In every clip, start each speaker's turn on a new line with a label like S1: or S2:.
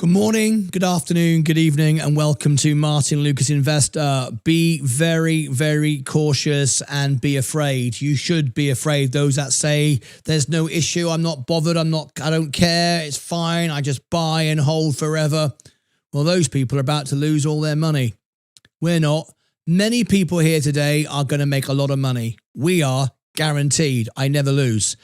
S1: Good morning, good afternoon, good evening, and welcome to Martyn Lucas Investor. Be very, very cautious and be afraid. You should be afraid. Those that say there's no issue, I'm not bothered, I don't care, it's fine, I just buy and hold forever. Well, those people are about to lose all their money. We're not. Many people here today are going to make a lot of money. We are guaranteed. I never lose.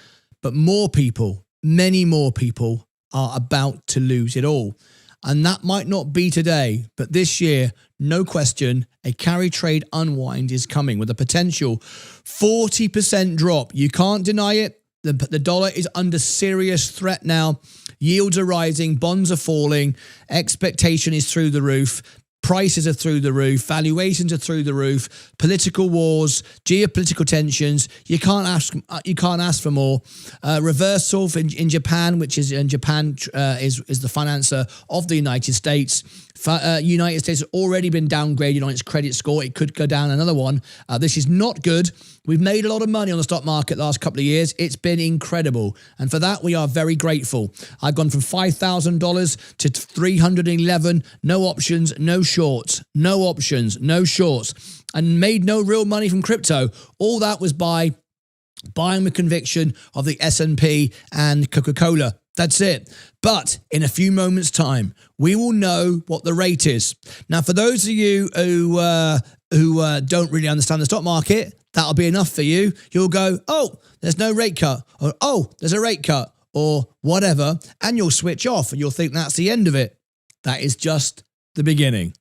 S1: But more people, many more people, are about to lose it all. And that might not be today, but this year, no question, a carry trade unwind is coming with a potential 40% drop. You can't deny it. The dollar is under serious threat now. Yields are rising, bonds are falling, expectation is through the roof. Prices are through the roof, valuations are through the roof, political wars, geopolitical tensions. You can't ask for more. Reversal in Japan, which is is the financer of the United States. United States has already been downgraded on its credit score. It could go down another one. This is not good. We've made a lot of money on the stock market the last couple of years. It's been incredible. And for that, we are very grateful. I've gone from $5,000 to $311. No options, no shorts. No options, no shorts. And made no real money from crypto. All that was by buying the conviction of the S&P and Coca-Cola. That's it. But in a few moments' time, we will know what the rate is. Now, for those of you who don't really understand the stock market, that'll be enough for you. You'll go, oh, there's no rate cut, or oh, there's a rate cut, or whatever, and you'll switch off and you'll think that's the end of it. That is just the beginning.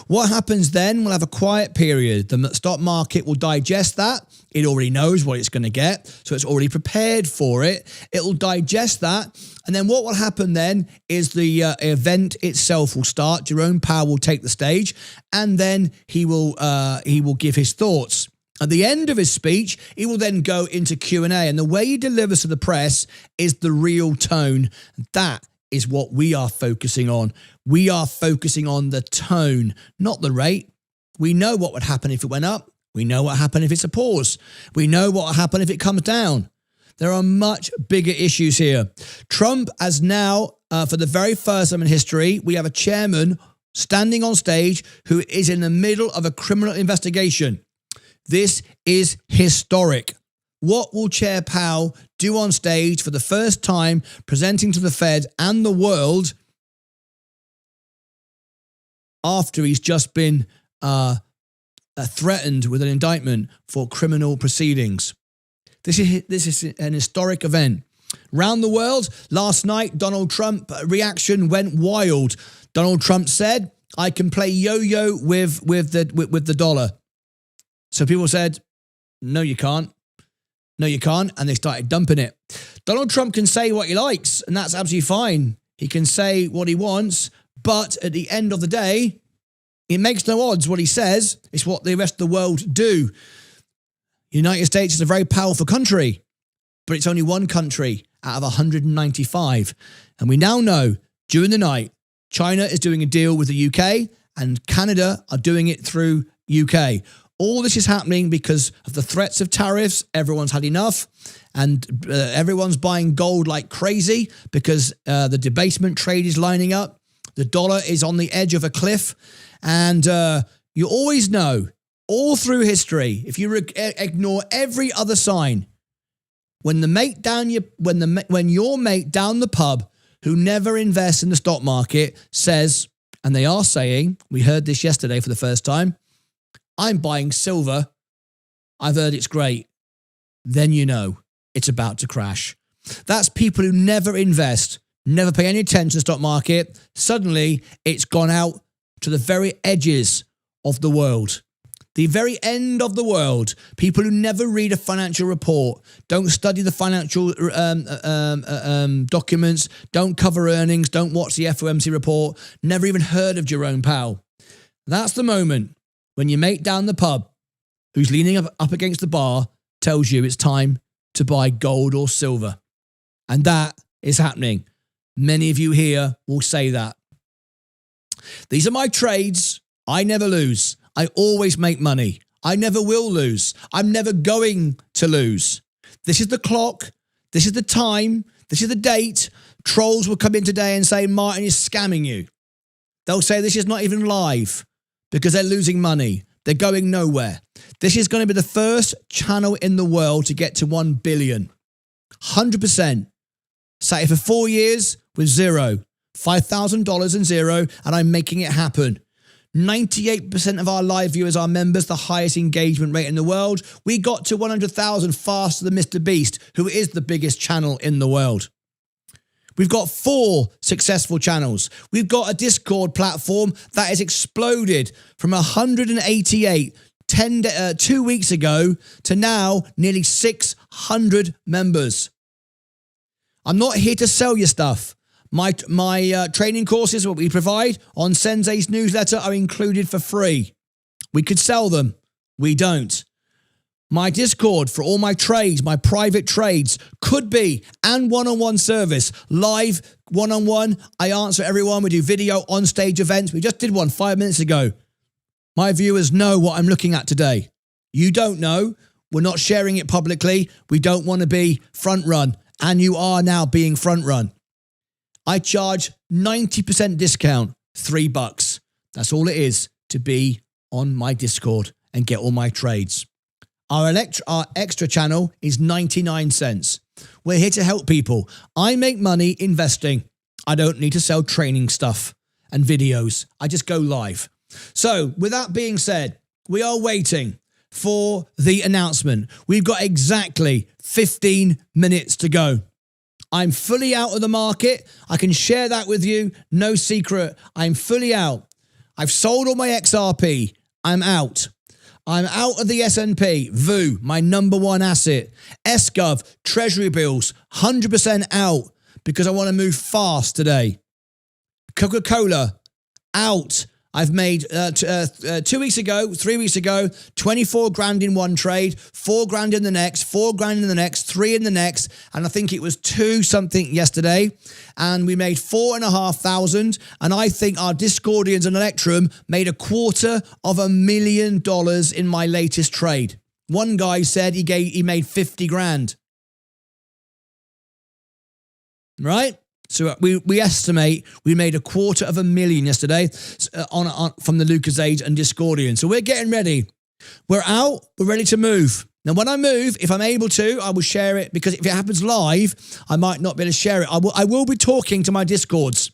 S1: What happens then? We'll have a quiet period. The stock market will digest that. It already knows what it's going to get, so it's already prepared for it. It will digest that. And then what will happen then is the event itself will start. Jerome Powell will take the stage, and then he will give his thoughts. At the end of his speech, he will then go into Q&A, and the way he delivers to the press is the real tone. That is what we are focusing on. We are focusing on the tone, not the rate. We know what would happen if it went up. We know what happened if it's a pause. We know what will happen if it comes down. There are much bigger issues here. Trump has now, for the very first time in history, we have a chairman standing on stage who is in the middle of a criminal investigation. This is historic. What will Chair Powell do on stage for the first time, presenting to the Fed and the world after he's just been threatened with an indictment for criminal proceedings? This is an historic event. Round the world, last night, Donald Trump reaction went wild. Donald Trump said, I can play yo-yo with the dollar. So people said, no, you can't. No, you can't. And they started dumping it. Donald Trump can say what he likes, and that's absolutely fine. He can say what he wants, but at the end of the day, it makes no odds what he says. It's what the rest of the world do. The United States is a very powerful country, but it's only one country out of 195. And we now know during the night, China is doing a deal with the UK and Canada are doing it through UK. All this is happening because of the threats of tariffs. Everyone's had enough, and everyone's buying gold like crazy because the debasement trade is lining up. The dollar is on the edge of a cliff, and you always know, all through history, if you ignore every other sign, when your mate down the pub who never invests in the stock market says, and they are saying, we heard this yesterday for the first time, I'm buying silver, I've heard it's great, then you know it's about to crash. That's people who never invest, never pay any attention to the stock market. Suddenly, it's gone out to the very edges of the world. The very end of the world. People who never read a financial report, don't study the financial documents, don't cover earnings, don't watch the FOMC report, never even heard of Jerome Powell. That's the moment when your mate down the pub, who's leaning up against the bar, tells you it's time to buy gold or silver. And that is happening. Many of you here will say that. These are my trades. I never lose. I always make money. I never will lose. I'm never going to lose. This is the clock. This is the time. This is the date. Trolls will come in today and say, Martyn is scamming you. They'll say this is not even live because they're losing money. They're going nowhere. This is going to be the first channel in the world to get to 1 billion. 100%. Sat here for 4 years with zero. $5,000 and zero, and I'm making it happen. 98% of our live viewers are members, the highest engagement rate in the world. We got to 100,000 faster than Mr. Beast, who is the biggest channel in the world. We've got 4 successful channels. We've got a Discord platform that has exploded from 188 2 weeks ago to now nearly 600 members. I'm not here to sell you stuff. My training courses, what we provide on Sensei's newsletter, are included for free. We could sell them. We don't. My Discord for all my trades, my private trades, could be, and one-on-one service, live, one-on-one. I answer everyone. We do video on-stage events. We just did one 5 minutes ago. My viewers know what I'm looking at today. You don't know. We're not sharing it publicly. We don't want to be front run. And you are now being front run. I charge 90% discount, $3. That's all it is to be on my Discord and get all my trades. Our extra channel is 99 cents. We're here to help people. I make money investing. I don't need to sell training stuff and videos. I just go live. So with that being said, we are waiting for the announcement. We've got exactly 15 minutes to go. I'm fully out of the market. I can share that with you. No secret. I'm fully out. I've sold all my XRP. I'm out. I'm out of the S&P. VOO, my number one asset. SGov, Treasury bills, 100% out because I want to move fast today. Coca-Cola, out. I've made 2 weeks ago, 3 weeks ago, 24 grand in one trade, 4 grand in the next, 4 grand in the next, 3 in the next, and I think it was 2 something yesterday, and we made 4,500, and I think our Discordians and Electrum made $250,000 in my latest trade. One guy said he made 50 grand. Right? So we estimate we made $250,000 yesterday from the Lucasade and Discordian. So we're getting ready. We're out. We're ready to move. Now, when I move, if I'm able to, I will share it because if it happens live, I might not be able to share it. I will be talking to my Discords.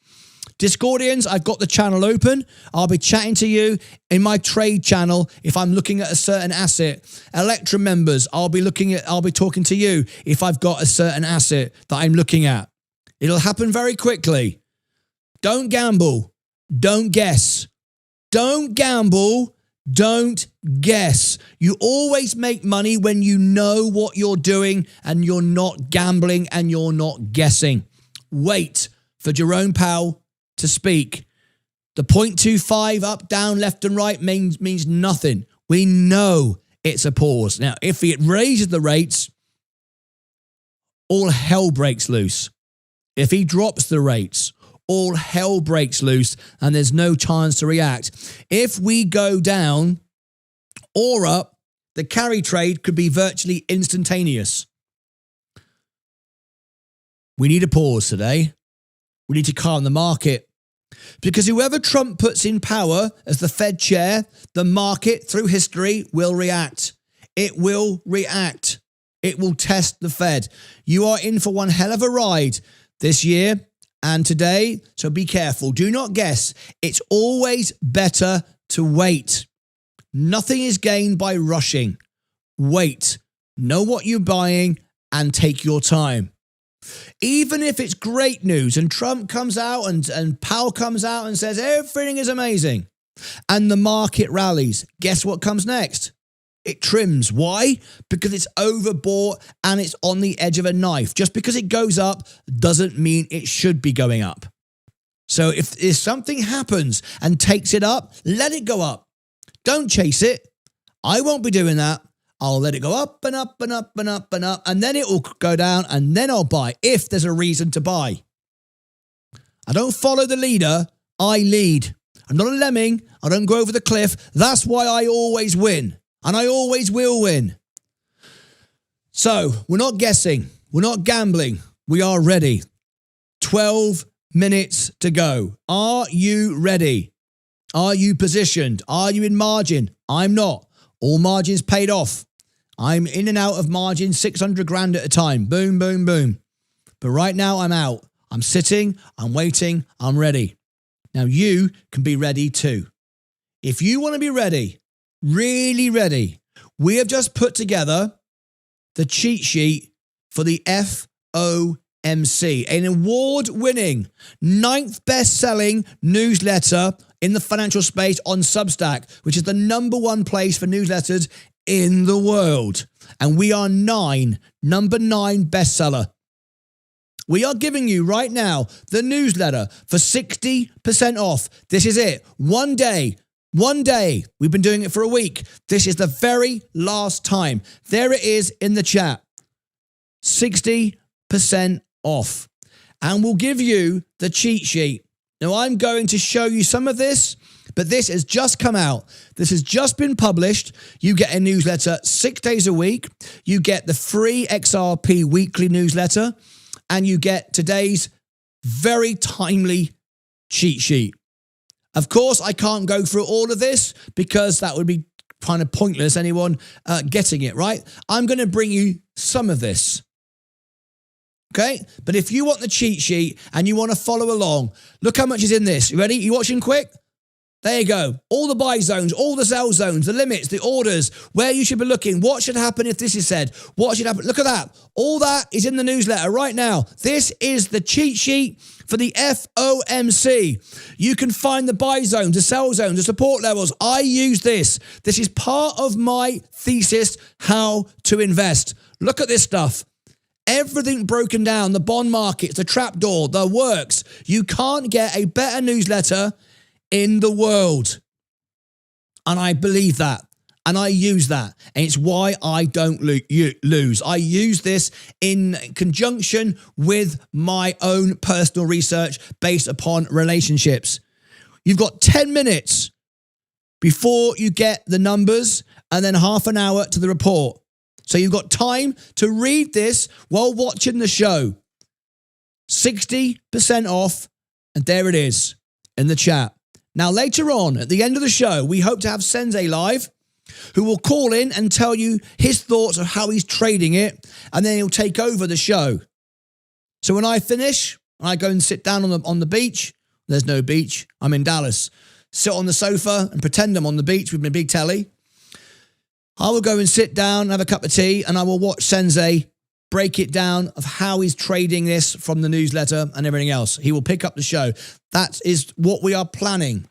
S1: Discordians, I've got the channel open. I'll be chatting to you in my trade channel if I'm looking at a certain asset. Electrum members, I'll be talking to you if I've got a certain asset that I'm looking at. It'll happen very quickly. Don't gamble. Don't guess. Don't gamble. Don't guess. You always make money when you know what you're doing and you're not gambling and you're not guessing. Wait for Jerome Powell to speak. The 0.25 up, down, left and right means nothing. We know it's a pause. Now, if it raises the rates, all hell breaks loose. If he drops the rates, all hell breaks loose and there's no chance to react. If we go down or up, the carry trade could be virtually instantaneous. We need a pause today. We need to calm the market. Because whoever Trump puts in power as the Fed chair, the market through history will react. It will react. It will test the Fed. You are in for one hell of a ride this year and today, so be careful. Do not guess. It's always better to wait. Nothing is gained by rushing. Wait. Know what you're buying and take your time. Even if it's great news and Trump comes out and Powell comes out and says everything is amazing and the market rallies, guess what comes next? It trims. Why? Because it's overbought and it's on the edge of a knife. Just because it goes up doesn't mean it should be going up. So if something happens and takes it up, let it go up. Don't chase it. I won't be doing that. I'll let it go up and up and up and up and up, and then it will go down, and then I'll buy if there's a reason to buy. I don't follow the leader. I lead. I'm not a lemming. I don't go over the cliff. That's why I always win. And I always will win. So we're not guessing. We're not gambling. We are ready. 12 minutes to go. Are you ready? Are you positioned? Are you in margin? I'm not. All margins paid off. I'm in and out of margin 600 grand at a time. Boom, boom, boom. But right now I'm out. I'm sitting, I'm waiting, I'm ready. Now you can be ready too. If you want to be ready, really ready, we have just put together the cheat sheet for the FOMC, an award-winning 9th best-selling newsletter in the financial space on Substack, which is the #1 place for newsletters in the world. And we are number 9 bestseller. We are giving you right now the newsletter for 60% off. This is it. One day. We've been doing it for a week. This is the very last time. There it is in the chat. 60% off. And we'll give you the cheat sheet. Now, I'm going to show you some of this, but this has just come out. This has just been published. You get a newsletter 6 days a week. You get the free XRP weekly newsletter, and you get today's very timely cheat sheet. Of course, I can't go through all of this because that would be kind of pointless, anyone getting it, right? I'm going to bring you some of this. Okay, but if you want the cheat sheet and you want to follow along, look how much is in this. You ready? You watching quick? There you go. All the buy zones, all the sell zones, the limits, the orders, where you should be looking, what should happen if this is said, what should happen. Look at that. All that is in the newsletter right now. This is the cheat sheet for the FOMC. You can find the buy zones, the sell zones, the support levels. I use this. This is part of my thesis, how to invest. Look at this stuff. Everything broken down, the bond markets, the trapdoor, the works. You can't get a better newsletter in the world. And I believe that. And I use that. And it's why I don't lose. I use this in conjunction with my own personal research based upon relationships. You've got 10 minutes before you get the numbers and then half an hour to the report. So you've got time to read this while watching the show. 60% off, and there it is in the chat. Now, later on, at the end of the show, we hope to have Sensei live, who will call in and tell you his thoughts of how he's trading it, and then he'll take over the show. So when I finish, I go and sit down on the beach. There's no beach. I'm in Dallas. Sit on the sofa and pretend I'm on the beach with my big telly. I will go and sit down, have a cup of tea, and I will watch Sensei break it down of how he's trading this from the newsletter and everything else. He will pick up the show. That is what we are planning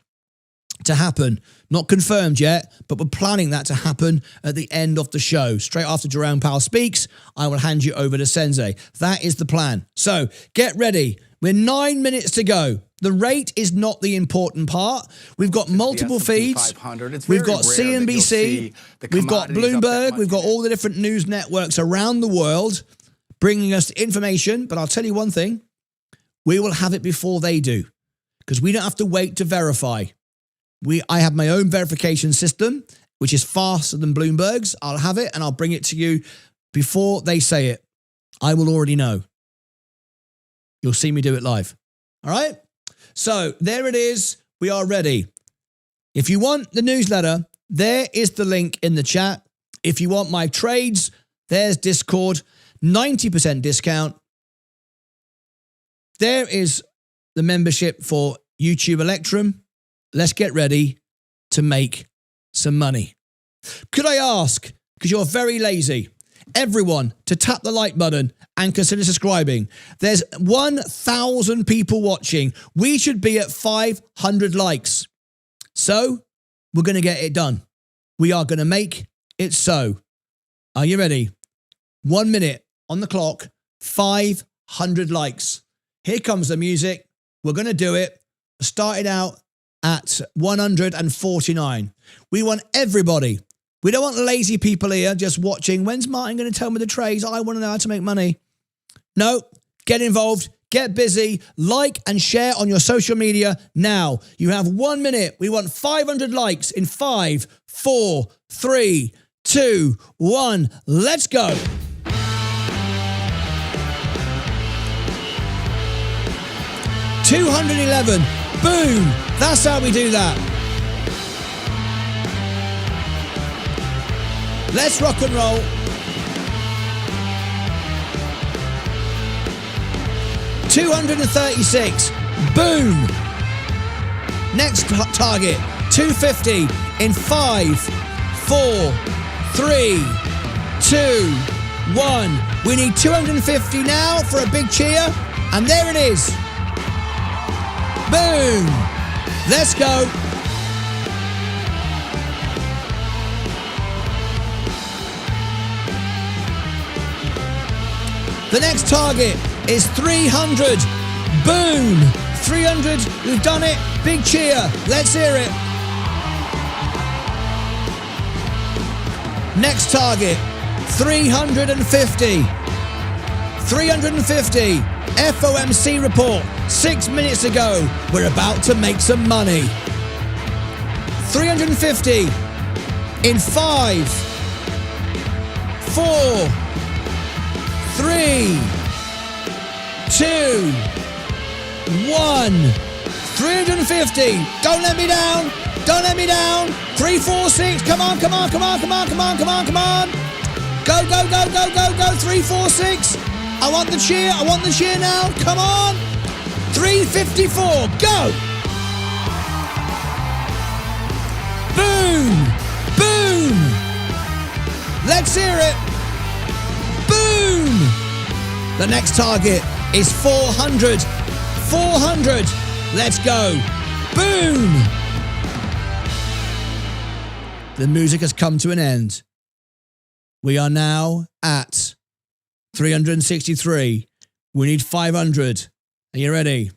S1: to happen. Not confirmed yet, but we're planning that to happen at the end of the show. Straight after Jerome Powell speaks, I will hand you over to Sensei. That is the plan. So get ready. We're 9 minutes to go. The rate is not the important part. We've got multiple feeds. We've got CNBC. We've got Bloomberg. We've got all the different news networks around the world bringing us information. But I'll tell you one thing. We will have it before they do because we don't have to wait to verify. I have my own verification system, which is faster than Bloomberg's. I'll have it and I'll bring it to you before they say it. I will already know. You'll see me do it live. All right? So there it is. We are ready. If you want the newsletter, there is the link in the chat. If you want my trades, there's Discord, 90% discount. There is the membership for YouTube Electrum. Let's get ready to make some money. Could I ask, because you're very lazy, everyone to tap the like button and consider subscribing. There's 1,000 people watching. We should be at 500 likes. So we're going to get it done. We are going to make it so. Are you ready? 1 minute on the clock, 500 likes. Here comes the music. We're going to do it. Started out at 149. We want everybody. We don't want lazy people here just watching. When's Martyn going to tell me the trades? I want to know how to make money. No, get involved, get busy, like and share on your social media now. You have 1 minute. We want 500 likes in 5, 4, 3, 2, 1. Let's go. 211. Boom. That's how we do that. Let's rock and roll. 236. Boom. Next target, 250 in 5, 4, 3, 2, 1. We need 250 now for a big cheer. And there it is. Boom. Let's go. The next target is 300. Boom. 300. We've done it. Big cheer. Let's hear it. Next target, 350. 350. FOMC report 6 minutes ago. We're about to make some money. 350 in 5, 4, 3, 2, 1. 350. Don't let me down. Don't let me down. 3, 4, 6. Come on, come on, come on, come on, come on, come on, come on. Go, go, go, go, go, go. 3, 4, 6. I want the cheer. I want the cheer now. Come on. 354. Go. Boom. Boom. Let's hear it. Boom. The next target is 400. 400. Let's go. Boom. The music has come to an end. We are now at 363. We need 500. Are you ready?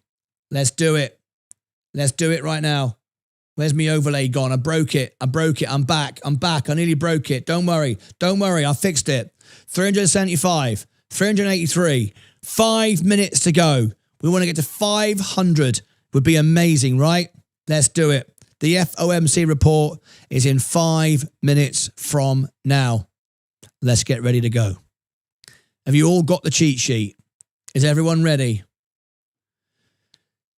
S1: Let's do it. Let's do it right now. Where's my overlay gone? I broke it. I broke it. I'm back. I'm back. I nearly broke it. Don't worry. Don't worry. I fixed it. 375. 383. 5 minutes to go. We want to get to 500. Would be amazing, right? Let's do it. The FOMC report is in 5 minutes from now. Let's get ready to go. Have you all got the cheat sheet? Is everyone ready?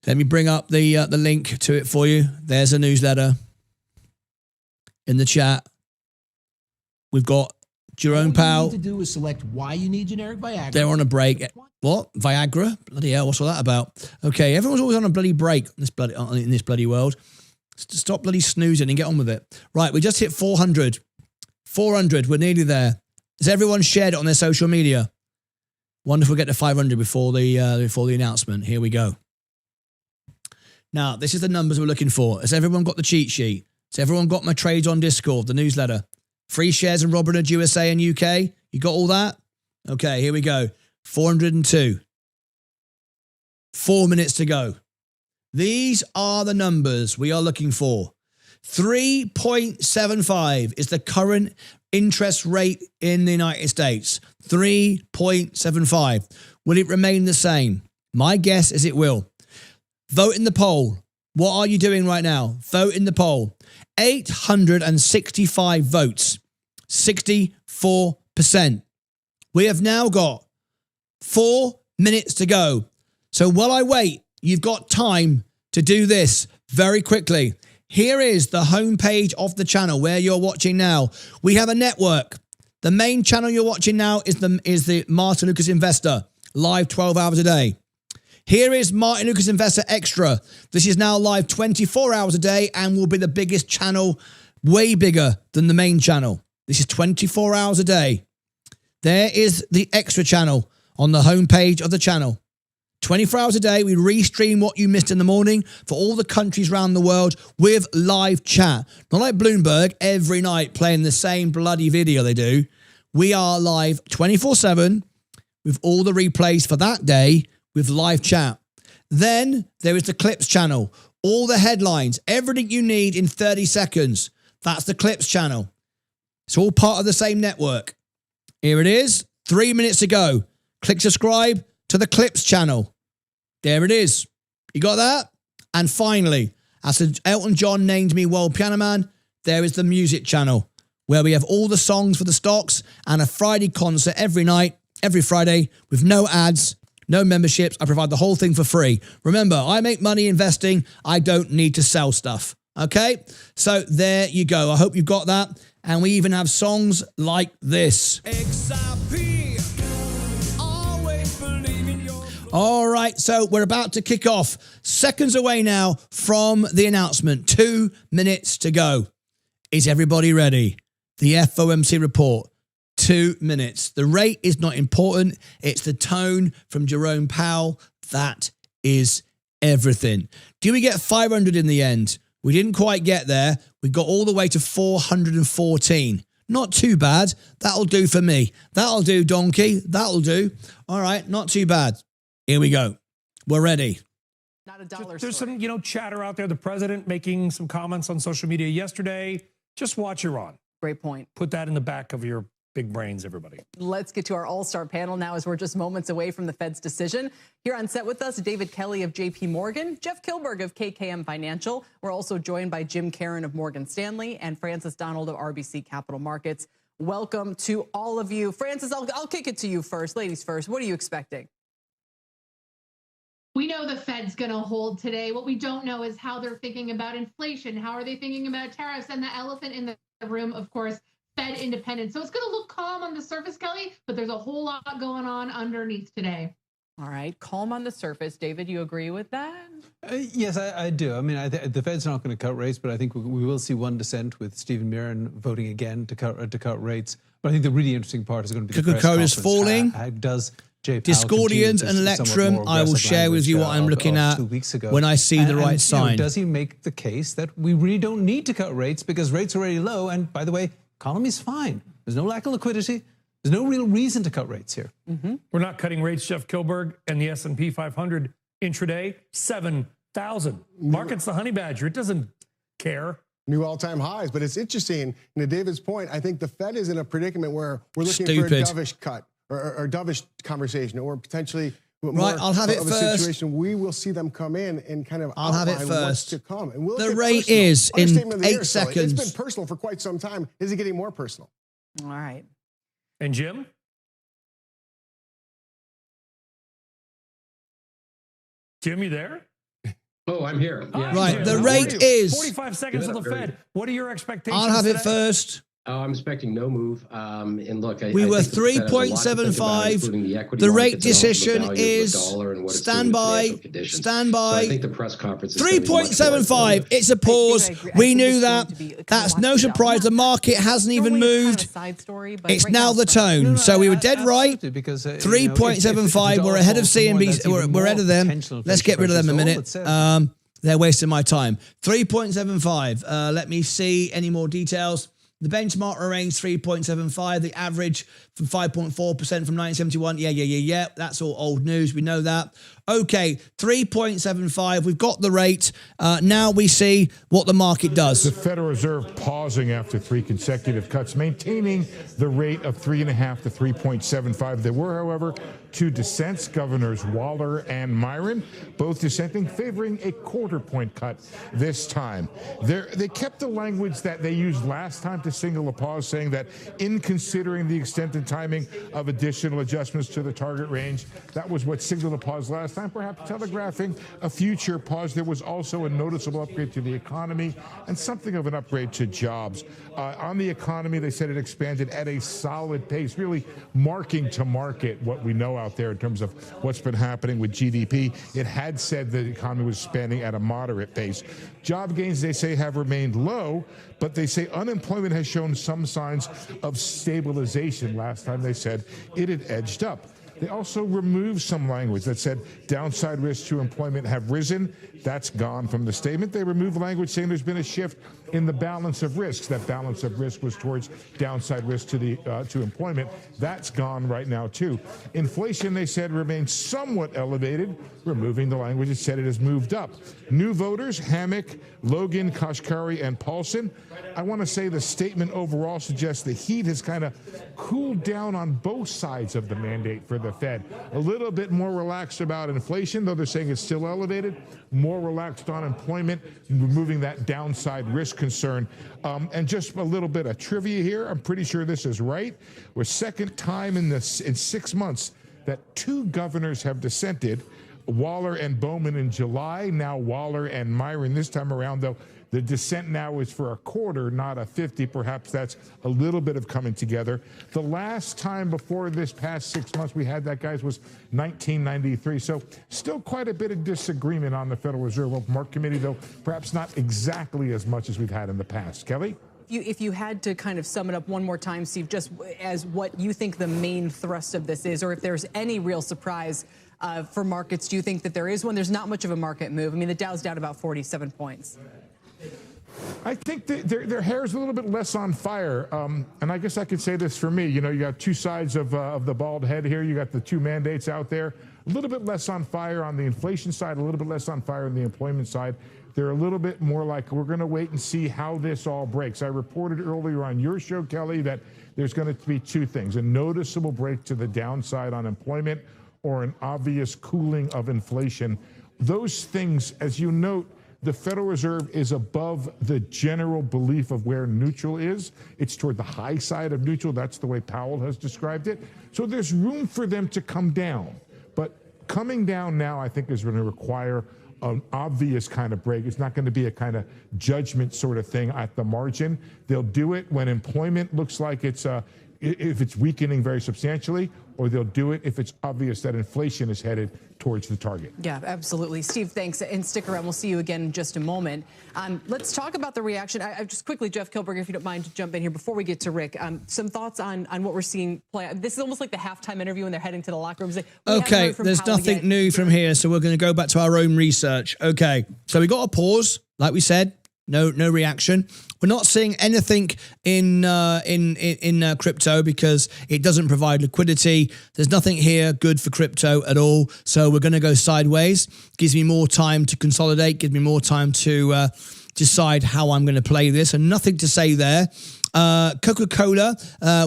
S1: Let me bring up the link to it for you. There's a newsletter in the chat. We've got Jerome Powell.
S2: All you need to do is select why you need generic Viagra.
S1: They're on a break. What? Viagra? Bloody hell, what's all that about? Okay, everyone's always on a bloody break in this bloody world. Stop bloody snoozing and get on with it. Right, we just hit 400. 400, we're nearly there. Has everyone shared it on their social media? Wonder if we'll get to 500 before the announcement. Here we go. Now, this is the numbers we're looking for. Has everyone got the cheat sheet? Has everyone got my trades on Discord, the newsletter? Free shares in Robinhood USA and UK? You got all that? Okay, here we go. 402. 4 minutes to go. These are the numbers we are looking for. 3.75 is the current interest rate in the United States. 3.75. Will it remain the same? My guess is it will. Vote in the poll. What are you doing right now? Vote in the poll. 865 votes. 64%. We have now got 4 minutes to go. So while I wait, you've got time to do this very quickly. Here is the homepage of the channel where you're watching now. We have a network. The main channel you're watching now is the Martyn Lucas Investor, live 12 hours a day. Here is Martyn Lucas Investor Extra. This is now live 24 hours a day and will be the biggest channel, way bigger than the main channel. This is 24 hours a day. There is the Extra channel on the homepage of the channel. 24 hours a day, we restream what you missed in the morning for all the countries around the world with live chat. Not like Bloomberg, every night playing the same bloody video they do. We are live 24/7 with all the replays for that day with live chat. Then there is the Clips channel. All the headlines, everything you need in 30 seconds. That's the Clips channel. It's all part of the same network. Here it is, 3 minutes to go. Click subscribe to the Clips channel. There it is. You got that? And finally, as Elton John named me World Piano Man, there is the music channel where we have all the songs for the stocks and a Friday concert every night, every Friday with no ads, no memberships. I provide the whole thing for free. Remember, I make money investing. I don't need to sell stuff. Okay? So there you go. I hope you've got that. And we even have songs like this. XRP, always believe in your... All right, so we're about to kick off. Seconds away now from the announcement. 2 minutes to go. Is everybody ready? The FOMC report. 2 minutes. The rate is not important. It's the tone from Jerome Powell. That is everything. Do we get 500 in the end? We didn't quite get there. We got all the way to 414. Not too bad. That'll do for me. That'll do, donkey. That'll do. All right, not too bad. Here we go. We're ready.
S3: Not a dollar.
S4: There's some, chatter out there. The president making some comments on social media yesterday. Just watch Iran.
S3: Great point.
S4: Put that in the back of your big brains, everybody.
S3: Let's get to our all-star panel now as we're just moments away from the Fed's decision. Here on set with us, David Kelly of JP Morgan, Jeff Kilberg of KKM Financial. We're also joined by Jim Karen of Morgan Stanley and Francis Donald of RBC Capital Markets. Welcome to all of you. Francis, I'll kick it to you first. Ladies first. What are you expecting?
S5: We know the Fed's going to hold today. What we don't know is how they're thinking about inflation. How are they thinking about tariffs? And the elephant in the room, of course, Fed independence. So it's going to look calm on the surface, Kelly, but there's a whole lot going on underneath today.
S3: All right. Calm on the surface. David, you agree with that?
S6: Yes, I do. I mean, the Fed's not going to cut rates, but I think we will see one dissent with Stephen Mirren voting again to cut rates. But I think the really interesting part is going to be the press
S1: Coca-Cola's
S6: conference.
S1: falling.
S6: Does Jay Powell
S1: Discordians and Electrum, I will share with you what I'm looking at
S6: 2 weeks ago.
S1: when I see the right sign.
S6: Does he make the case that we really don't need to cut rates because rates are already low? And by the way, economy's fine. There's no lack of liquidity. There's no real reason to cut rates here.
S4: We're not cutting rates, Jeff Kilberg, and the S&P 500 intraday, 7,000. Market's the honey badger. It doesn't care.
S7: New all-time highs. But it's interesting, and to David's point, I think the Fed is in a predicament where we're looking for a dovish cut or dovish conversation, or potentially
S1: right, I'll have it
S7: of
S1: first.
S7: A situation. We will see them come in and kind of
S1: I'll have it
S7: what's
S1: first.
S7: to come. And we'll
S1: the rate is in 8 seconds.
S7: It's been personal for quite some time. Is it getting more personal?
S3: All right.
S4: And Jim? Jim, you there?
S8: Oh, I'm here. Yeah.
S1: Right,
S4: Jim,
S1: the
S4: how
S1: rate
S4: are you?
S1: is
S4: 45 seconds of the Fed. What are your expectations?
S1: I'll have it
S4: today?
S1: first.
S8: Oh, I'm expecting no move. And look,
S1: We were 3.75. The rate decision is stand by. Stand by.
S8: I think the press conference is
S1: 3.75. It's a pause. We knew that. That's no surprise. The market hasn't even moved. It's now the tone. So we were dead right. 3.75. We're ahead of CNBC. We're ahead of them. Let's get rid of them a minute. They're wasting my time. 3.75. Let me see any more details. The benchmark remains 3.75. The average from 5.4% from 1971. Yeah. That's all old news. We know that. Okay, 3.75. We've got the rate. Now we see what the market does.
S9: The Federal Reserve pausing after 3 consecutive cuts, maintaining the rate of 3.5 to 3.75. There were, however, 2 dissents, Governors Waller and Myron, both dissenting, favoring a quarter-point cut this time. They kept the language that they used last time to signal a pause, saying that in considering the extent and timing of additional adjustments to the target range, that was what signaled a pause last time, perhaps telegraphing a future pause. There was also a noticeable upgrade to the economy and something of an upgrade to jobs. On the economy, they said it expanded at a solid pace, really marking to market what we know out there in terms of what's been happening with GDP. It had said the economy was expanding at a moderate pace. Job gains, they say, have remained low, but they say unemployment has shown some signs of stabilization. Last time they said it had edged up. They also removed some language that said downside risks to employment have risen. That's gone from the statement. They removed language saying there's been a shift in the balance of risks. That balance of risk was towards downside risk to employment. That's gone right now, too. Inflation, they said, remains somewhat elevated, removing the language that said it has moved up. New voters, Hammock, Logan, Kashkari, and Paulson. I want to say the statement overall suggests the heat has kind of cooled down on both sides of the mandate for the Fed. A little bit more relaxed about inflation, though they're saying it's still elevated. More relaxed on employment, removing that downside risk concern. And just a little bit of trivia here. I'm pretty sure this is right. We're second time in 6 months that 2 governors have dissented, Waller and Bowman in July, now Waller and Myron this time around, though the dissent now is for a quarter, not a 50. Perhaps that's a little bit of coming together. The last time before this past 6 months we had that, guys, was 1993. So still quite a bit of disagreement on the Federal Reserve Market Committee, though perhaps not exactly as much as we've had in the past. Kelly?
S3: If you had to kind of sum it up one more time, Steve, just as what you think the main thrust of this is, or if there's any real surprise for markets, do you think that there is one? There's not much of a market move. I mean, the Dow's down about 47 points.
S9: I think their hair is a little bit less on fire. And I guess I could say this for me. You know, you got 2 sides of the bald head here. You got the 2 mandates out there. A little bit less on fire on the inflation side, a little bit less on fire on the employment side. They're a little bit more like, we're going to wait and see how this all breaks. I reported earlier on your show, Kelly, that there's going to be 2 things: a noticeable break to the downside on employment or an obvious cooling of inflation. Those things, as you note, the Federal Reserve is above the general belief of where neutral is. It's toward the high side of neutral. That's the way Powell has described it. So there's room for them to come down. But coming down now, I think, is going to require an obvious kind of break. It's not going to be a kind of judgment sort of thing at the margin. They'll do it when employment looks like it's if it's weakening very substantially, or they'll do it if it's obvious that inflation is headed towards the target.
S3: Yeah, absolutely. Steve, thanks. And stick around. We'll see you again in just a moment. Let's talk about the reaction. I just quickly, Jeff Kilburg, if you don't mind to jump in here before we get to Rick, some thoughts on what we're seeing play. This is almost like the halftime interview when they're heading to the locker rooms.
S1: Okay, there's nothing new from here, so we're going to go back to our own research. Okay, so we got a pause, like we said. No reaction. We're not seeing anything in crypto because it doesn't provide liquidity. There's nothing here good for crypto at all. So we're going to go sideways. Gives me more time to consolidate. Gives me more time to decide how I'm going to play this. And nothing to say there. Coca-Cola,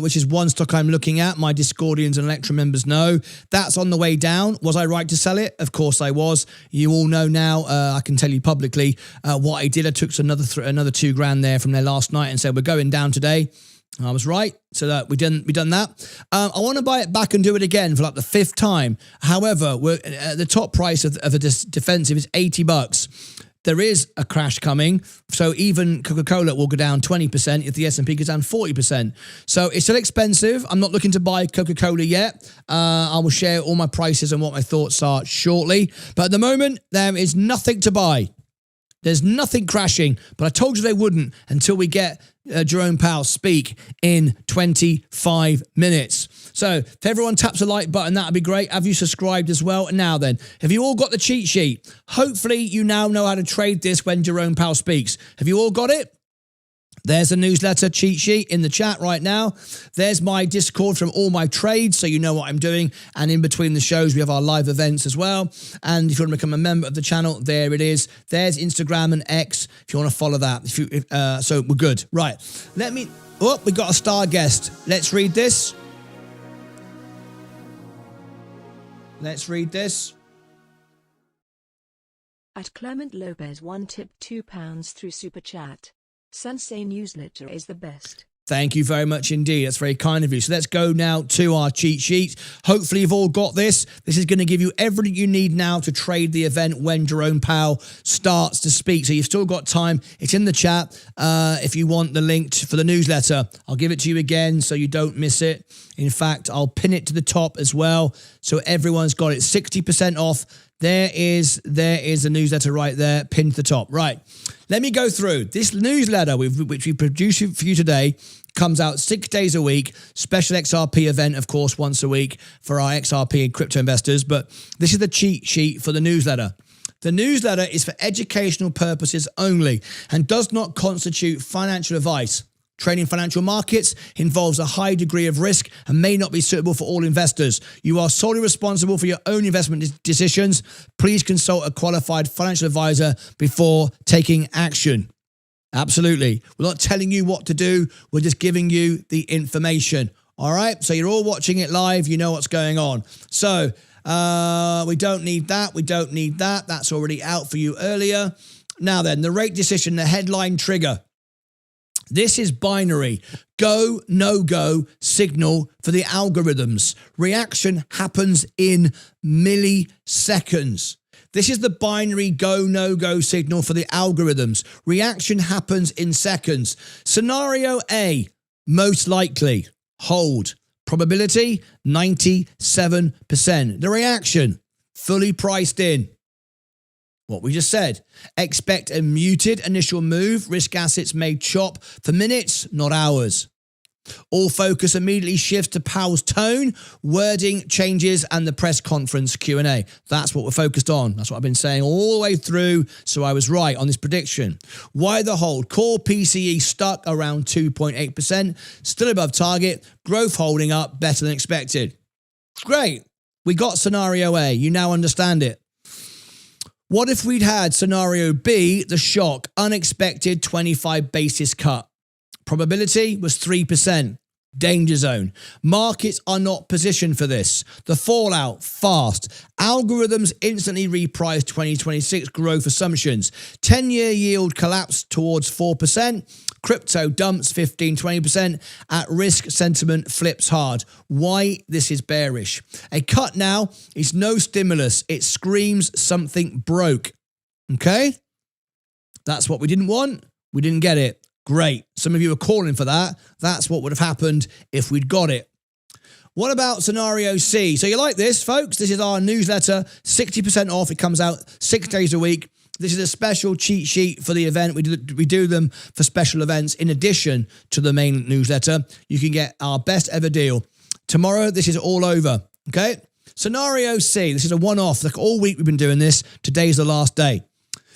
S1: which is one stock I'm looking at. My Discordians and Electra members know that's on the way down. Was I right to sell it? Of course I was. You all know now. I can tell you publicly what I did. I took another $2,000 there from there last night and said we're going down today. I was right, so that we done that. I want to buy it back and do it again for like the 5th time. However, the top price of a defensive is $80. There is a crash coming, so even Coca-Cola will go down 20% if the S&P goes down 40%. So it's still expensive. I'm not looking to buy Coca-Cola yet. I will share all my prices and what my thoughts are shortly. But at the moment, there is nothing to buy. There's nothing crashing, but I told you they wouldn't until we get Jerome Powell speak in 25 minutes. So if everyone taps the like button, that would be great. Have you subscribed as well? And now then, have you all got the cheat sheet? Hopefully you now know how to trade this when Jerome Powell speaks. Have you all got it? There's a newsletter cheat sheet in the chat right now. There's my Discord from all my trades, so you know what I'm doing. And in between the shows, we have our live events as well. And if you want to become a member of the channel, there it is. There's Instagram and X if you want to follow that. So we're good. Right. We got a star guest. Let's read this.
S10: At Clement Lopez 1 tip £2 through Super Chat. Sensei newsletter is the best.
S1: Thank you very much indeed. That's very kind of you. So let's go now to our cheat sheet. Hopefully you've all got this. This is going to give you everything you need now to trade the event when Jerome Powell starts to speak. So you've still got time. It's in the chat. If you want the link for the newsletter, I'll give it to you again so you don't miss it. In fact, I'll pin it to the top as well so everyone's got it. 60% off. There is the newsletter right there, pinned to the top. Right, let me go through. This newsletter, which we produced for you today, comes out 6 days a week. Special XRP event, of course, once a week for our XRP and crypto investors. But this is the cheat sheet for the newsletter. The newsletter is for educational purposes only and does not constitute financial advice. Trading financial markets involves a high degree of risk and may not be suitable for all investors. You are solely responsible for your own investment decisions. Please consult a qualified financial advisor before taking action. Absolutely. We're not telling you what to do. We're just giving you the information. All right. So you're all watching it live. You know what's going on. So we don't need that. We don't need that. That's already out for you earlier. Now then, the rate decision, the headline trigger. This is binary. Go, no go signal for the algorithms. Reaction happens in milliseconds. This is the binary go, no go signal for the algorithms. Reaction happens in seconds. Scenario A, most likely, hold. Probability, 97%. The reaction, fully priced in. What we just said. Expect a muted initial move. Risk assets may chop for minutes, not hours. All focus immediately shifts to Powell's tone, wording changes, and the press conference Q&A. That's what we're focused on. That's what I've been saying all the way through, so I was right on this prediction. Why the hold? Core PCE stuck around 2.8%, still above target, growth holding up better than expected. Great. We got scenario A. You now understand it. What if we'd had scenario B, the shock, unexpected 25 basis cut? Probability was 3%. Danger zone. Markets are not positioned for this. The fallout, fast. Algorithms instantly reprice 2026 growth assumptions. 10-year yield collapsed towards 4%. Crypto dumps 15-20%. At risk sentiment flips hard. Why this is bearish? A cut now is no stimulus. It screams something broke. Okay? That's what we didn't want. We didn't get it. Great. Some of you are calling for that. That's what would have happened if we'd got it. What about scenario C? So you like this, folks? This is our newsletter, 60% off. It comes out 6 days a week. This is a special cheat sheet for the event. We do them for special events in addition to the main newsletter. You can get our best ever deal. Tomorrow, this is all over, okay? Scenario C, this is a one-off. Like all week we've been doing this. Today's the last day.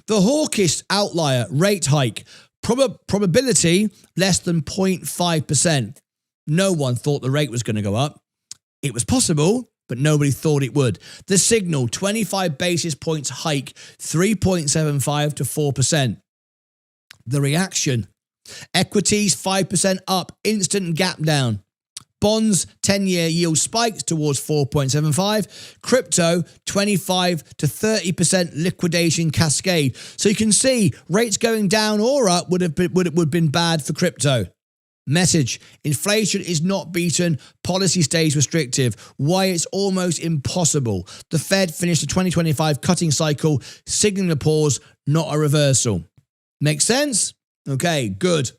S1: The hawkish outlier, rate hike. Probability less than 0.5%. No one thought the rate was going to go up. It was possible, but nobody thought it would. The signal, 25 basis points hike, 3.75 to 4%. The reaction, equities 5% up, instant gap down. Bonds, 10-year yield spikes towards 4.75. Crypto, 25 to 30% liquidation cascade. So you can see rates going down or up would have been bad for crypto. Message, inflation is not beaten, policy stays restrictive. Why it's almost impossible. The Fed finished the 2025 cutting cycle, signaling a pause, not a reversal. Make sense? Okay, good.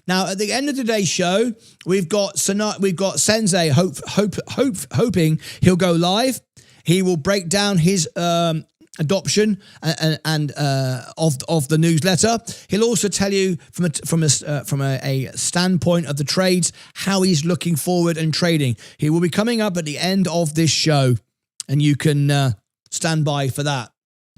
S1: Now, at the end of today's show, we've got Sensei hoping he'll go live. He will break down his adoption and of the newsletter. He'll also tell you from a standpoint of the trades how he's looking forward and trading. He will be coming up at the end of this show, and you can stand by for that.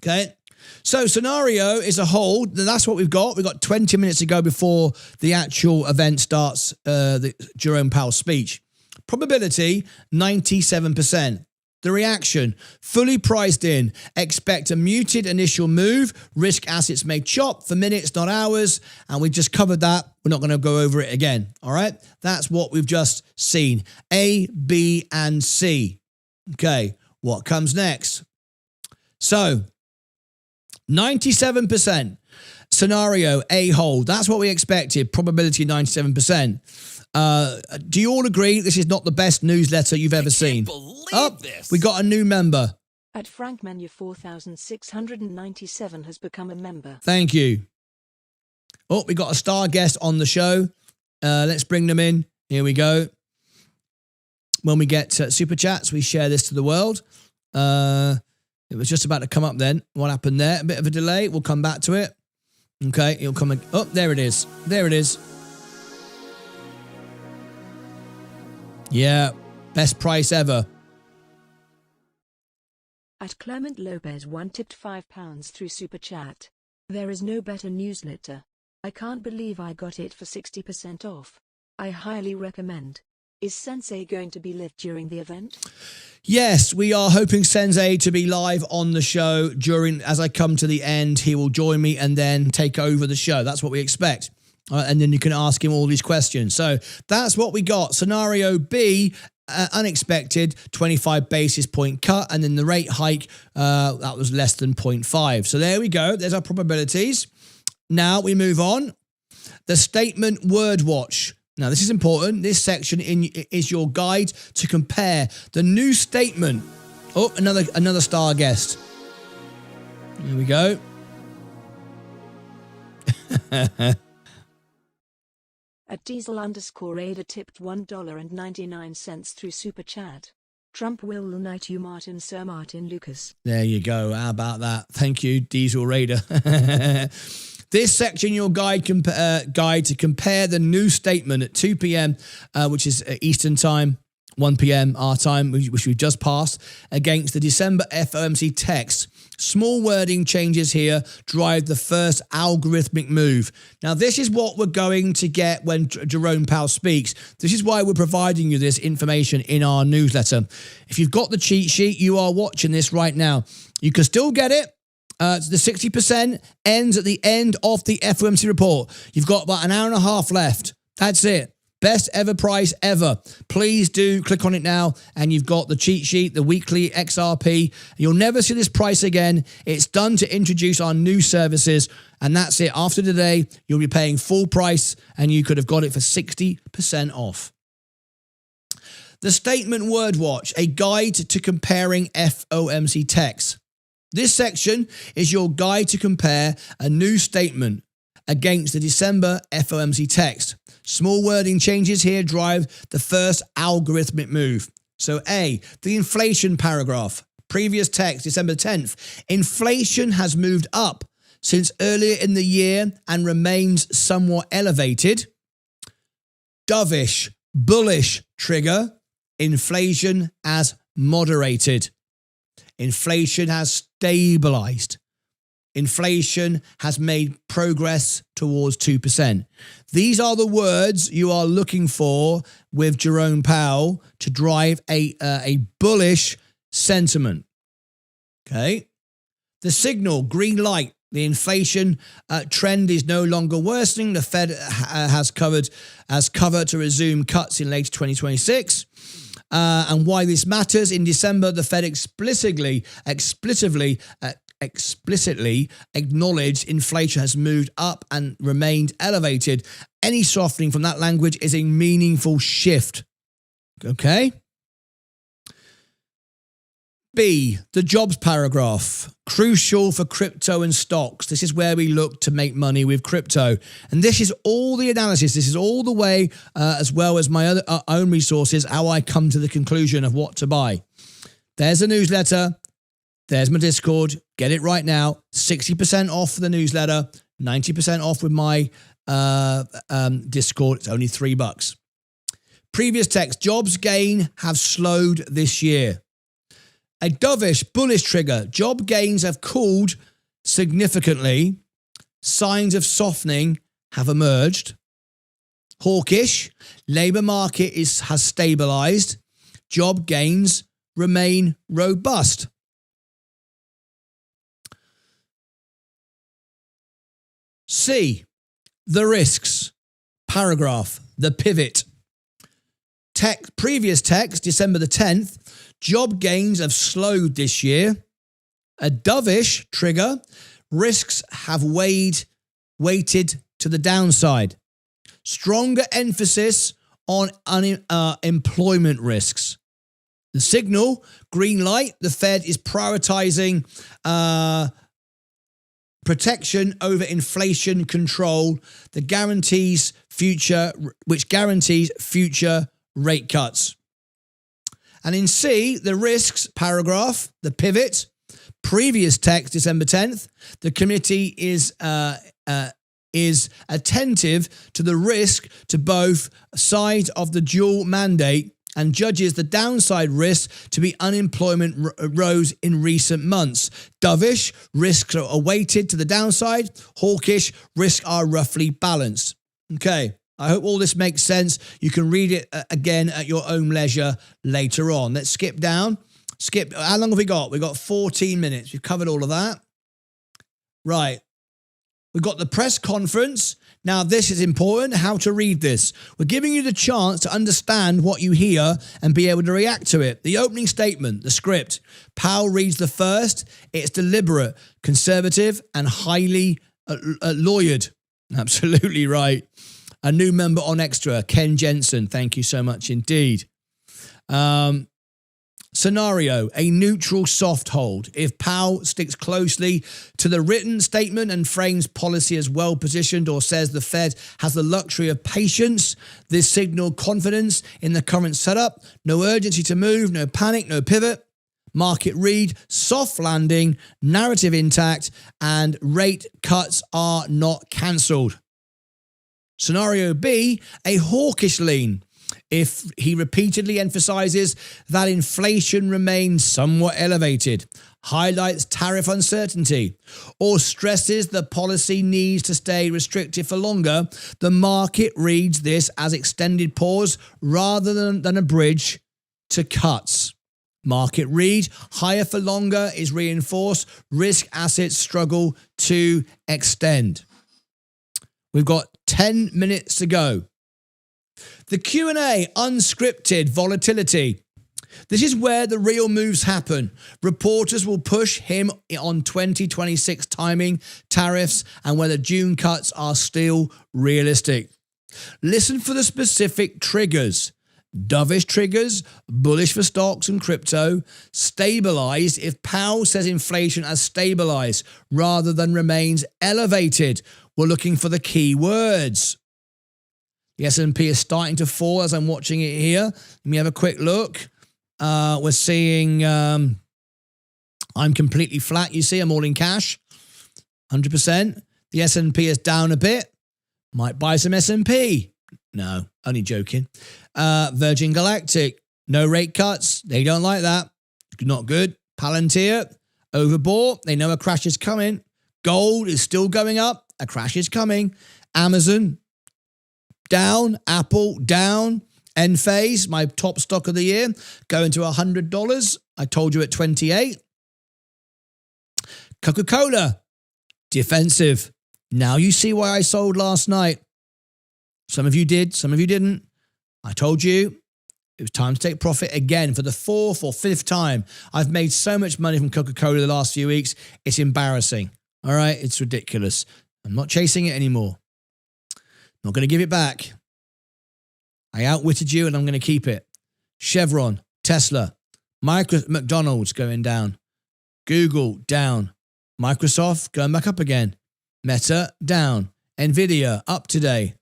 S1: Okay. So scenario is a hold. That's what we've got. We've got 20 minutes to go before the actual event starts, the Jerome Powell speech. Probability, 97%. The reaction, fully priced in. Expect a muted initial move. Risk assets may chop for minutes, not hours. And we just covered that. We're not going to go over it again. All right? That's what we've just seen. A, B, and C. Okay. What comes next? So 97% scenario A hold. That's what we expected. Probability 97%. Do you all agree this is not the best newsletter you've ever seen? This. We got a new member.
S10: At Frank Menu 4697 has become a member.
S1: Thank you. Oh, we got a star guest on the show. Let's bring them in. Here we go. When we get super chats, we share this to the world. It was just about to come up then. What happened there? A bit of a delay. We'll come back to it. Okay, it'll come. Oh, there it is. There it is. Yeah, best price ever.
S10: At Clement Lopez 1 tipped £5 through Super Chat. There is no better newsletter. I can't believe I got it for 60% off. I highly recommend. Is Sensei going to be live during the event?
S1: Yes, we are hoping Sensei to be live on the show as I come to the end. He will join me and then take over the show. That's what we expect. And then you can ask him all these questions. So that's what we got. Scenario B, unexpected 25 basis point cut. And then the rate hike, that was less than 0.5. So there we go. There's our probabilities. Now we move on. The statement word watch. Now, this is important. This section is your guide to compare the new statement. Oh, another star guest. Here we go.
S10: At Diesel_Raider tipped $1.99 through Super Chat. Trump will unite you, Martyn, Sir Martyn Lucas.
S1: There you go. How about that? Thank you, Diesel Raider. This section, your guide to compare the new statement at 2 p.m., which is Eastern time, 1 p.m. our time, which we've just passed, against the December FOMC text. Small wording changes here drive the first algorithmic move. Now, this is what we're going to get when Jerome Powell speaks. This is why we're providing you this information in our newsletter. If you've got the cheat sheet, you are watching this right now. You can still get it. The 60% ends at the end of the FOMC report. You've got about an hour and a half left. That's it. Best ever price ever. Please do click on it now, and you've got the cheat sheet, the weekly XRP. You'll never see this price again. It's done to introduce our new services, and that's it. After today, you'll be paying full price, and you could have got it for 60% off. The statement word watch, a guide to comparing FOMC text. This section is your guide to compare a new statement against the December FOMC text. Small wording changes here drive the first algorithmic move. So A, the inflation paragraph. Previous text, December 10th. Inflation has moved up since earlier in the year and remains somewhat elevated. Dovish, bullish trigger. Inflation has moderated. Inflation has stabilized. Inflation has made progress towards 2%. These are the words you are looking for with Jerome Powell to drive a bullish sentiment. Okay. The signal, green light. The inflation trend is no longer worsening. The Fed has cover to resume cuts in late 2026. And why this matters: in December, the Fed explicitly acknowledged inflation has moved up and remained elevated. Any softening from that language is a meaningful shift. Okay. B, the jobs paragraph. Crucial for crypto and stocks. This is where we look to make money with crypto. And this is all the analysis. This is all the way, as well as my own resources, how I come to the conclusion of what to buy. There's a newsletter. There's my Discord. Get it right now. 60% off for the newsletter. 90% off with my Discord. It's only $3. Previous text. Jobs gain have slowed this year. A dovish, bullish trigger. Job gains have cooled significantly. Signs of softening have emerged. Hawkish. Labour market has stabilized. Job gains remain robust. C, the risks. Paragraph, the pivot. Previous text, December the 10th. Job gains have slowed this year. A dovish trigger. Risks have weighted to the downside. Stronger emphasis on unemployment risks. The signal, green light. The Fed is prioritizing protection over inflation control, which guarantees future rate cuts. And in C, the risks paragraph, the pivot, previous text, December 10th, the committee is attentive to the risk to both sides of the dual mandate and judges the downside risk to be unemployment rose in recent months. Dovish, risks are weighted to the downside. Hawkish, risks are roughly balanced. Okay, I hope all this makes sense. You can read it again at your own leisure later on. Let's skip down. How long have we got? We've got 14 minutes. We've covered all of that. Right. We've got the press conference. Now, this is important, how to read this. We're giving you the chance to understand what you hear and be able to react to it. The opening statement, the script. Powell reads the first. It's deliberate, conservative, and highly lawyered. Absolutely right. A new member on Extra, Ken Jensen. Thank you so much indeed. Scenario, a neutral soft hold. If Powell sticks closely to the written statement and frames policy as well positioned, or says the Fed has the luxury of patience, this signaled confidence in the current setup. No urgency to move, no panic, no pivot. Market read, soft landing, narrative intact, and rate cuts are not cancelled. Scenario B, a hawkish lean. If he repeatedly emphasizes that inflation remains somewhat elevated, highlights tariff uncertainty, or stresses the policy needs to stay restrictive for longer, the market reads this as extended pause rather than a bridge to cuts. Market read, higher for longer is reinforced, risk assets struggle to extend. We've got 10 minutes to go. The Q&A, unscripted volatility. This is where the real moves happen. Reporters will push him on 2026 timing, tariffs, and whether June cuts are still realistic. Listen for the specific triggers. Dovish triggers, bullish for stocks and crypto. Stabilized if Powell says inflation has stabilized rather than remains elevated. We're looking for the key words. The S&P is starting to fall as I'm watching it here. Let me have a quick look. We're seeing I'm completely flat. You see, I'm all in cash, 100%. The S&P is down a bit. Might buy some S&P. No, only joking. Virgin Galactic, no rate cuts. They don't like that. Not good. Palantir, overbought. They know a crash is coming. Gold is still going up. A crash is coming. Amazon, down. Apple, down. Enphase, my top stock of the year, going to $100. I told you at 28. Coca-Cola, defensive. Now you see why I sold last night. Some of you did, some of you didn't. I told you it was time to take profit again for the 4th or 5th time. I've made so much money from Coca-Cola the last few weeks. It's embarrassing. All right, it's ridiculous. I'm not chasing it anymore. Not going to give it back. I outwitted you and I'm going to keep it. Chevron, Tesla, McDonald's going down. Google down. Microsoft going back up again. Meta down. Nvidia up today.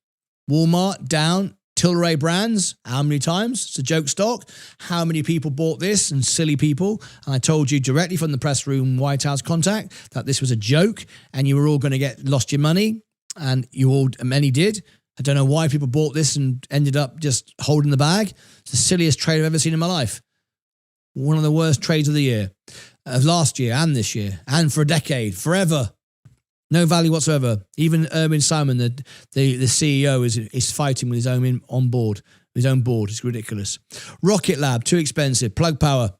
S1: Walmart down. Tilray Brands, how many times? It's a joke stock. How many people bought this? And silly people. And I told you directly from the press room White House contact that this was a joke and you were all going to lost your money. And many did. I don't know why people bought this and ended up just holding the bag. It's the silliest trade I've ever seen in my life. One of the worst trades of the year, of last year and this year, and for a decade, forever. No value whatsoever. Even Erwin Simon, the CEO, is fighting with his own board. It's ridiculous. Rocket Lab, too expensive. Plug Power,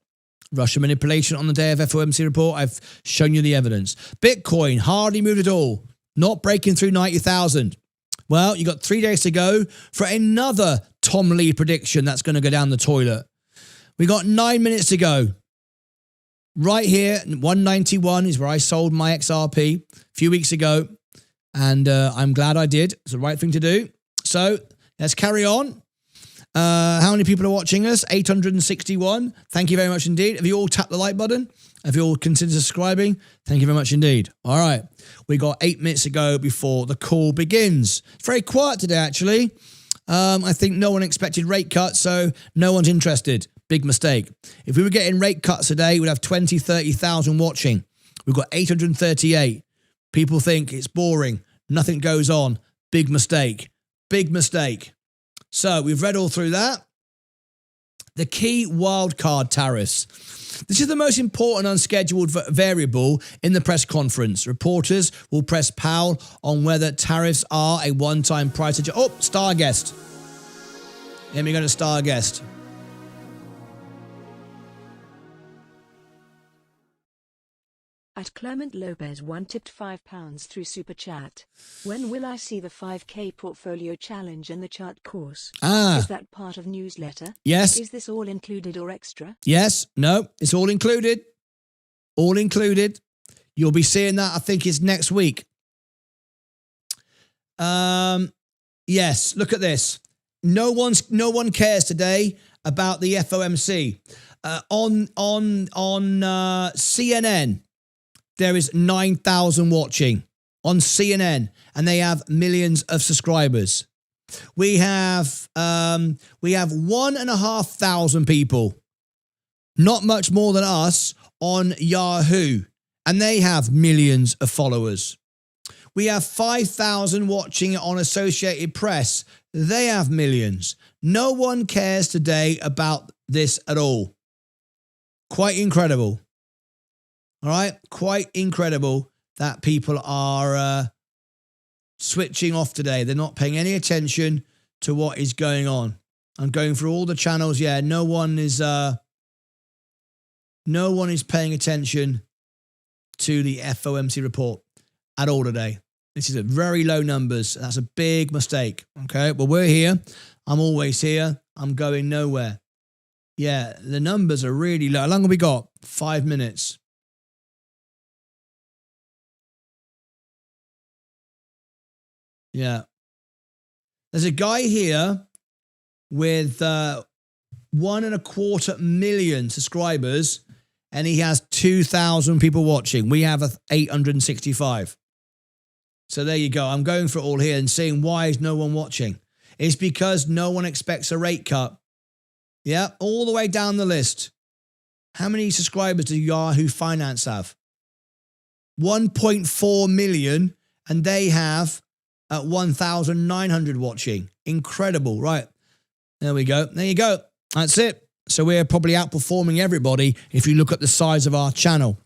S1: Russia manipulation on the day of FOMC report. I've shown you the evidence. Bitcoin, hardly moved at all. Not breaking through 90,000. Well, you got 3 days to go for another Tom Lee prediction that's going to go down the toilet. We got 9 minutes to go. Right here, 191 is where I sold my XRP a few weeks ago. And I'm glad I did. It's the right thing to do. So let's carry on. How many people are watching us? 861. Thank you very much indeed. Have you all tapped the like button? Have you all considered subscribing? Thank you very much indeed. All right. We got 8 minutes to go before the call begins. It's very quiet today, actually. I think no one expected rate cuts, so no one's interested. Big mistake. If we were getting rate cuts today, we'd have 20, 30,000 watching. We've got 838. People think it's boring. Nothing goes on. Big mistake. Big mistake. So we've read all through that. The key wildcard tariffs. This is the most important unscheduled variable in the press conference. Reporters will press Powell on whether tariffs are a one-time price adjustment. Oh, star guest. Let me go to star guest.
S10: At Clement Lopez 1 tipped £5 through Super Chat. When will I see the 5K portfolio challenge and the chart course? Is that part of newsletter?
S1: Yes.
S10: Is this all included or extra?
S1: Yes. No, it's all included. All included. You'll be seeing that, I think it's next week. Yes, look at this. No one cares today about the FOMC. On CNN, there is 9,000 watching on CNN, and they have millions of subscribers. We have 1,500 people, not much more than us, on Yahoo, and they have millions of followers. We have 5,000 watching on Associated Press. They have millions. No one cares today about this at all. Quite incredible. All right? Quite incredible that people are switching off today. They're not paying any attention to what is going on. I'm going through all the channels. Yeah, no one is paying attention to the FOMC report at all today. This is a very low numbers. That's a big mistake. Okay, well, we're here. I'm always here. I'm going nowhere. Yeah, the numbers are really low. How long have we got? 5 minutes. Yeah. There's a guy here with 1.25 million subscribers, and he has 2,000 people watching. We have 865. So there you go. I'm going for it all here and seeing why is no one watching. It's because no one expects a rate cut. Yeah, all the way down the list. How many subscribers does Yahoo Finance have? 1.4 million, and they have 1,900 watching. Incredible, right? There we go. There you go. That's it. So we're probably outperforming everybody if you look at the size of our channel,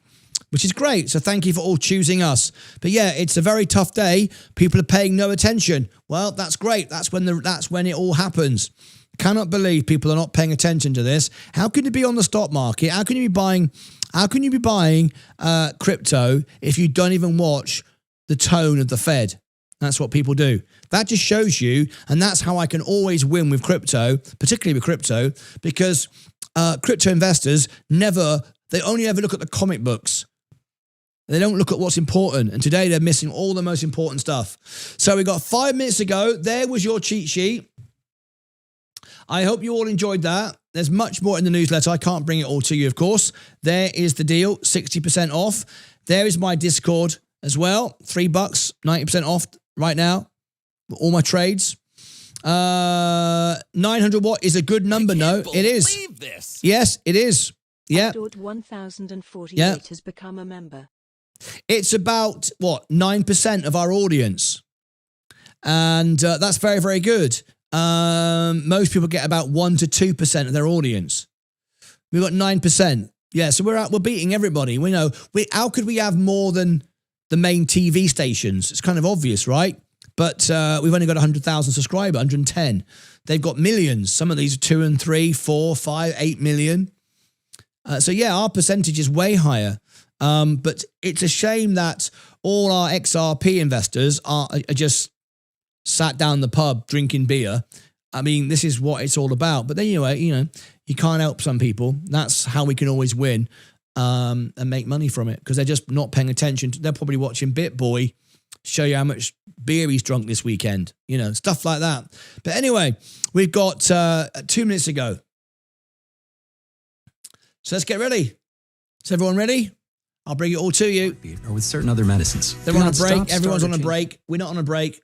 S1: which is great. So thank you for all choosing us. But yeah, it's a very tough day. People are paying no attention. Well, that's great. That's when it all happens. Cannot believe people are not paying attention to this. How can you be on the stock market? How can you be buying crypto if you don't even watch the tone of the Fed? That's what people do. That just shows you, and that's how I can always win with crypto, particularly with crypto, because crypto investors they only ever look at the comic books. They don't look at what's important. And today they're missing all the most important stuff. So we got 5 minutes ago. There was your cheat sheet. I hope you all enjoyed that. There's much more in the newsletter. I can't bring it all to you, of course. There is the deal, 60% off. There is my Discord as well. $3, 90% off right now. All my trades. 900 watt is a good number, no? It is.
S11: This.
S1: Yes, it is. Yeah.
S10: 1048 has become a member.
S1: It's about, 9% of our audience. And that's very, very good. Most people get about 1 to 2% of their audience. We've got 9%. Yeah, so we're beating everybody. We know. How could we have more than the main TV stations? It's kind of obvious, right? But we've only got 100,000 subscribers, 110. They've got millions. Some of these are 2 and 3, 4, 5, 8 million. So yeah, our percentage is way higher. But it's a shame that all our XRP investors are just sat down in the pub drinking beer. I mean, this is what it's all about. But then, you can't help some people. That's how we can always win and make money from it, because they're just not paying attention. They're probably watching BitBoy show you how much beer he's drunk this weekend, stuff like that. But anyway, we've got 2 minutes to go. So let's get ready. Is everyone ready? I'll bring it all to you.
S11: Or with certain other medicines.
S1: They're on a break. Everyone's on a break. We're not on a break.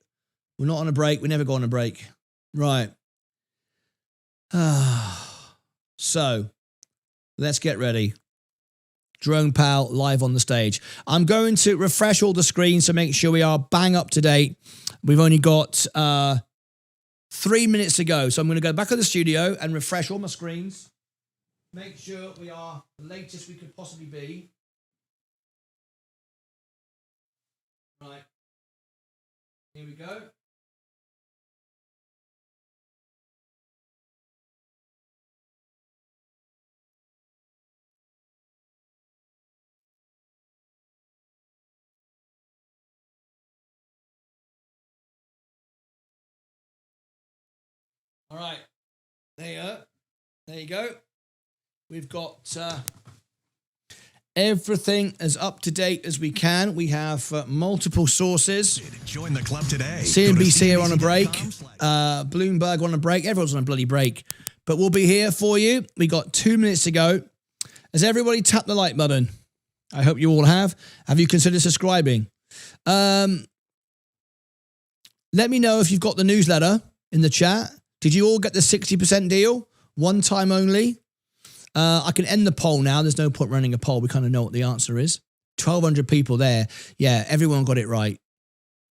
S1: We're not on a break. We never go on a break. Right. So let's get ready. Jerome Powell live on the stage. I'm going to refresh all the screens to make sure we are bang up to date. We've only got 3 minutes to go. So I'm going to go back to the studio and refresh all my screens. Make sure we are the latest we could possibly be. Right. Here we go. All right. There you go. There you go. We've got Everything as up to date as we can. We have multiple sources.
S11: Join the club today.
S1: CNBC here on a break. Bloomberg on a break. Everyone's on a bloody break. But we'll be here for you. We got 2 minutes to go. Has everybody tapped the like button? I hope you all have. Have you considered subscribing? Let me know if you've got the newsletter in the chat. Did you all get the 60% deal? One time only? I can end the poll now. There's no point running a poll. We kind of know what the answer is. 1,200 people there. Yeah, everyone got it right.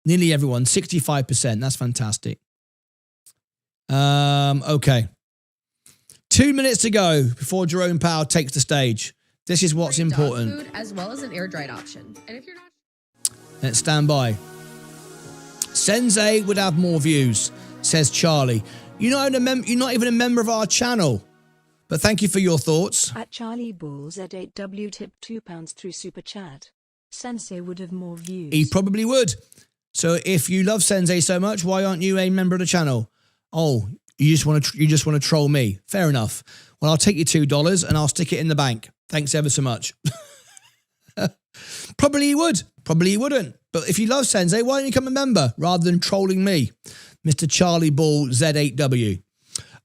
S1: Nearly everyone. 65%. That's fantastic. Okay. 2 minutes to go before Jerome Powell takes the stage. This is what's important.
S12: Dog food as well as an air-dried option. And if you're not...
S1: Let's stand by. Sensei would have more views, says Charlie. You're not even a member of our channel. But thank you for your thoughts.
S10: At Charlie Balls at 8W tipped £2 through Super Chat. Sensei would have more views.
S1: He probably would. So if you love Sensei so much, why aren't you a member of the channel? Oh, you just want to troll me. Fair enough. Well, I'll take your $2 and I'll stick it in the bank. Thanks ever so much. Probably he would. Probably he wouldn't. But if you love Sensei, why don't you become a member rather than trolling me? Mr. Charlie Ball Z8W.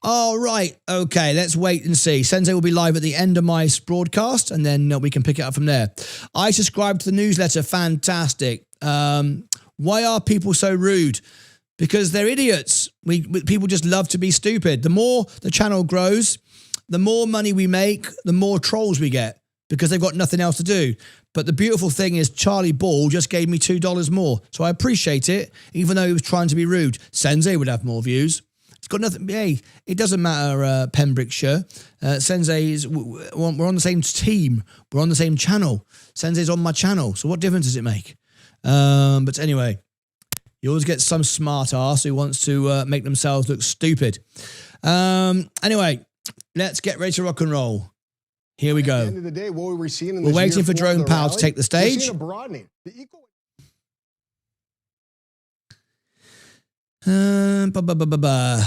S1: All right. Okay, let's wait and see. Sensei will be live at the end of my broadcast, and then we can pick it up from there. I subscribe to the newsletter. Fantastic. Why are people so rude? Because they're idiots. People just love to be stupid. The more the channel grows, the more money we make, the more trolls we get because they've got nothing else to do. But the beautiful thing is Charlie Ball just gave me $2 more. So I appreciate it, even though he was trying to be rude. Sensei would have more views. It's got nothing. Hey, it doesn't matter, Pembrokeshire. Sensei is. We're on the same team. We're on the same channel. Sensei's on my channel. So what difference does it make? But anyway, you always get some smart ass who wants to make themselves look stupid. Anyway, let's get ready to rock and roll. Here we go.
S7: At the end of the day, what we're seeing in
S1: we're waiting for Jerome Powell to take the stage.
S7: We're seeing a broadening.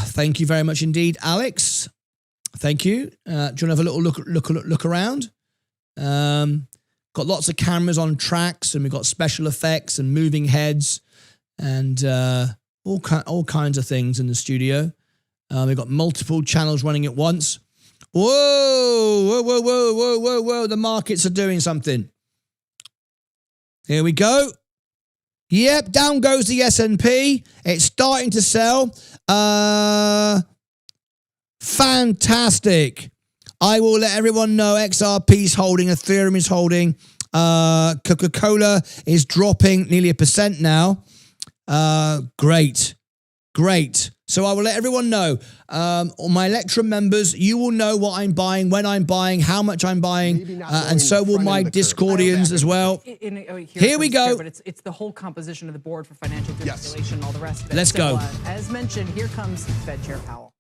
S1: Thank you very much indeed, Alex. Thank you. Do you want to have a little look around? Got lots of cameras on tracks, and we've got special effects and moving heads, and all kinds of things in the studio. We've got multiple channels running at once. Whoa, whoa, whoa, whoa, whoa, whoa, whoa! The markets are doing something. Here we go. Yep, down goes the S&P. It's starting to sell. Fantastic. I will let everyone know XRP is holding, Ethereum is holding. Coca-Cola is dropping nearly 1% now. Great. So I will let everyone know. All my Electrum members, you will know what I'm buying, when I'm buying, how much I'm buying, and so will my Discordians as well. Here we go.
S3: But it's the whole composition of the board for financial deregulation and all the rest of it.
S1: Let's go.
S3: As mentioned, here comes Fed Chair Powell.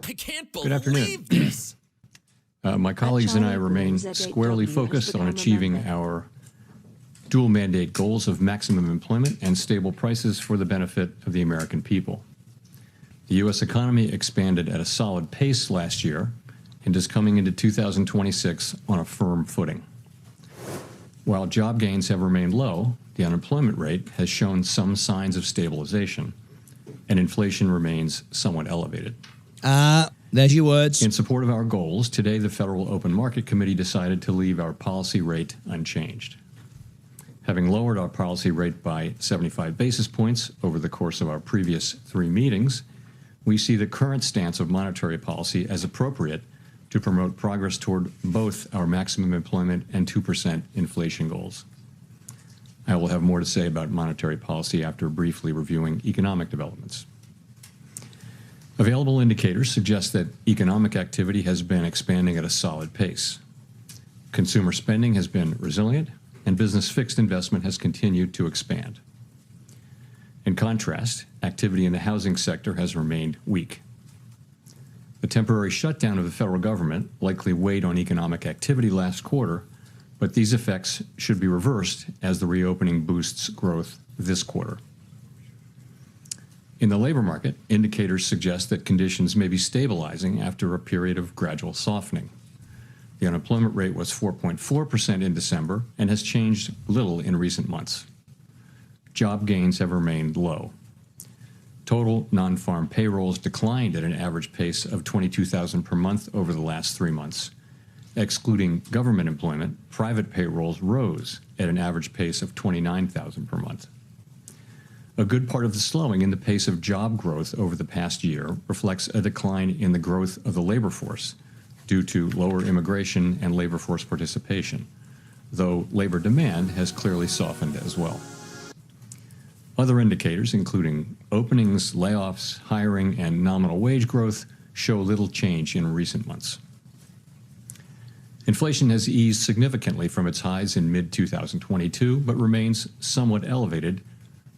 S11: I can't
S13: Good afternoon. My colleagues and I remain squarely focused on achieving our dual mandate goals of maximum employment and stable prices for the benefit of the American people. The U.S. economy expanded at a solid pace last year and is coming into 2026 on a firm footing. While job gains have remained low, the unemployment rate has shown some signs of stabilization, and inflation remains somewhat elevated.
S1: There's your words.
S13: In support of our goals, today the Federal Open Market Committee decided to leave our policy rate unchanged. Having lowered our policy rate by 75 basis points over the course of our previous 3 meetings, we see the current stance of monetary policy as appropriate to promote progress toward both our maximum employment and 2% inflation goals. I will have more to say about monetary policy after briefly reviewing economic developments. Available indicators suggest that economic activity has been expanding at a solid pace. Consumer spending has been resilient, and business fixed investment has continued to expand. In contrast, activity in the housing sector has remained weak. The temporary shutdown of the federal government likely weighed on economic activity last quarter, but these effects should be reversed as the reopening boosts growth this quarter. In the labor market, indicators suggest that conditions may be stabilizing after a period of gradual softening. The unemployment rate was 4.4% in December and has changed little in recent months. Job gains have remained low. Total non-farm payrolls declined at an average pace of 22,000 per month over the last 3 months. Excluding government employment, private payrolls rose at an average pace of 29,000 per month. A good part of the slowing in the pace of job growth over the past year reflects a decline in the growth of the labor force due to lower immigration and labor force participation, though labor demand has clearly softened as well. Other indicators, including openings, layoffs, hiring, and nominal wage growth, show little change in recent months. Inflation has eased significantly from its highs in mid-2022, but remains somewhat elevated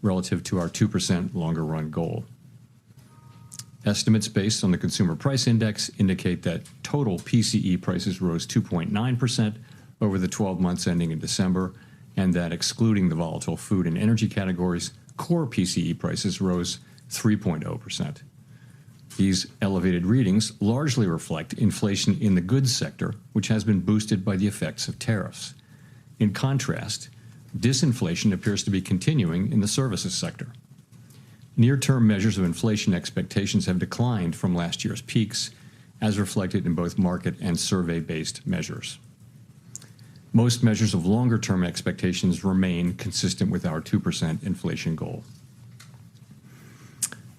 S13: relative to our 2% longer-run goal. Estimates based on the Consumer Price Index indicate that total PCE prices rose 2.9% over the 12 months ending in December, and that excluding the volatile food and energy categories, core PCE prices rose 3.0%. These elevated readings largely reflect inflation in the goods sector, which has been boosted by the effects of tariffs. In contrast, disinflation appears to be continuing in the services sector. Near-term measures of inflation expectations have declined from last year's peaks, as reflected in both market and survey-based measures. Most measures of longer-term expectations remain consistent with our 2% inflation goal.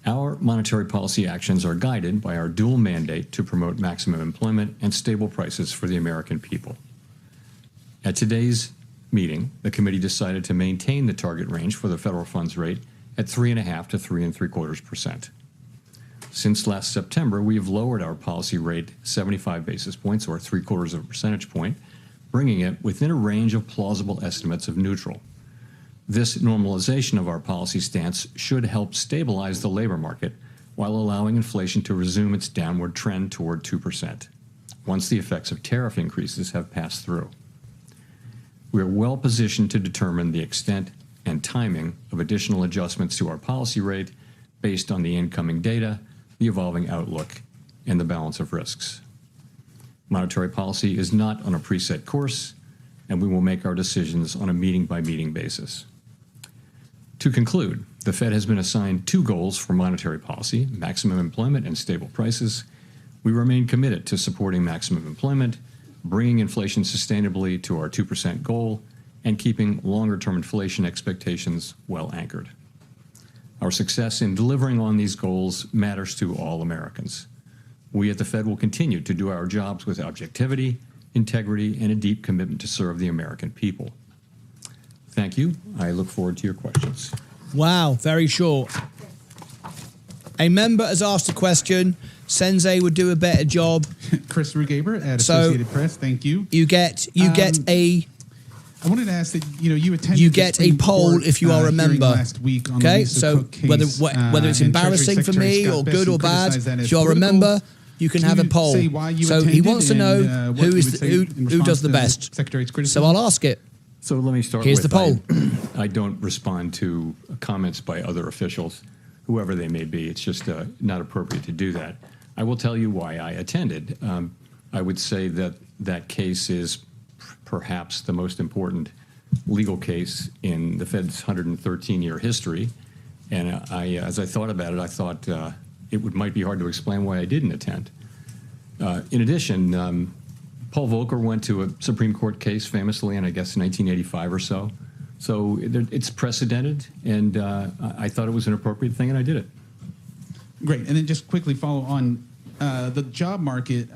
S13: Our monetary policy actions are guided by our dual mandate to promote maximum employment and stable prices for the American people. At today's meeting, the committee decided to maintain the target range for the federal funds rate at 3.5% to 3.75%. Since last September, we have lowered our policy rate 75 basis points, or 0.75 of a percentage point, bringing it within a range of plausible estimates of neutral. This normalization of our policy stance should help stabilize the labor market while allowing inflation to resume its downward trend toward 2%, once the effects of tariff increases have passed through. We are well positioned to determine the extent and timing of additional adjustments to our policy rate based on the incoming data, the evolving outlook, and the balance of risks. Monetary policy is not on a preset course, and we will make our decisions on a meeting-by-meeting basis. To conclude, the Fed has been assigned 2 goals for monetary policy: maximum employment and stable prices. We remain committed to supporting maximum employment, bringing inflation sustainably to our 2% goal, and keeping longer-term inflation expectations well anchored. Our success in delivering on these goals matters to all Americans. We at the Fed will continue to do our jobs with objectivity, integrity, and a deep commitment to serve the American people. Thank you. I look forward to your questions.
S1: Wow, very short. A member has asked a question. Sensei would do a better job.
S14: Chris Rugaber at Associated Press. Thank you.
S1: You get a.
S14: I wanted to ask that you attended.
S1: You get a poll if you are a member.
S14: Last week on
S1: okay,
S14: the
S1: so
S14: case,
S1: whether it's embarrassing for me or good or bad, if you're a member, you can have a poll. So he wants to know who does the best.
S14: Secretary's
S1: So
S14: criticism.
S1: I'll ask it.
S13: So let me start
S1: Here's
S13: with,
S1: the poll.
S13: I don't respond to comments by other officials, whoever they may be. It's just not appropriate to do that. I will tell you why I attended. I would say that that case is perhaps the most important legal case in the Fed's 113-year history. And as I thought about it, I thought it might be hard to explain why I didn't attend. In addition, Paul Volcker went to a Supreme Court case famously in, I guess, 1985 or so. So it's precedented, and I thought it was an appropriate thing, and I did it.
S14: Great. And then just quickly follow on the job market.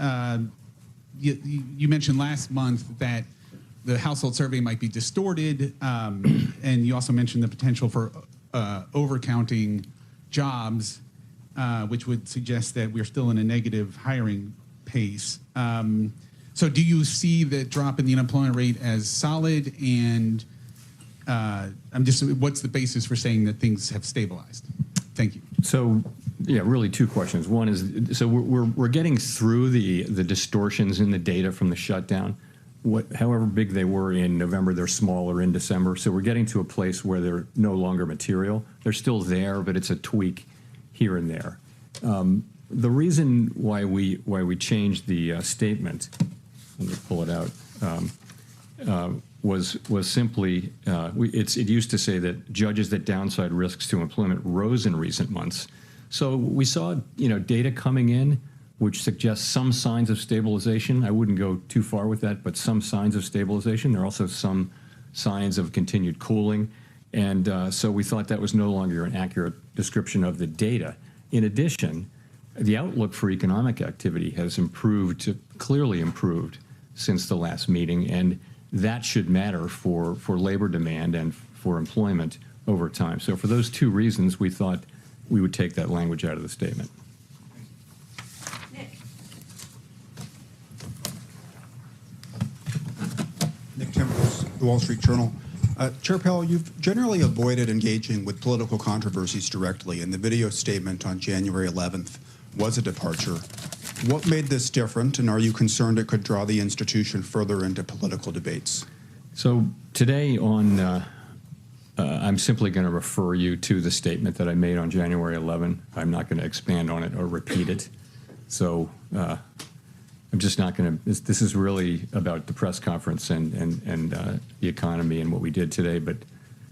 S14: You mentioned last month that the household survey might be distorted, and you also mentioned the potential for overcounting jobs, which would suggest that we're still in a negative hiring pace. So do you see the drop in the unemployment rate as solid? And what's the basis for saying that things have stabilized? Thank you.
S13: So, yeah, really 2 questions. One is, so we're getting through the distortions in the data from the shutdown. However big they were in November, they're smaller in December. So we're getting to a place where they're no longer material. They're still there, but it's a tweak here and there. The reason why we changed the statement let me pull it out, was simply, it used to say that judges that downside risks to employment rose in recent months. So we saw, data coming in which suggests some signs of stabilization. I wouldn't go too far with that, but some signs of stabilization. There are also some signs of continued cooling. And so we thought that was no longer an accurate description of the data. In addition, the outlook for economic activity has clearly improved since the last meeting, and that should matter for labor demand and for employment over time. So for those two reasons, we thought we would take that language out of the statement.
S15: Nick Timbers, The Wall Street Journal. Chair Powell, you've generally avoided engaging with political controversies directly, and the video statement on January 11th was a departure. What made this different, and are you concerned it could draw the institution further into political debates?
S13: So today I'm simply going to refer you to the statement that I made on January 11. I'm not going to expand on it or repeat it. So I'm just not going to. This is really about the press conference and the economy and what we did today,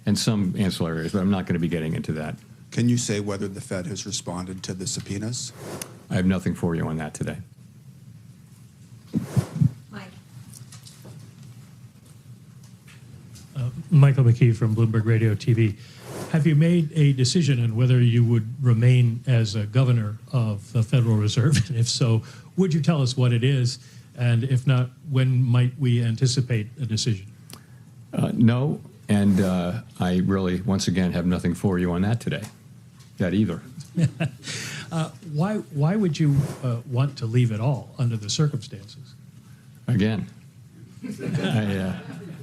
S13: and some ancillary areas. But I'm not going to be getting into that.
S15: Can you say whether the Fed has responded to the subpoenas?
S13: I have nothing for you on that today.
S12: Mike.
S16: Michael McKee from Bloomberg Radio TV. Have you made a decision on whether you would remain as a governor of the Federal Reserve? And if so, would you tell us what it is? And if not, when might we anticipate a decision?
S13: No, and I really, once again, have nothing for you on that today. That either.
S16: Why would you want to leave it all under the circumstances?
S13: Again,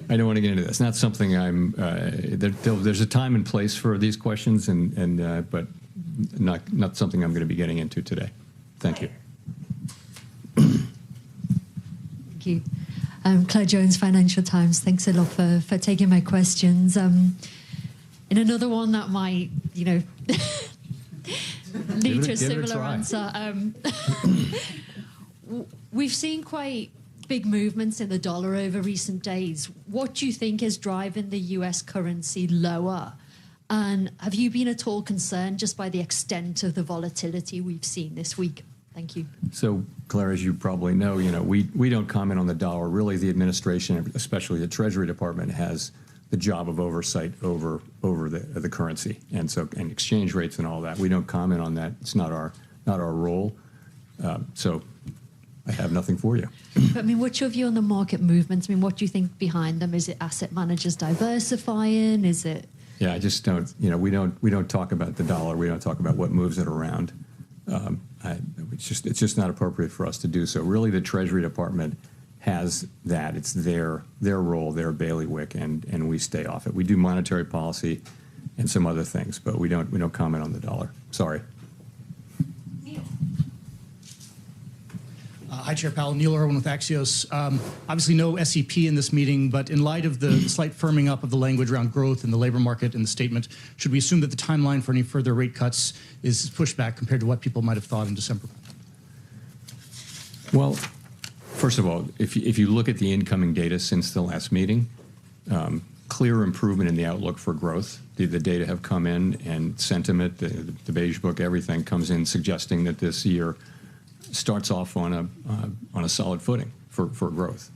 S13: I don't want to get into this. It's not something I'm. There's a time and place for these questions, but not something I'm going to be getting into today. Thank you.
S17: Thank you. Claire Jones, Financial Times. Thanks a lot for taking my questions. In another one that might, lead to a similar answer. We've seen quite big movements in the dollar over recent days. What do you think is driving the US currency lower? And have you been at all concerned just by the extent of the volatility we've seen this week? Thank you.
S13: So, Claire, as you probably know, we don't comment on the dollar. Really, the administration, especially the Treasury Department, has the job of oversight over the currency and exchange rates and all that. We don't comment on that. It's not our role. So I have nothing for you.
S17: But, what's your view on the market movements? What do you think behind them? Is it asset managers diversifying? Is it?
S13: Yeah, I just don't. We don't talk about the dollar. We don't talk about what moves it around. It's just not appropriate for us to do so. Really, the Treasury Department has that. It's their role, their bailiwick, and we stay off it. We do monetary policy and some other things, but we don't comment on the dollar. Sorry.
S18: Hi, Chair Powell. Neil Irwin with Axios. Obviously, no SEP in this meeting, but in light of the slight firming up of the language around growth in the labor market in the statement, should we assume that the timeline for any further rate cuts is pushed back compared to what people might have thought in December?
S13: Well, first of all, if you look at the incoming data since the last meeting, clear improvement in the outlook for growth. The data have come in, and sentiment, the Beige Book, everything comes in suggesting that this year starts off on a solid footing for growth.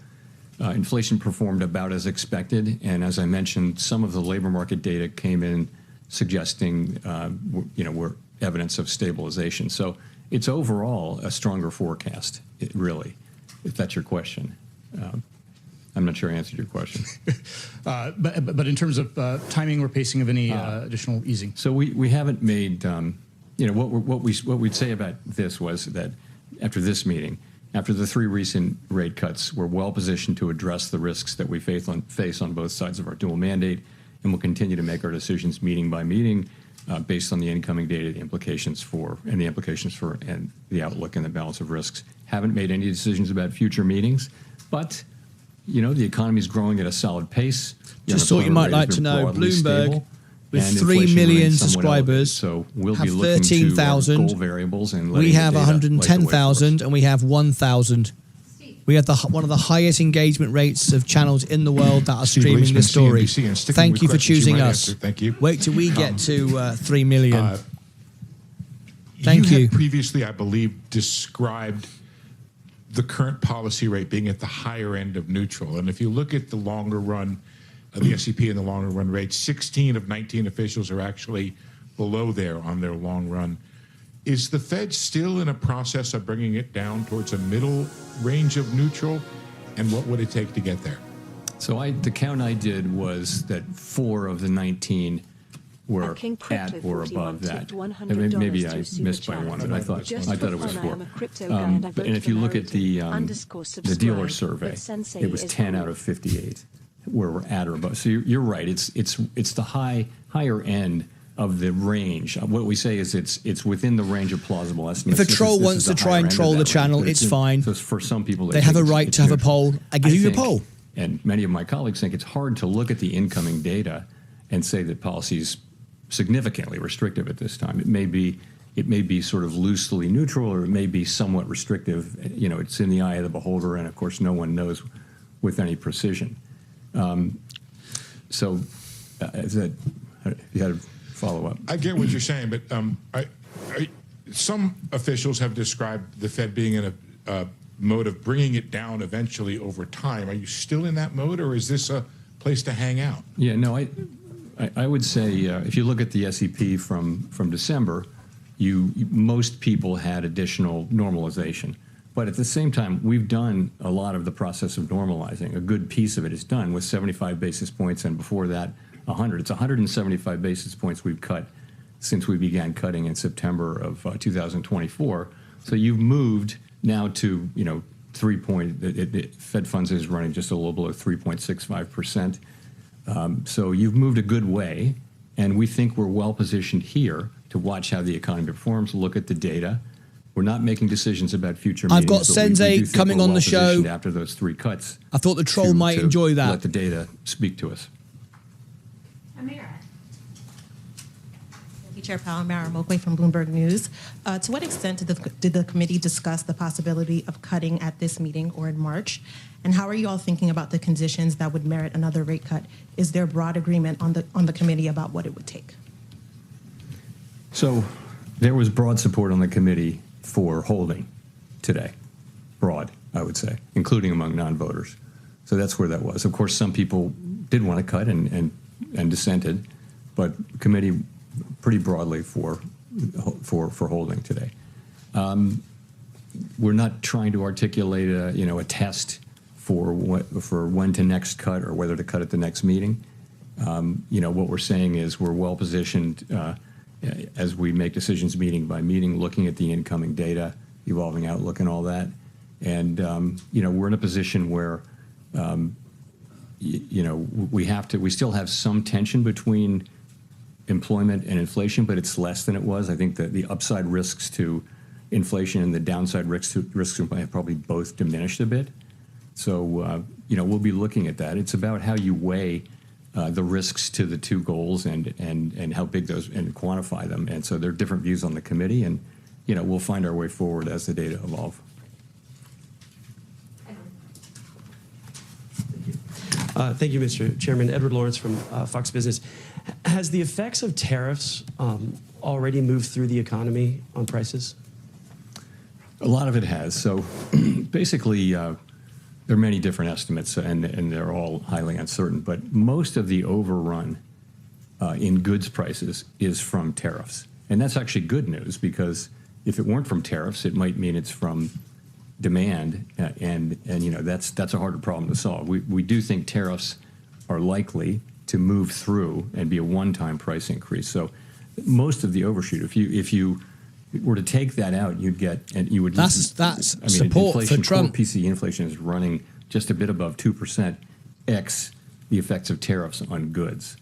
S13: Inflation performed about as expected, and as I mentioned, some of the labor market data came in suggesting we're evidence of stabilization. So it's overall a stronger forecast, really, if that's your question. I'm not sure I answered your question.
S18: But in terms of timing or pacing of any additional easing?
S13: So we haven't made, what we'd say about this was that after this meeting, after the 3 recent rate cuts, we're well positioned to address the risks that we face on both sides of our dual mandate, and we'll continue to make our decisions meeting by meeting based on the incoming data, the implications for and the outlook and the balance of risks. Haven't made any decisions about future meetings, but the economy is growing at a solid pace.
S1: Just thought you might like to know, Bloomberg, with 3 million subscribers,
S13: so we'll
S1: have
S13: be looking
S1: 13,000.
S13: to goal variables, and
S1: we have 110,000, and we have 1,000. We have one of the highest engagement rates of channels in the world that are streaming this story. Thank you for choosing us.
S9: Thank you.
S1: Wait till we get to 3 million. Thank you.
S9: You had previously, I believe, described the current policy rate being at the higher end of neutral. And if you look at the longer run, the S&P and the longer run rate, 16 of 19 officials are actually below there on their long run. Is the Fed still in a process of bringing it down towards a middle range of neutral? And what would it take to get there?
S13: So the count I did was that 4 of the 19 were at or above that. Maybe I missed by one, but I thought it was 4. And if you look at the dealer survey, it was 10 out of 58 where we're at or above. So you're right. It's the higher end of the range. What we say is it's within the range of plausible estimates.
S1: If a troll wants to try and troll the channel, it's fine.
S13: So for some people,
S1: they have a right to have a poll. I give you a poll.
S13: And many of my colleagues think it's hard to look at the incoming data and say that policy is significantly restrictive at this time. It may be sort of loosely neutral, or it may be somewhat restrictive. You know, it's in the eye of the beholder, and of course, no one knows with any precision. Is that you had a follow up?
S9: I get what you're saying, but some officials have described the Fed being in a mode of bringing it down eventually over time. Are you still in that mode, or is this a place to hang out?
S13: Yeah, no, I would say if you look at the S&P from December, most people had additional normalization. But at the same time, we've done a lot of the process of normalizing. A good piece of it is done with 75 basis points, and before that, 100. It's 175 basis points we've cut since we began cutting in September of 2024. So you've moved now to, you know, Fed funds is running just a little below 3.65%. So you've moved a good way, and we think we're well positioned here to watch how the economy performs, look at the data. We're not making decisions about future meetings.
S1: I've got Sensei coming on the show
S13: after those 3 cuts.
S1: I thought the troll might enjoy that.
S13: Let the data speak to us.
S19: Amira. Thank you, Chair Powell. Amira Mokwe from Bloomberg News. To what extent did the committee discuss the possibility of cutting at this meeting or in March? And how are you all thinking about the conditions that would merit another rate cut? Is there broad agreement on the committee about what it would take?
S13: So there was broad support on the committee for holding today. Broad, I would say, including among non-voters. So that's where that was. Of course, some people did want to cut and dissented, but committee pretty broadly for holding today. We're not trying to articulate a test for when to next cut or whether to cut at the next meeting. What we're saying is we're well positioned as we make decisions meeting by meeting, looking at the incoming data, evolving outlook, and all that. And we're in a position where we still have some tension between employment and inflation, but it's less than it was. I think that the upside risks to inflation and the downside risks to have probably both diminished a bit. So we'll be looking at that. It's about how you weigh the risks to the two goals and how big those, and quantify them. And so there are different views on the committee, and we'll find our way forward as the data evolve.
S20: Thank you, Mr. Chairman. Edward Lawrence from Fox Business. Has the effects of tariffs already moved through the economy on prices?
S13: A lot of it has. So basically, there are many different estimates, and they're all highly uncertain. But most of the overrun in goods prices is from tariffs. And that's actually good news, because if it weren't from tariffs, it might mean it's from demand, and that's a harder problem to solve. We do think tariffs are likely to move through and be a one-time price increase. So most of the overshoot, if you were to take that out, you would
S1: that's support
S13: inflation,
S1: for Trump.
S13: Core PCE inflation is running just a bit above 2%, x the effects of tariffs on goods.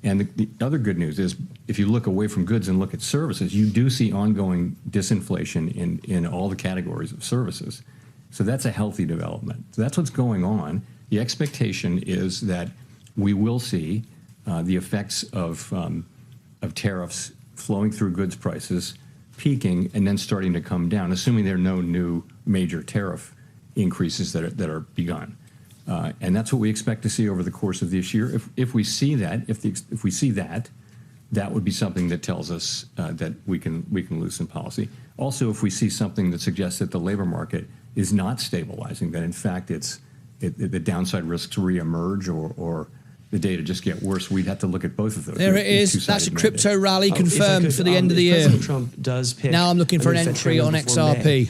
S13: And the other good news is, if you look away from goods and look at services, you do see ongoing disinflation in all the categories of services. So that's a healthy development. So that's what's going on. The expectation is that we will see the effects of tariffs flowing through goods prices, peaking, and then starting to come down, assuming there are no new major tariff increases that are begun. And that's what we expect to see over the course of this year. If we see that, if we see that, that would be something that tells us that we can loosen policy. Also, if we see something that suggests that the labor market is not stabilizing, that in fact the downside risks reemerge or the data just get worse, we'd have to look at both of those.
S1: There it is. That's a crypto rally confirmed for the end of the year.
S20: President Trump does pick
S1: now I'm looking for an entry on XRP.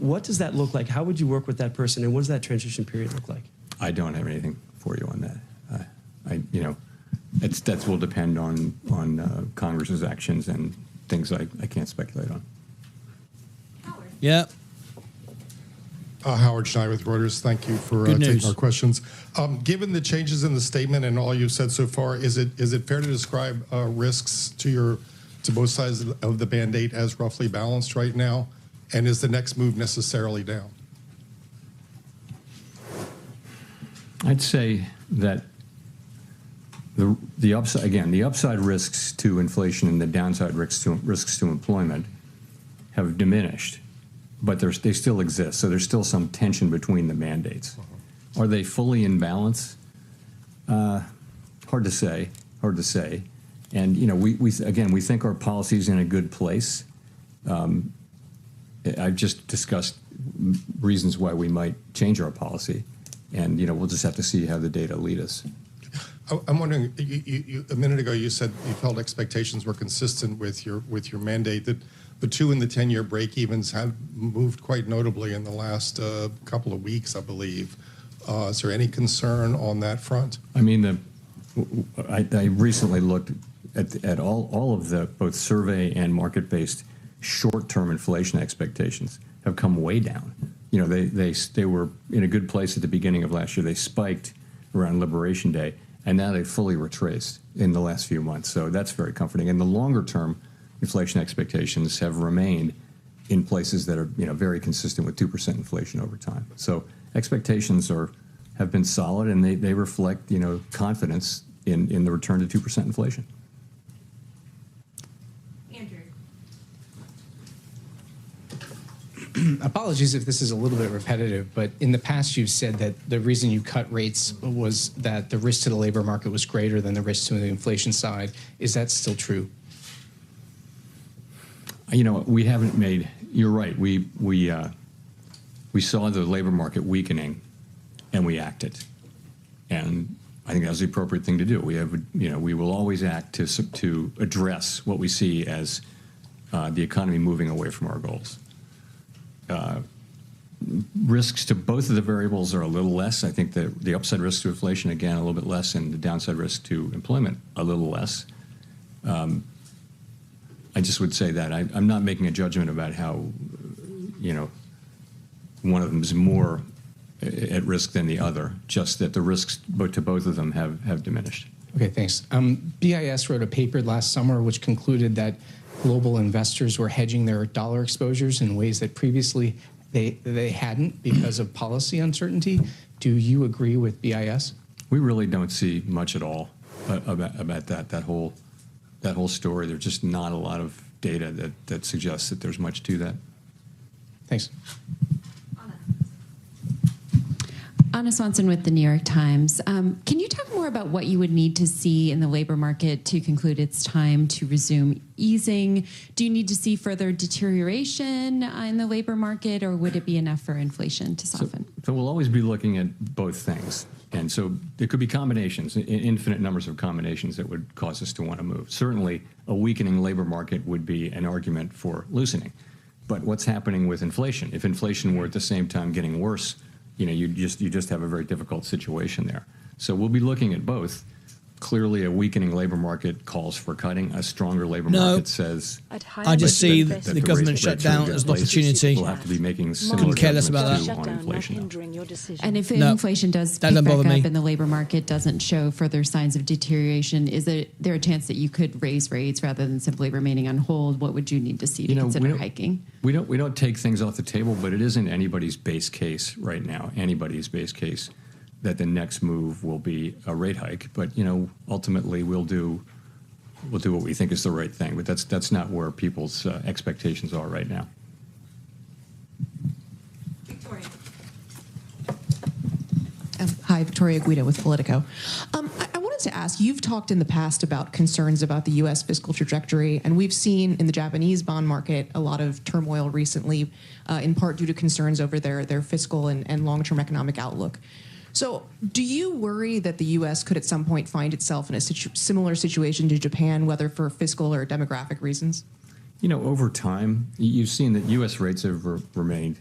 S20: What does that look like? How would you work with that person, and what does that transition period look like?
S13: I don't have anything for you on that. That will depend on Congress's actions and things I can't speculate on.
S1: Yeah.
S21: Howard Schneider with Reuters. Thank you for taking our questions. Given the changes in the statement and all you've said so far, is it fair to describe risks to both sides of the mandate as roughly balanced right now? And is the next move necessarily down?
S13: I'd say that the upside risks to inflation and the downside risks to employment have diminished, but they still exist. So there's still some tension between the mandates. Are they fully in balance? Hard to say. And we think our policy's in a good place. I've just discussed reasons why we might change our policy, and we'll just have to see how the data lead us.
S21: I'm wondering. A minute ago, you said you felt expectations were consistent with your mandate. That the 2 and the 10-year break-evens have moved quite notably in the last couple of weeks, I believe. Is there any concern on that front?
S13: I mean, I recently looked at all of the both survey and market-based short-term inflation expectations have come way down. They were in a good place at the beginning of last year. They spiked around Liberation Day, and now they've fully retraced in the last few months. So that's very comforting. And the longer-term inflation expectations have remained in places that are very consistent with 2% inflation over time. So expectations have been solid, and they reflect confidence in the return to 2% inflation.
S22: Apologies if this is a little bit repetitive, but in the past you've said that the reason you cut rates was that the risk to the labor market was greater than the risk to the inflation side. Is that still true?
S13: We haven't made. You're right. We saw the labor market weakening, and we acted, and I think that was the appropriate thing to do. We will always act to address what we see as the economy moving away from our goals. Risks to both of the variables are a little less. I think the upside risk to inflation, again, a little bit less, and the downside risk to employment, a little less. I just would say that I'm not making a judgment about how, one of them is more at risk than the other, just that the risks to both of them have diminished.
S22: Okay, thanks. BIS wrote a paper last summer which concluded that global investors were hedging their dollar exposures in ways that previously they hadn't because of policy uncertainty. Do you agree with BIS?
S13: We really don't see much at all about that whole story. There's just not a lot of data that suggests that there's much to that.
S22: Thanks.
S23: Anna Swanson with the New York Times. Can you talk more about what you would need to see in the labor market to conclude it's time to resume easing? Do you need to see further deterioration in the labor market, or would it be enough for inflation to soften?
S13: So we'll always be looking at both things. And so there could be combinations, infinite numbers of combinations that would cause us to want to move. Certainly, a weakening labor market would be an argument for loosening. But what's happening with inflation? If inflation were at the same time getting worse, you just have a very difficult situation there. So we'll be looking at both. Clearly, a weakening labor market calls for cutting. A stronger labor market says.
S1: I just see the government shutdown as an opportunity.
S13: We'll have to be making similar
S1: Couldn't care less about that.
S13: on inflation.
S23: And if inflation does pick back up and the labor market doesn't show further signs of deterioration, is there a chance that you could raise rates rather than simply remaining on hold? What would you need to see to consider hiking?
S13: We don't take things off the table, but it isn't anybody's base case right now. Anybody's base case that the next move will be a rate hike, but ultimately we'll do what we think is the right thing. But that's not where people's expectations are right now.
S22: Victoria.
S2: Hi, Victoria Guida with Politico. I wanted to ask, you've talked in the past about concerns about the U.S. fiscal trajectory, and we've seen in the Japanese bond market a lot of turmoil recently, in part due to concerns over their fiscal and long-term economic outlook. So do you worry that the U.S. could at some point find itself in a similar situation to Japan, whether for fiscal or demographic reasons?
S13: You know, over time, you've seen that U.S. rates have remained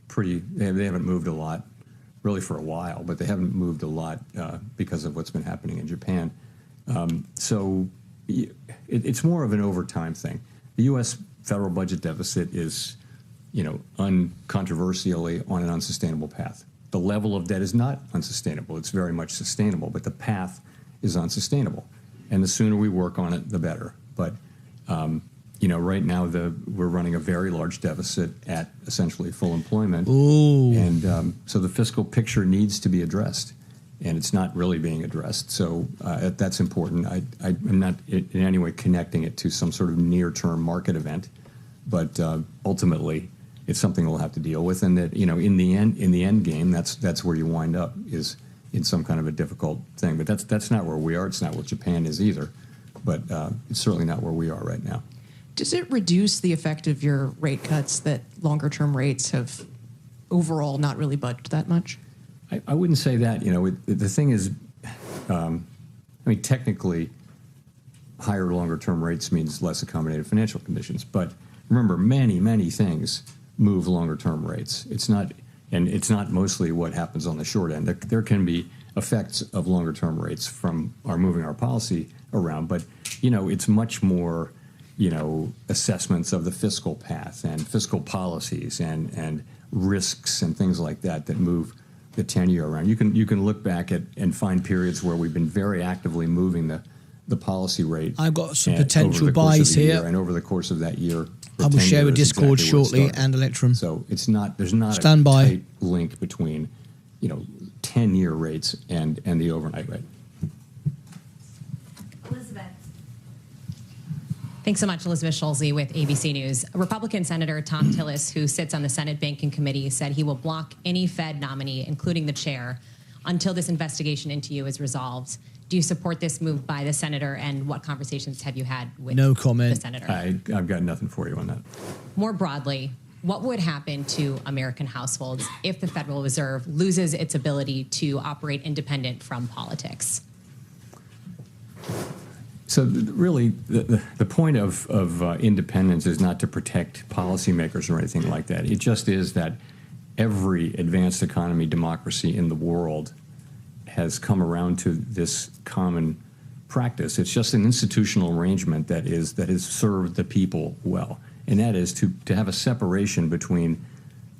S13: pretty, they haven't moved a lot, really for a while, but they haven't moved a lot because of what's been happening in Japan. So it's more of an over time thing. The U.S. federal budget deficit is, you know, uncontroversially on an unsustainable path. The level of debt is not unsustainable. It's very much sustainable, but the path is unsustainable. And the sooner we work on it, the better. But, you know, right now we're running a very large deficit at essentially full employment.
S1: Ooh.
S13: And so the fiscal picture needs to be addressed, and it's not really being addressed. So that's important. I'm not in any way connecting it to some sort of near-term market event, but ultimately, it's something we'll have to deal with, and that, you know, in the end game, that's where you wind up, is in some kind of a difficult thing. But that's not where we are. It's not what Japan is either. But it's certainly not where we are right now.
S2: Does it reduce the effect of your rate cuts that longer-term rates have overall not really budged that much?
S13: I wouldn't say that. You know, the thing is, I mean, technically, higher longer-term rates means less accommodative financial conditions. But remember, many things move longer-term rates. It's not mostly what happens on the short end. There can be effects of longer-term rates from our moving our policy around, but, you know, it's much more, you know, assessments of the fiscal path and fiscal policies and risks and things like that move the 10-year around. You can look back at and find periods where we've been very actively moving the policy rate.
S1: I've got some potential buys here,
S13: and over the course of that year,
S1: I will share with Discord shortly and Electrum.
S13: So there's not a tight link between, you know, 10-year rates and the overnight rate.
S5: Elizabeth. Thanks so much, Elizabeth Schulze with ABC News. Republican Senator Tom Tillis, who sits on the Senate Banking Committee, said he will block any Fed nominee, including the chair, until this investigation into you is resolved. Do you support this move by the senator, and what conversations have you had with the senator?
S13: I've got nothing for you on that.
S5: More broadly, what would happen to American households if the Federal Reserve loses its ability to operate independent from politics?
S13: So really, the point of independence is not to protect policymakers or anything like that. It just is that every advanced economy democracy in the world has come around to this common practice. It's just an institutional arrangement that has served the people well, and that is to have a separation between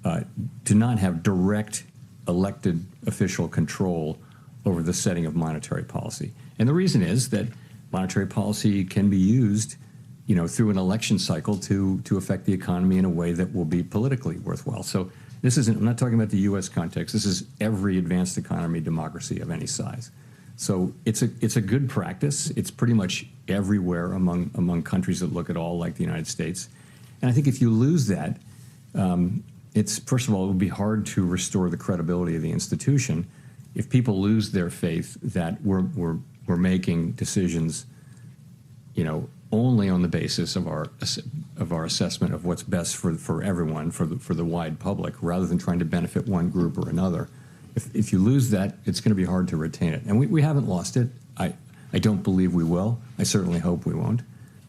S13: to not have direct elected official control over the setting of monetary policy. And the reason is that monetary policy can be used, you know, through an election cycle to affect the economy in a way that will be politically worthwhile. So this isn't, I'm not talking about the U.S. context. This is every advanced economy democracy of any size. So it's a good practice. It's pretty much everywhere among countries that look at all like the United States. And I think if you lose that, it's, first of all, it would be hard to restore the credibility of the institution if people lose their faith that we're making decisions, you know, only on the basis of our assessment of what's best for everyone, for the wide public, rather than trying to benefit one group or another. If you lose that, it's going to be hard to retain it. And we haven't lost it. I don't believe we will. I certainly hope we won't.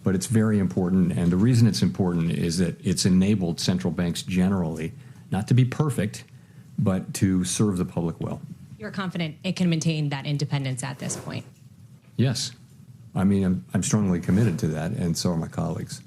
S13: But it's very important, and the reason it's important is that it's enabled central banks generally not to be perfect, but to serve the public well.
S5: You're confident it can maintain that independence at this point?
S13: Yes. I mean, I'm strongly committed to that, and so are my colleagues.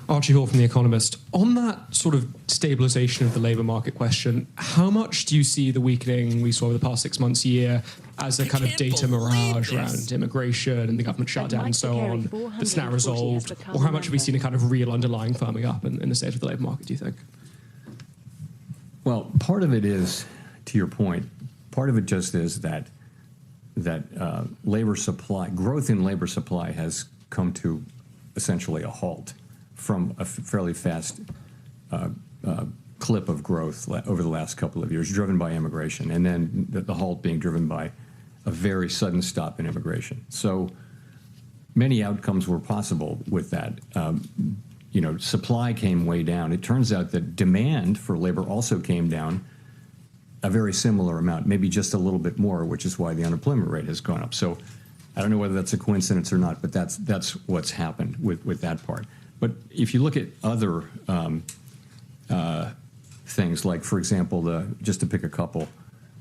S6: Archie Hall from The Economist. On that sort of stabilization of the labour market question, how much do you see the weakening we saw over the past 6 months, year, as a kind of data mirage around immigration and the government shutdown and so on that's now resolved? Or how much have we seen a kind of real underlying firming up in the state of the labour market, do you think?
S13: Well, part of it is, to your point, part of it just is that labor supply, growth in labor supply has come to essentially a halt from a fairly fast clip of growth over the last couple of years, driven by immigration, and then the halt being driven by a very sudden stop in immigration. So many outcomes were possible with that. Supply came way down. It turns out that demand for labor also came down a very similar amount, maybe just a little bit more, which is why the unemployment rate has gone up. So I don't know whether that's a coincidence or not, but that's what's happened with that part. But if you look at other things, like, for example, just to pick a couple,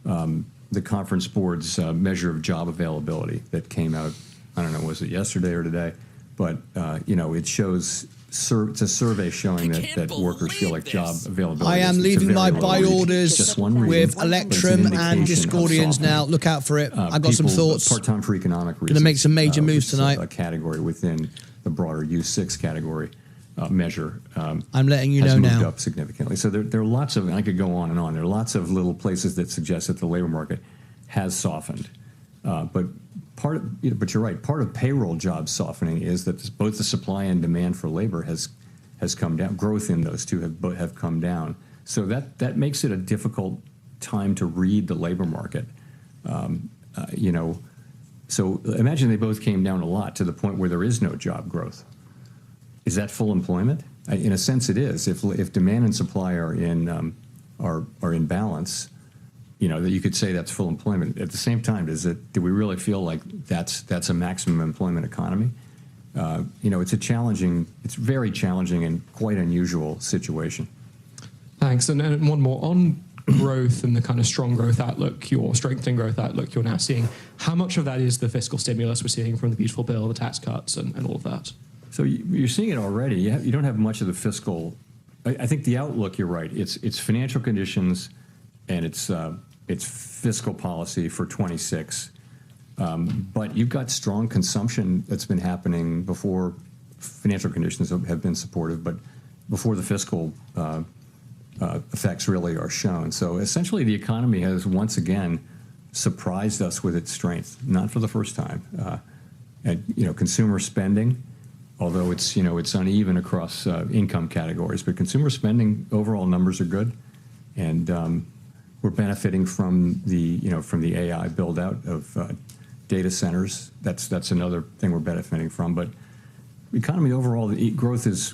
S13: the Conference Board's measure of job availability that came out, I don't know, was it yesterday or today? But, it shows, it's a survey showing that workers feel like job availability.
S1: I am leaving my buy orders with Electrum and Discordians now. Look out for it. I've got some thoughts.
S13: Part-time for economic reasons.
S1: Going to make some major moves tonight.
S13: A category within the broader U6 category measure.
S1: I'm letting you know
S13: has moved
S1: now.
S13: up significantly. So there are lots of, and I could go on and on. There are lots of little places that suggest that the labor market has softened. But you're right. Part of payroll jobs softening is that both the supply and demand for labor has come down. Growth in those two have come down. So that makes it a difficult time to read the labor market. So imagine they both came down a lot to the point where there is no job growth. Is that full employment? In a sense, it is. If demand and supply are in balance, that you could say that's full employment. At the same time, do we really feel like that's a maximum employment economy? It's very challenging and quite unusual situation.
S6: Thanks. And one more on growth and the kind of strong growth outlook, your strengthening growth outlook you're now seeing. How much of that is the fiscal stimulus we're seeing from the beautiful bill, the tax cuts, and all of that?
S13: So you're seeing it already. You don't have much of the fiscal. I think the outlook, you're right. It's financial conditions, and it's fiscal policy for 26. But you've got strong consumption that's been happening before financial conditions have been supportive, but before the fiscal effects really are shown. So essentially, the economy has once again surprised us with its strength, not for the first time. And consumer spending, although it's uneven across income categories, but consumer spending overall numbers are good, and we're benefiting from the AI build out of data centers. That's another thing we're benefiting from. But the economy overall, the growth is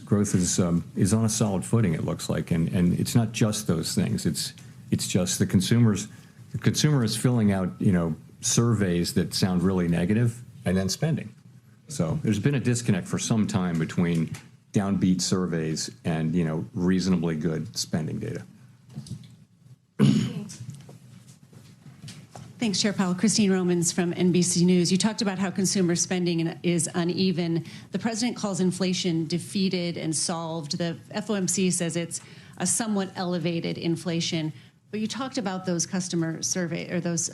S13: on a solid footing. It looks like, and it's not just those things. It's just the consumer is filling out surveys that sound really negative and then spending. So there's been a disconnect for some time between downbeat surveys and reasonably good spending data.
S4: Thanks, Chair Powell. Christine Romans from NBC News. You talked about how consumer spending is uneven. The president calls inflation defeated and solved. The FOMC says it's a somewhat elevated inflation. But you talked about those customer survey or those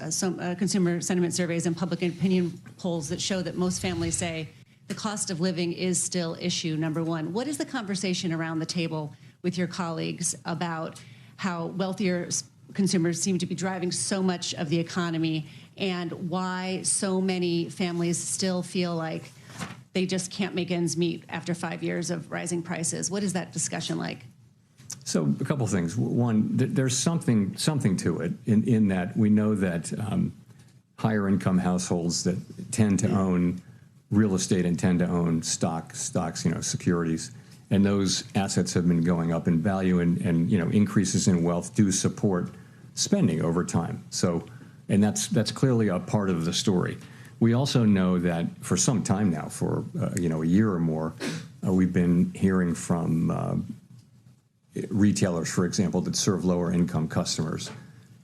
S4: consumer sentiment surveys and public opinion polls that show that most families say the cost of living is still issue number one. What is the conversation around the table with your colleagues about how wealthier consumers seem to be driving so much of the economy and why so many families still feel like they just can't make ends meet after 5 years of rising prices? What is that discussion like?
S13: So a couple things. One, there's something to it in that we know that higher income households that tend to own real estate and tend to own stocks, securities, and those assets have been going up in value, and increases in wealth do support spending over time. So, and that's clearly a part of the story. We also know that for some time now, for a year or more, we've been hearing from retailers, for example, that serve lower income customers,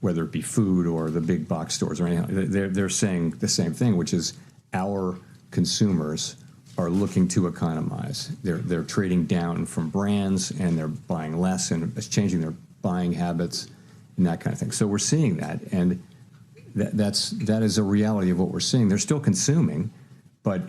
S13: whether it be food or the big box stores or anything. They're saying the same thing, which is our consumers are looking to economize. They're trading down from brands, and they're buying less, and it's changing their buying habits and that kind of thing. So we're seeing that, and that is a reality of what we're seeing. They're still consuming, but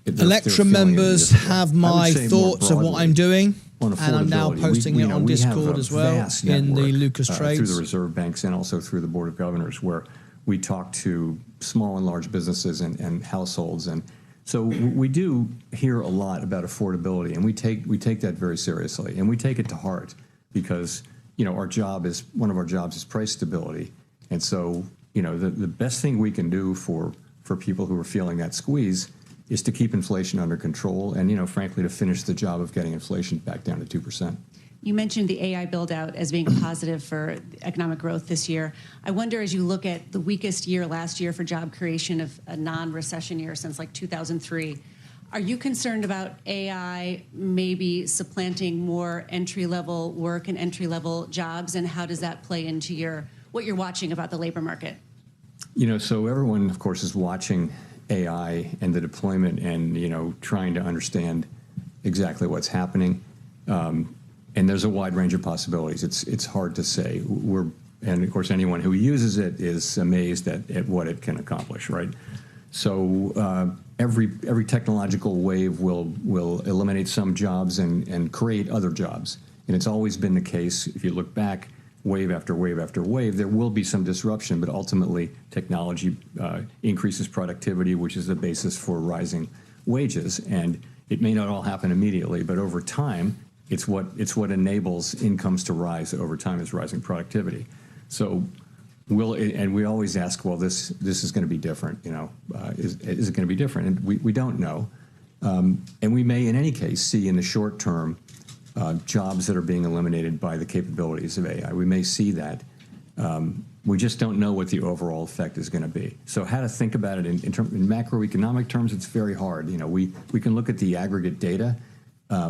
S1: Electrum members have my thoughts of what I'm doing, and I'm now posting it on Discord as well in the Lucas Trades.
S13: Through the reserve banks and also through the Board of Governors, where we talk to small and large businesses and households. And so we do hear a lot about affordability, and we take that very seriously, and we take it to heart. because, our job is, one of our jobs is price stability. And so, the best thing we can do for people who are feeling that squeeze is to keep inflation under control and, frankly, to finish the job of getting inflation back down to 2%.
S4: You mentioned the AI build-out as being positive for economic growth this year. I wonder, as you look at the weakest year last year for job creation of a non-recession year since like 2003, are you concerned about AI maybe supplanting more entry-level work and entry-level jobs, and how does that play into what you're watching about the labor market?
S13: So everyone, of course, is watching AI and the deployment and, trying to understand exactly what's happening. And there's a wide range of possibilities. It's hard to say. And of course, anyone who uses it is amazed at what it can accomplish, right? So every technological wave will eliminate some jobs and create other jobs. And it's always been the case. If you look back, wave after wave after wave, there will be some disruption, but ultimately technology increases productivity, which is the basis for rising wages. And it may not all happen immediately, but over time, it's what enables incomes to rise over time, is rising productivity. So we always ask, well, this is going to be different. Is it going to be different? And we don't know. And we may, in any case, see in the short term jobs that are being eliminated by the capabilities of AI. We may see that. We just don't know what the overall effect is going to be. So how to think about it in macroeconomic terms, it's very hard. We can look at the aggregate data.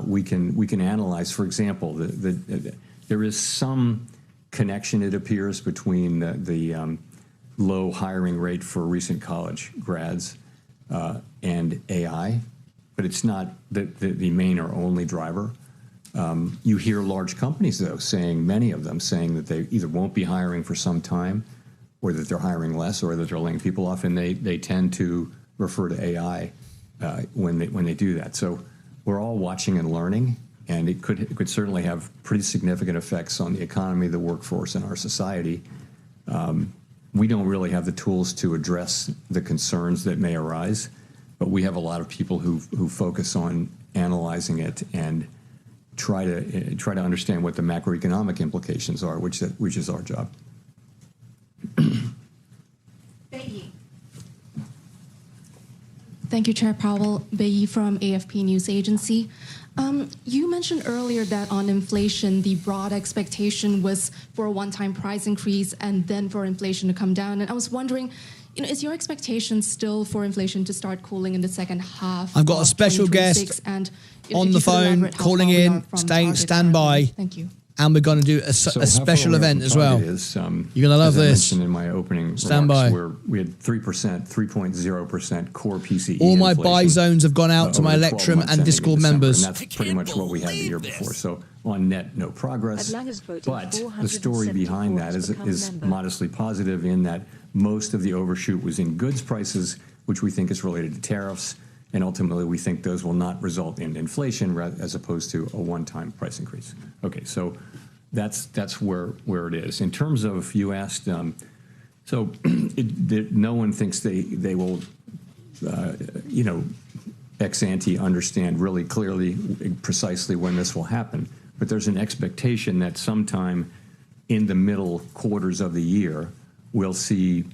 S13: We can analyze, for example, there is some connection, it appears, between the low hiring rate for recent college grads and AI, but it's not the main or only driver. You hear large companies, though, many of them saying that they either won't be hiring for some time, or that they're hiring less, or that they're laying people off, and they tend to refer to AI when they do that. So we're all watching and learning, and it could certainly have pretty significant effects on the economy, the workforce, and our society. We don't really have the tools to address the concerns that may arise, but we have a lot of people who focus on analyzing it and try to understand what the macroeconomic implications are, which is our job.
S7: Thank you, Chair Powell. Beyi from AFP News Agency. You mentioned earlier that on inflation, the broad expectation was for a one-time price increase and then for inflation to come down. And I was wondering, is your expectation still for inflation to start cooling in the second half?
S1: I've got a special guest
S7: and
S1: on the phone calling in. Stand by.
S7: Thank you.
S1: And we're going to do a special event as well. You're going to love this.
S13: As I mentioned in my opening
S1: Stand
S13: remarks,
S1: by.
S13: we had 3.0% core PCE.
S1: All my
S13: inflation,
S1: buy zones have gone out to my
S13: over the 12
S1: Electrum
S13: months
S1: and
S13: ending in
S1: Discord
S13: December,
S1: members.
S13: And that's pretty much what we had the year before. So on net, no progress. But the story behind that is modestly positive in that most of the overshoot was in goods prices, which we think is related to tariffs. And ultimately, we think those will not result in inflation as opposed to a one-time price increase. Okay, so that's where it is. In terms of, you asked, no one thinks they will, ex ante understand really clearly, precisely when this will happen. But there's an expectation that sometime in the middle quarters of the year, we'll see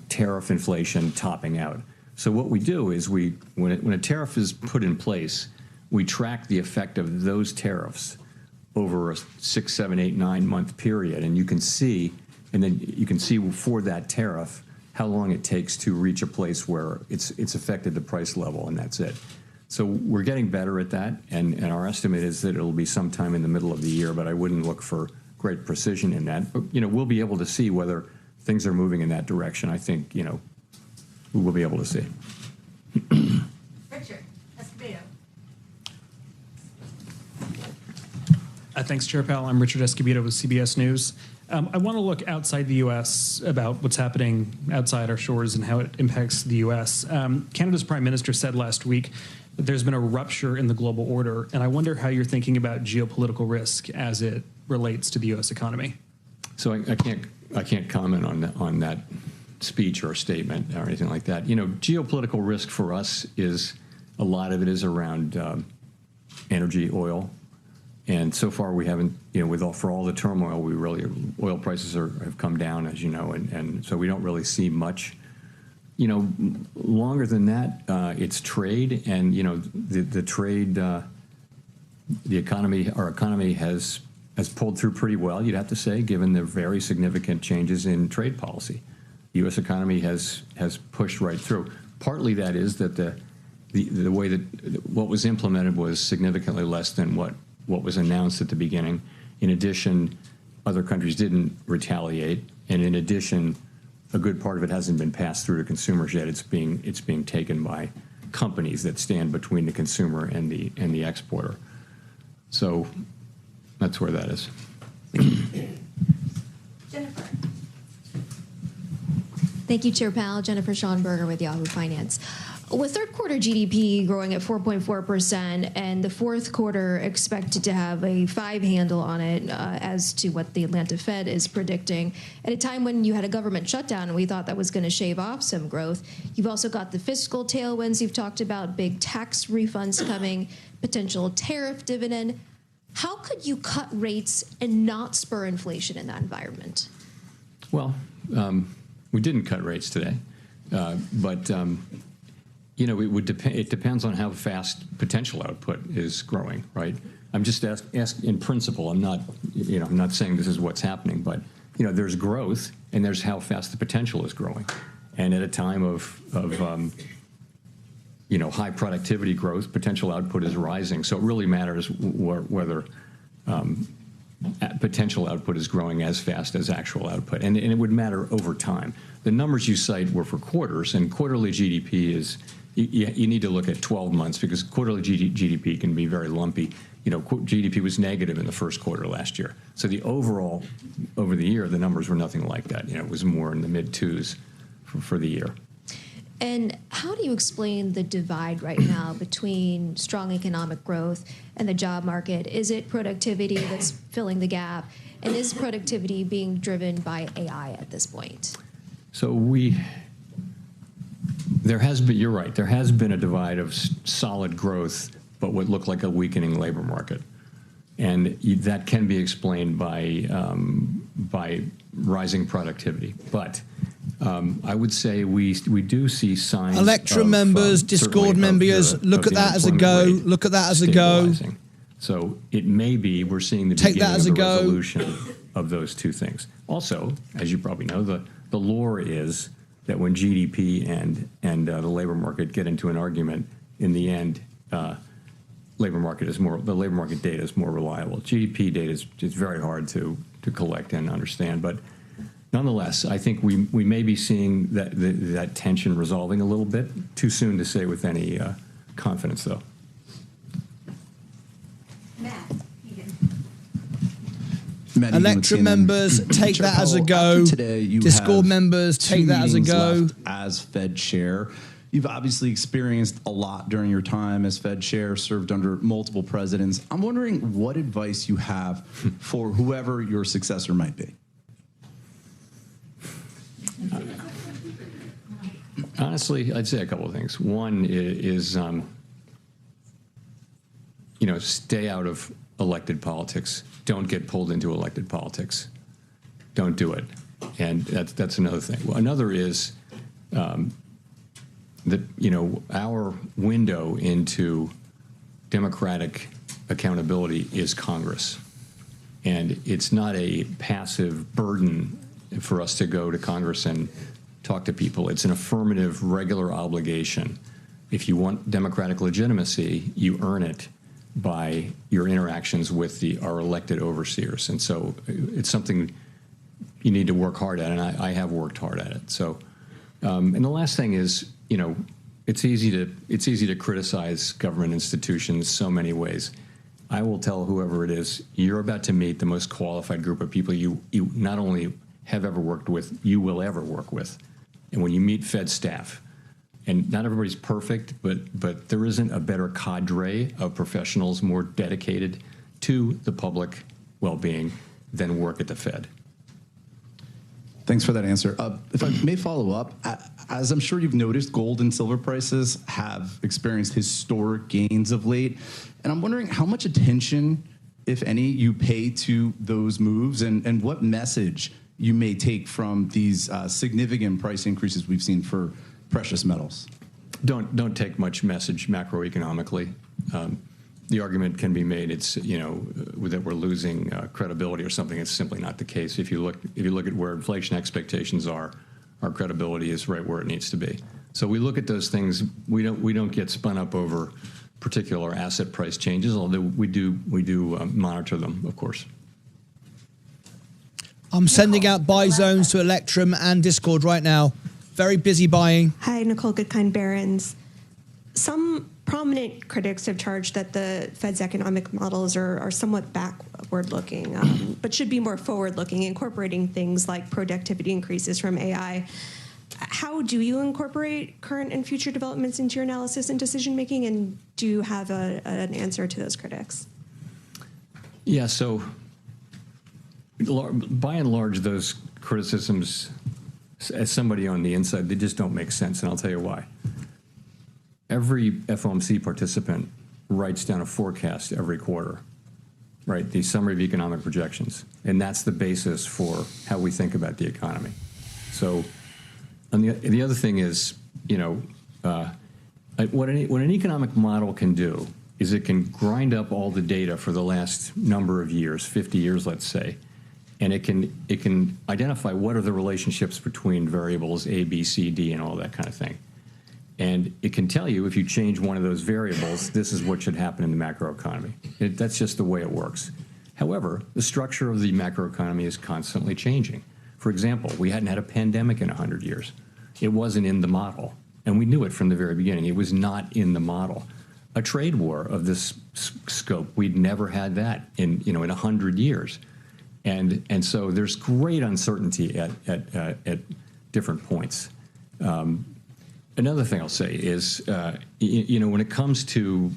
S13: tariff inflation topping out. So what we do is when a tariff is put in place, we track the effect of those tariffs over a 6, 7, 8, 9 month period, and you can see for that tariff how long it takes to reach a place where it's affected the price level, and that's it. So we're getting better at that, and our estimate is that it'll be sometime in the middle of the year, but I wouldn't look for great precision in that. But we'll be able to see whether things are moving in that direction. I think we will be able to see.
S4: Richard Escobedo.
S8: Thanks, Chair Powell. I'm Richard Escobedo with CBS News. I want to look outside the U.S. about what's happening outside our shores and how it impacts the U.S. Canada's Prime Minister said last week that there's been a rupture in the global order, and I wonder how you're thinking about geopolitical risk as it relates to the U.S. economy.
S13: So I can't comment on that speech or statement or anything like that. Geopolitical risk for us is a lot of it is around energy, oil. And so far, we haven't, for all the turmoil, oil prices have come down, as you know, and so we don't really see much. Longer than that, it's trade, and the trade, our economy has pulled through pretty well, you'd have to say, given the very significant changes in trade policy. The U.S. economy has pushed right through. Partly that is that the way that what was implemented was significantly less than what was announced at the beginning. In addition, other countries didn't retaliate, and in addition, a good part of it hasn't been passed through to consumers yet. It's being taken by companies that stand between the consumer and the exporter. So that's where that is.
S3: Jennifer. Thank you, Chair Powell. Jennifer Schonberger with Yahoo Finance. With third quarter GDP growing at 4.4% and the fourth quarter expected to have a 5 handle on it as to what the Atlanta Fed is predicting, at a time when you had a government shutdown and we thought that was going to shave off some growth, you've also got the fiscal tailwinds you've talked about, big tax refunds coming, potential tariff dividend. How could you cut rates and not spur inflation in that environment?
S13: Well, we didn't cut rates today, but it depends on how fast potential output is growing, right? I'm just asking in principle. I'm not saying this is what's happening, but there's growth and there's how fast the potential is growing, and at a time of high productivity growth, potential output is rising. So it really matters whether potential output is growing as fast as actual output, and it would matter over time. The numbers you cite were for quarters, and quarterly GDP is. You need to look at 12 months because quarterly GDP can be very lumpy. GDP was negative in the first quarter last year. So the overall, over the year, the numbers were nothing like that. It was more in the mid-2s for the year.
S3: And how do you explain the divide right now between strong economic growth and the job market? Is it productivity that's filling the gap? And is productivity being driven by AI at this point?
S13: So there has been, you're right, there has been a divide of solid growth, but what looked like a weakening labor market. And that can be explained by rising productivity. But I would say we do see signs
S1: Electra members, Discord members, look at that as a go. Look at that as a go.
S13: So it may be we're seeing the beginning of the resolution of those two things. Also, as you probably know, the lore is that when GDP and the labor market get into an argument, in the end, the labor market data is more reliable. GDP data is very hard to collect and understand, but nonetheless, I think we may be seeing that tension resolving a little bit. Too soon to say with any confidence, though.
S1: Electra members, take that as a go. Discord members, take that as a go.
S10: As Fed chair, you've obviously experienced a lot during your time as Fed chair, served under multiple presidents. I'm wondering what advice you have for whoever your successor might be.
S13: Honestly, I'd say a couple of things. One is stay out of elected politics. Don't get pulled into elected politics. Don't do it. And that's another thing. Well, another is that our window into democratic accountability is Congress, and it's not a passive burden for us to go to Congress and talk to people. It's an affirmative, regular obligation. If you want democratic legitimacy, you earn it by your interactions with our elected overseers. And so it's something you need to work hard at, and I have worked hard at it. So, and the last thing is, it's easy to criticize government institutions so many ways. I will tell whoever it is, you're about to meet the most qualified group of people you not only have ever worked with, you will ever work with. And when you meet Fed staff, and not everybody's perfect, but there isn't a better cadre of professionals more dedicated to the public well-being than work at the Fed.
S10: Thanks for that answer. If I may follow up, as I'm sure you've noticed, gold and silver prices have experienced historic gains of late. And I'm wondering how much attention if any, you pay to those moves, and what message you may take from these significant price increases we've seen for precious metals?
S13: Don't take much message macroeconomically. The argument can be made that we're losing credibility or something. It's simply not the case. If you look at where inflation expectations are, our credibility is right where it needs to be. So we look at those things. We don't get spun up over particular asset price changes, although we do monitor them, of course.
S1: I'm sending out buy zones to Electrum and Discord right now. Very busy buying.
S11: Hi, Nicole Goodkind Barron's. Some prominent critics have charged that the Fed's economic models are somewhat backward-looking, but should be more forward-looking, incorporating things like productivity increases from AI. How do you incorporate current and future developments into your analysis and decision-making, and do you have an answer to those critics?
S13: Yeah, so by and large, those criticisms, as somebody on the inside, they just don't make sense, and I'll tell you why. Every FOMC participant writes down a forecast every quarter, right? The summary of economic projections, and that's the basis for how we think about the economy. So, and the other thing is, what an economic model can do is it can grind up all the data for the last number of years, 50 years, let's say, and it can identify what are the relationships between variables A, B, C, D, and all that kind of thing. And it can tell you if you change one of those variables, this is what should happen in the macroeconomy. That's just the way it works. However, the structure of the macroeconomy is constantly changing. For example, we hadn't had a pandemic in 100 years. It wasn't in the model, and we knew it from the very beginning. It was not in the model. A trade war of this scope, we'd never had that in 100 years. And so there's great uncertainty at different points. Another thing I'll say is, when it comes to,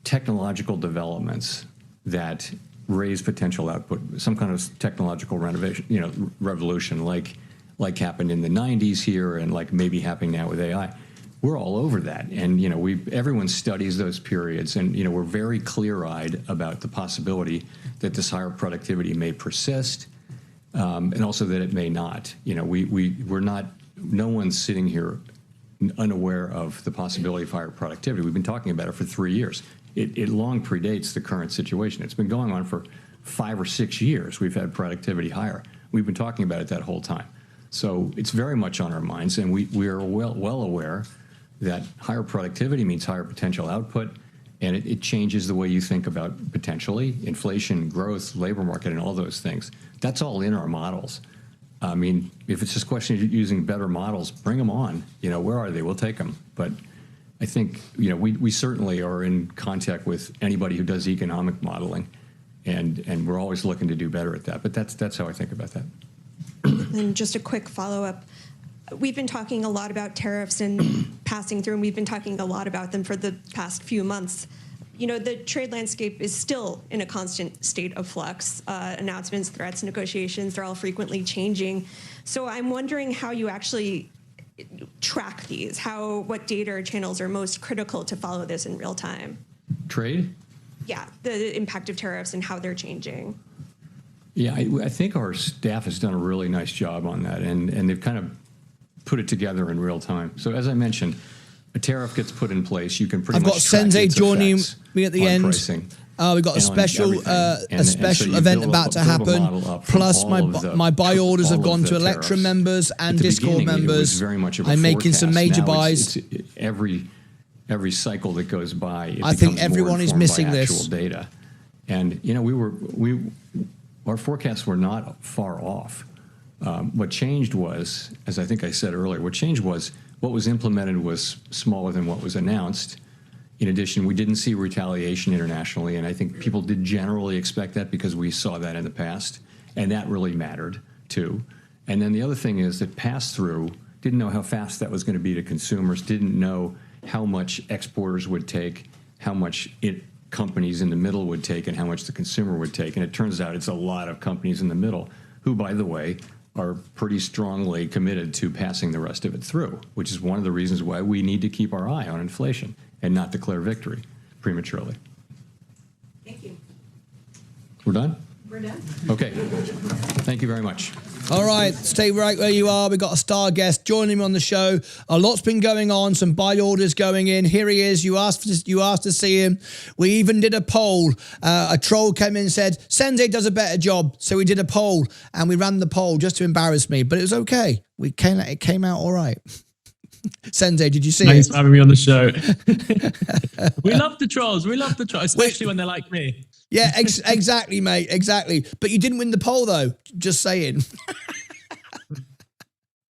S13: technological developments that raise potential output, some kind of technological revolution, like happened in the 90s here and like maybe happening now with AI, we're all over that. And, everyone studies those periods, and, we're very clear-eyed about the possibility that this higher productivity may persist, and also that it may not. We're not. No one's sitting here unaware of the possibility of higher productivity. We've been talking about it for 3 years. It long predates the current situation. It's been going on for 5 or 6 years. We've had productivity higher. We've been talking about it that whole time. So it's very much on our minds, and we are well aware that higher productivity means higher potential output, and it changes the way you think about potentially inflation, growth, labor market, and all those things. That's all in our models. I mean, if it's just a question of using better models, bring them on. Where are they? We'll take them. But I think, we certainly are in contact with anybody who does economic modeling, and we're always looking to do better at that. But that's how I think about that.
S11: And just a quick follow-up. We've been talking a lot about tariffs and passing through, and we've been talking a lot about them for the past few months. The trade landscape is still in a constant state of flux. Announcements, threats, negotiations, they're all frequently changing. So I'm wondering how you actually track these, what data or channels are most critical to follow this in real time.
S13: Trade?
S11: Yeah, the impact of tariffs and how they're changing.
S13: Yeah, I think our staff has done a really nice job on that, and they've kind of put it together in real time. So as I mentioned, a tariff gets put in place. You can pretty
S1: I've
S13: much
S1: got
S13: track
S1: Sensei
S13: its
S1: joining
S13: effects
S1: me at the
S13: on
S1: end.
S13: Pricing.
S1: We've got a special
S13: so
S1: event about to happen. Plus, my buy orders have gone to Electrum members and Discord members.
S13: Very much of a
S1: I'm making some
S13: forecast.
S1: major
S13: Now
S1: buys.
S13: It's every cycle that goes by,
S1: I think everyone is missing
S13: by
S1: this.
S13: actual data. And our forecasts were not far off. What changed was, as I think I said earlier, what was implemented was smaller than what was announced. In addition, we didn't see retaliation internationally, and I think people did generally expect that because we saw that in the past, and that really mattered too. And then the other thing is that pass-through didn't know how fast that was going to be to consumers, didn't know how much exporters would take, how much companies in the middle would take, and how much the consumer would take. And it turns out it's a lot of companies in the middle who, by the way, are pretty strongly committed to passing the rest of it through, which is one of the reasons why we need to keep our eye on inflation and not declare victory prematurely. We're done?
S11: We're done.
S13: Okay. Thank you very much.
S1: All right, stay right where you are. We've got a star guest joining me on the show. A lot's been going on, some buy orders going in. Here he is. You asked to see him. We even did a poll. A troll came in and said, Sensei does a better job. So we did a poll, and we ran the poll just to embarrass me. But it was okay. It came out all right. Sensei, did you see
S12: Thanks
S1: it?
S12: for having me on the show. We love the trolls. We love the trolls, especially when they're like me.
S1: Yeah, exactly, mate. Exactly. But you didn't win the poll, though. Just saying.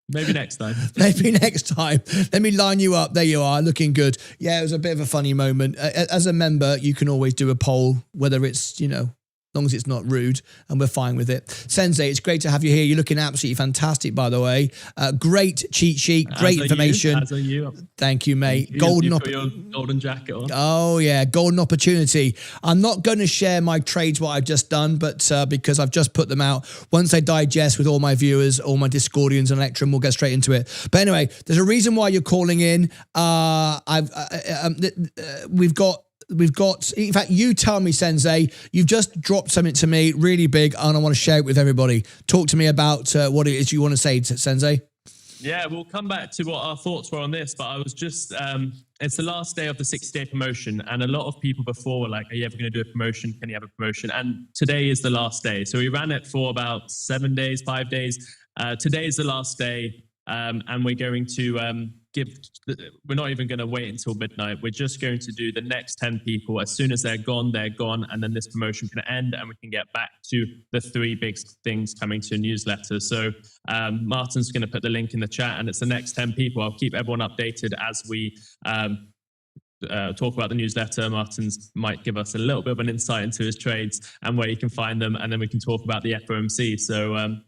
S12: Maybe next time.
S1: Maybe next time. Let me line you up. There you are, looking good. Yeah, it was a bit of a funny moment. As a member, you can always do a poll, whether it's, as long as it's not rude, and we're fine with it. Sensei, it's great to have you here. You're looking absolutely fantastic, by the way. Great cheat sheet, great information.
S12: As are you.
S1: Thank you, mate.
S12: You've got your golden jacket on.
S1: Oh, yeah, golden opportunity. I'm not going to share my trades, what I've just done, but because I've just put them out. Once I digest with all my viewers, all my Discordians and Electrum, we'll get straight into it. But anyway, there's a reason why you're calling in. We've got, in fact, you tell me, Sensei, you've just dropped something to me really big, and I want to share it with everybody. Talk to me about what it is you want to say, Sensei.
S12: Yeah, we'll come back to what our thoughts were on this, but I was just, it's the last day of the 60-day promotion, and a lot of people before were like, are you ever going to do a promotion? Can you have a promotion? And today is the last day. So we ran it for about 5 days. Today is the last day, and we're going to we're not even going to wait until midnight. We're just going to do the next 10 people. As soon as they're gone, and then this promotion can end, and we can get back to the 3 big things coming to a newsletter. So Martyn's going to put the link in the chat, and it's the next 10 people. I'll keep everyone updated as we talk about the newsletter. Martyn's might give us a little bit of an insight into his trades and where you can find them, and then we can talk about the FOMC. So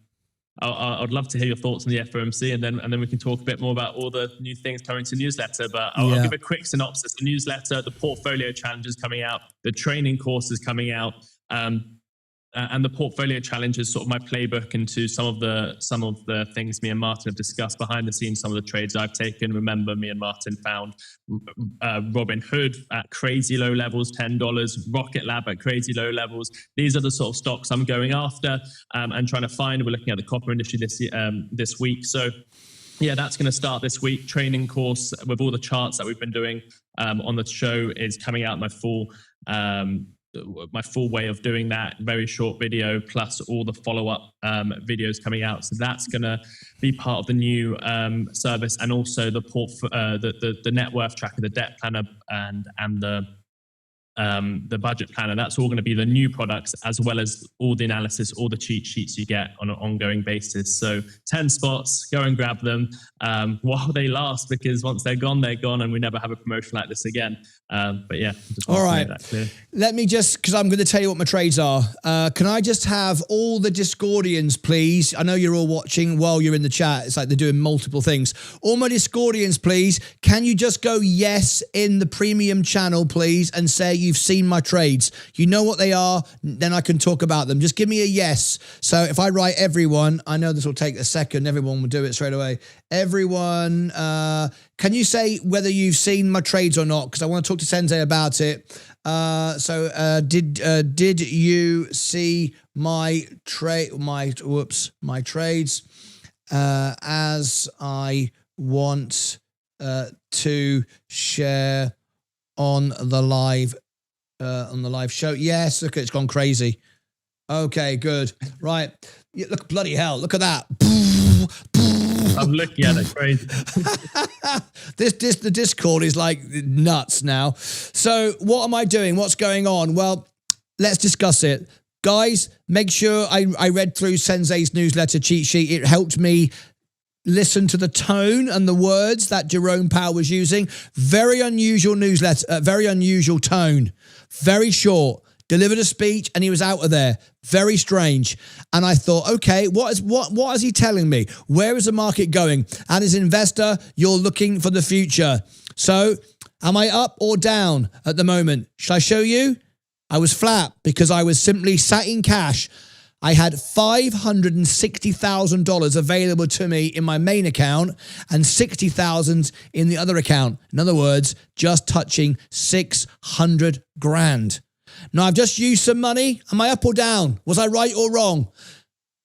S12: I'd love to hear your thoughts on the FOMC, and then we can talk a bit more about all the new things coming to newsletter. But I'll give a quick synopsis. The newsletter, the portfolio challenge is coming out, the training course is coming out, and the portfolio challenge is sort of my playbook into some of the things me and Martyn have discussed behind the scenes, some of the trades I've taken. Remember, me and Martyn found Robin Hood at crazy low levels, $10, Rocket Lab at crazy low levels. These are the sort of stocks I'm going after and trying to find. We're looking at the copper industry this week. So yeah, that's going to start this week. Training course with all the charts that we've been doing on the show is coming out. My full way of doing that, very short video, plus all the follow-up videos coming out. So that's going to be part of the new service, and also the net worth tracker, the debt planner, and the budget planner. That's all going to be the new products, as well as all the analysis, all the cheat sheets you get on an ongoing basis. So 10 spots, go and grab them while they last, because once they're gone, and we never have a promotion like this again. But yeah, just
S1: all right.
S12: To make that clear.
S1: Let me just, because I'm going to tell you what my trades are. Can I just have all the Discordians, please? I know you're all watching while you're in the chat. It's like they're doing multiple things. All my Discordians, please. Can you just go yes in the premium channel, please, and say you've seen my trades? You know what they are, then I can talk about them. Just give me a yes. So if I write everyone, I know this will take a second. Everyone will do it straight away. Everyone, can you say whether you've seen my trades or not? Because I want to talk to Sensei about it. Did you see my trades? As I want to share on the live show. Yes, look, it's gone crazy. Okay, good. Right. Yeah, look, bloody hell. Look at that.
S12: I'm looking at it, crazy.
S1: The Discord is like nuts now. So what am I doing? What's going on? Well, let's discuss it. Guys, make sure I read through Sensei's newsletter cheat sheet. It helped me listen to the tone and the words that Jerome Powell was using. Very unusual newsletter, very unusual tone. Very short. Delivered a speech and he was out of there. Very strange. And I thought, okay, what is he telling me? Where is the market going? And as an investor, you're looking for the future. So am I up or down at the moment? Should I show you? I was flat because I was simply sat in cash. I had $560,000 available to me in my main account and $60,000 in the other account. In other words, just touching 600 grand. Now, I've just used some money. Am I up or down? Was I right or wrong?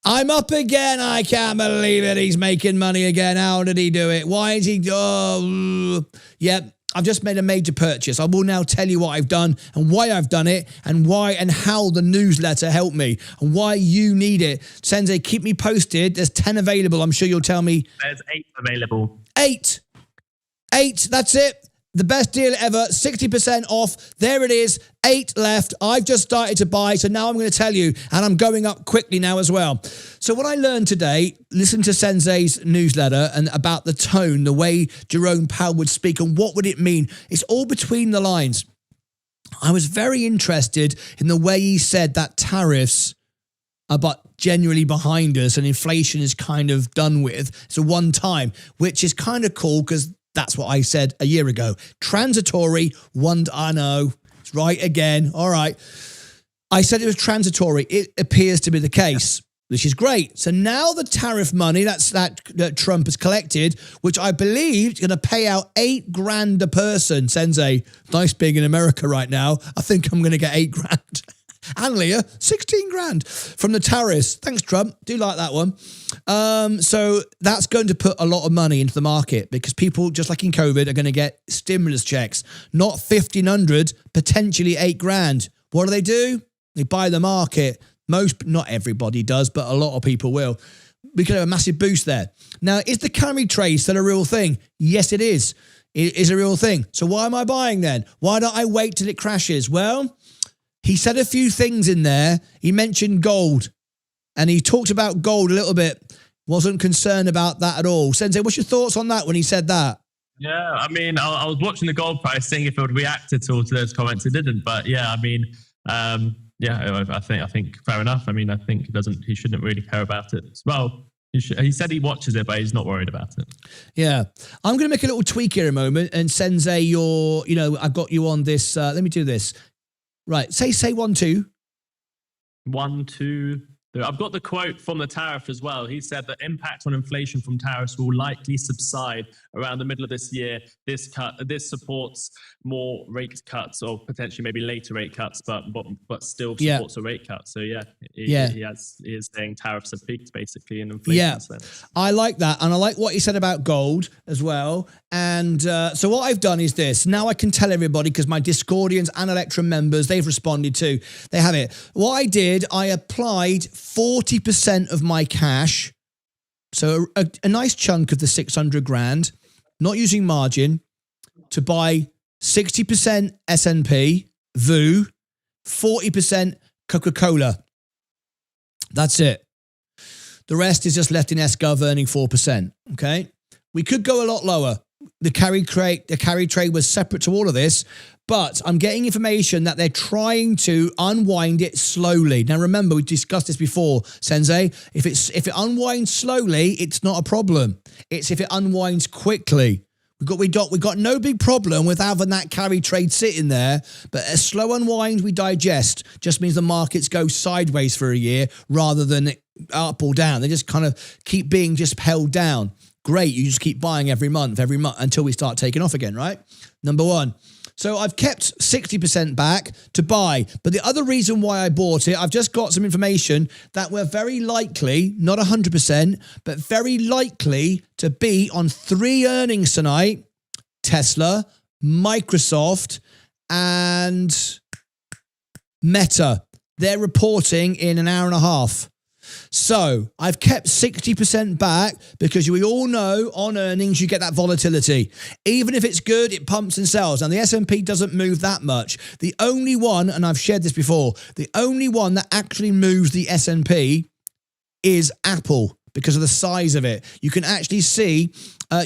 S1: I'm up again. I can't believe it. He's making money again. How did he do it? Why is he... Oh, yep. I've just made a major purchase. I will now tell you what I've done and why I've done it and why and how the newsletter helped me and why you need it. Sensei, keep me posted. There's 10 available. I'm sure you'll tell me.
S12: There's 8 available.
S1: 8. That's it. The best deal ever, 60% off. There it is, 8 left. I've just started to buy, so now I'm going to tell you, and I'm going up quickly now as well. So what I learned today, listen to Sensei's newsletter and about the tone, the way Jerome Powell would speak and what would it mean. It's all between the lines. I was very interested in the way he said that tariffs are but generally behind us and inflation is kind of done with. It's a one time, which is kind of cool because that's what I said a year ago. Transitory, I know, it's right again. All right. I said it was transitory. It appears to be the case, which is great. So now the tariff money that Trump has collected, which I believe is going to pay out $8,000 a person. Sensei, nice being in America right now. I think I'm going to get $8,000. And Leah, 16 grand from the tariffs. Thanks, Trump. Do like that one. So that's going to put a lot of money into the market because people, just like in COVID, are going to get stimulus checks. Not 1,500, potentially $8,000. What do? They buy the market. Not everybody does, but a lot of people will. We could have a massive boost there. Now, is the carry trade still a real thing? Yes, it is. It is a real thing. So why am I buying then? Why don't I wait till it crashes? Well, he said a few things in there. He mentioned gold and he talked about gold a little bit. Wasn't concerned about that at all. Sensei, what's your thoughts on that when he said that?
S12: Yeah, I mean, I was watching the gold price, seeing if it would react at all to those comments. It didn't, but yeah, I mean, I think fair enough. I mean, I think he shouldn't really care about it. Well, he said he watches it, but he's not worried about it.
S1: Yeah, I'm going to make a little tweak here a moment. And Sensei, I've got you on this. Let me do this. Right, say 1, 2.
S12: 1, 2. I've got the quote from the tariff as well. He said the impact on inflation from tariffs will likely subside around the middle of this year. This supports more rate cuts or potentially maybe later rate cuts, but still supports a rate cut. So he is saying tariffs have peaked basically in inflation sense.
S1: I like that, and I like what he said about gold as well. And so what I've done is this. Now I can tell everybody because my Discordians and Electrum members, they've responded too. They have it. What I did, I applied 40% of my cash, so a nice chunk of the 600 grand, not using margin, to buy 60% S&P, VU, 40% Coca-Cola. That's it. The rest is just left in S-Gov earning 4%. Okay, we could go a lot lower. The carry trade was separate to all of this, but I'm getting information that they're trying to unwind it slowly. Now, remember, we discussed this before, Sensei. If it unwinds slowly, it's not a problem. It's if it unwinds quickly. We got no big problem with having that carry trade sitting there, but a slow unwind we digest just means the markets go sideways for a year rather than up or down. They just kind of keep being just held down. Great, you just keep buying every month until we start taking off again, right? Number one. So I've kept 60% back to buy. But the other reason why I bought it, I've just got some information that we're very likely, not 100%, but very likely to be on 3 earnings tonight: Tesla, Microsoft, and Meta. They're reporting in an hour and a half. So I've kept 60% back because we all know on earnings you get that volatility. Even if it's good, it pumps and sells. And the S&P doesn't move that much. The only one, and I've shared this before, the only one that actually moves the S&P is Apple because of the size of it. You can actually see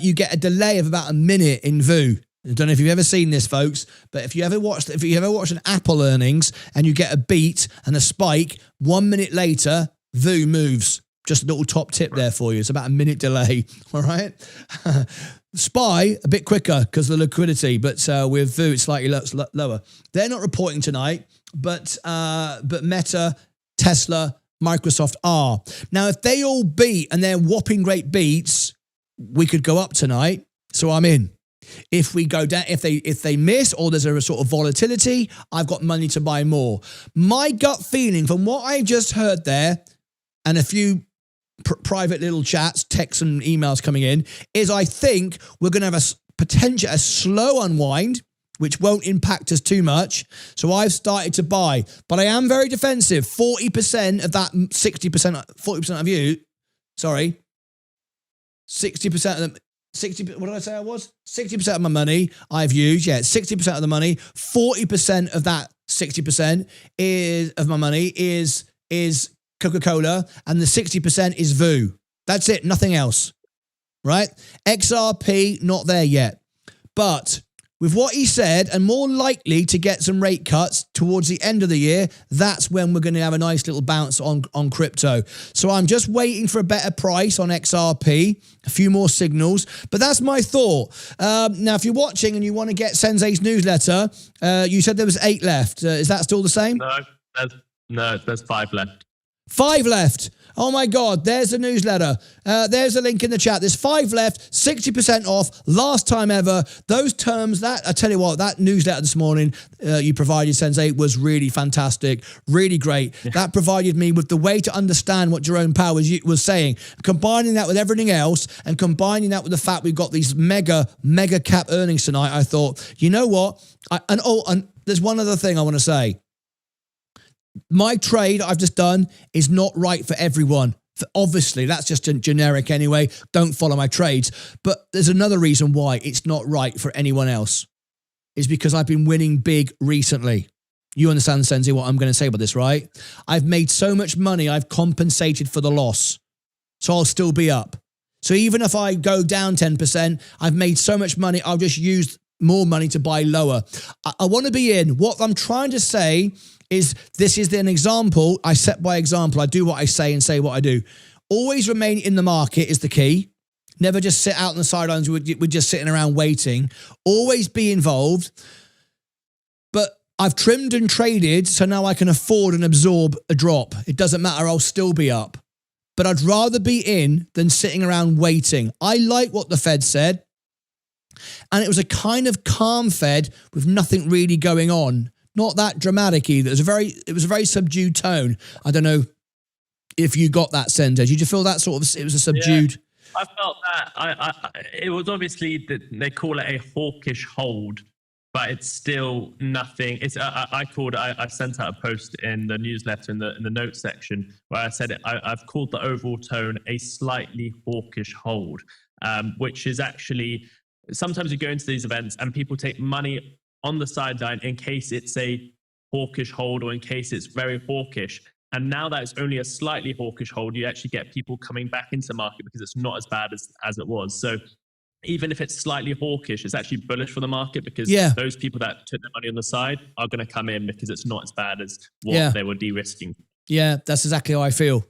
S1: you get a delay of about a minute in VU. I don't know if you've ever seen this, folks, but if you ever watched an Apple earnings and you get a beat and a spike, 1 minute later, VU moves. Just a little top tip there for you. It's about a minute delay. All right. SPY a bit quicker because of the liquidity, but with VU it's slightly lower. They're not reporting tonight, but Meta, Tesla, Microsoft are. Now, if they all beat and they're whopping great beats, we could go up tonight. So I'm in. If we go down, if they miss or there's a sort of volatility, I've got money to buy more. My gut feeling from what I just heard there, and a few private little chats, texts and emails coming in, is I think we're going to have a slow unwind, which won't impact us too much. So I've started to buy, but I am very defensive. 40% of that 60%, 40% of you, sorry, 60% of them, 60, what did I say I was? 60% of my money I've used. Yeah, 60% of the money. 40% of that 60% of my money is Coca-Cola, and the 60% is VU. That's it, nothing else. Right? XRP, not there yet. But with what he said, and more likely to get some rate cuts towards the end of the year, that's when we're going to have a nice little bounce on crypto. So I'm just waiting for a better price on XRP, a few more signals, but that's my thought. Now, if you're watching and you want to get Sensei's newsletter, you said there was 8 left. Is that still the same?
S12: No, there's 5 left.
S1: 5 left. Oh my God, there's the newsletter. There's a link in the chat. There's 5 left, 60% off, last time ever. Those terms, that I tell you what, that newsletter this morning you provided, Sensei, was really fantastic, really great. Yeah. That provided me with the way to understand what Jerome Powell was saying. Combining that with everything else and combining that with the fact we've got these mega cap earnings tonight, I thought, you know what? And there's one other thing I want to say. My trade I've just done is not right for everyone. Obviously, that's just a generic anyway. Don't follow my trades. But there's another reason why it's not right for anyone else. Is because I've been winning big recently. You understand, Sensei, what I'm going to say about this, right? I've made so much money, I've compensated for the loss. So I'll still be up. So even if I go down 10%, I've made so much money, I'll just use more money to buy lower. I want to be in. What I'm trying to say is this is an example. I set by example. I do what I say and say what I do. Always remain in the market is the key. Never just sit out on the sidelines. We're just sitting around waiting. Always be involved. But I've trimmed and traded, so now I can afford and absorb a drop. It doesn't matter. I'll still be up. But I'd rather be in than sitting around waiting. I like what the Fed said. And it was a kind of calm Fed with nothing really going on. Not that dramatic either. It was a very subdued tone. I don't know if you got that, Sensei. Did you feel that sort of? It was a subdued.
S12: Yeah, I felt that. It was obviously they call it a hawkish hold, but it's still nothing. It's I sent out a post in the newsletter in the notes section where I said I've called the overall tone a slightly hawkish hold, which is actually sometimes you go into these events and people take money on the sideline in case it's a hawkish hold or in case it's very hawkish. And now that it's only a slightly hawkish hold, you actually get people coming back into the market because it's not as bad as it was. So even if it's slightly hawkish, it's actually bullish for the market because those people that took their money on the side are going to come in because it's not as bad as what they were de-risking.
S1: Yeah, that's exactly how I feel.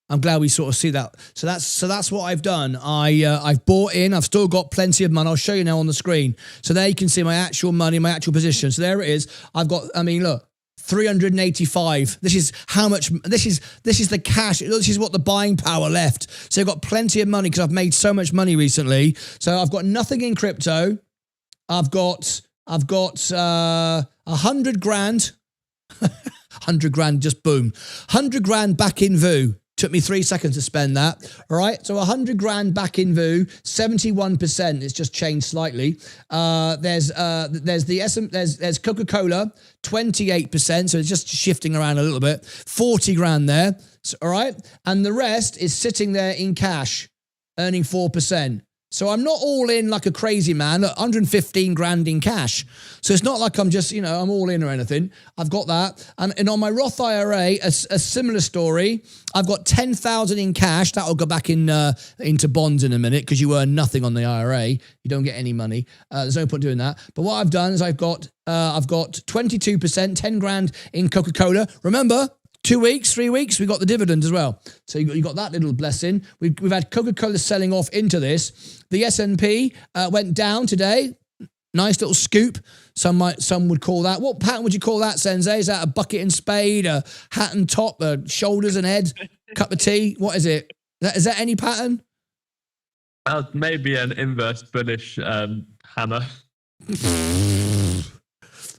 S1: I'm glad we sort of see that. So that's what I've done. I've bought in. I've still got plenty of money. I'll show you now on the screen. So there you can see my actual money, my actual position. So there it is. I've got. I mean, look, 385. This is how much. This is the cash. This is what the buying power left. So I've got plenty of money because I've made so much money recently. So I've got nothing in crypto. I've got 100 grand. 100 grand. Just boom. 100 grand back in VU. Took me 3 seconds to spend that. All right. So 100 grand back in VU, 71%. It's just changed slightly. There's Coca-Cola, 28%. So it's just shifting around a little bit. 40 grand there. So, all right. And the rest is sitting there in cash, earning 4%. So I'm not all in like a crazy man, 115 grand in cash. So it's not like I'm just, I'm all in or anything. I've got that. And on my Roth IRA, a similar story. I've got 10,000 in cash. That'll go back into bonds in a minute because you earn nothing on the IRA. You don't get any money. There's no point doing that. But what I've done is I've got 22%, 10 grand in Coca-Cola. Remember, 2 weeks, 3 weeks, we got the dividend as well. So you got that little blessing. We've had Coca-Cola selling off into this. The S&P went down today. Nice little scoop. Some would call that. What pattern would you call that, Sensei? Is that a bucket and spade, a hat and top, shoulders and head, cup of tea? What is it? Is that any pattern?
S12: Maybe an inverse bullish Hammer.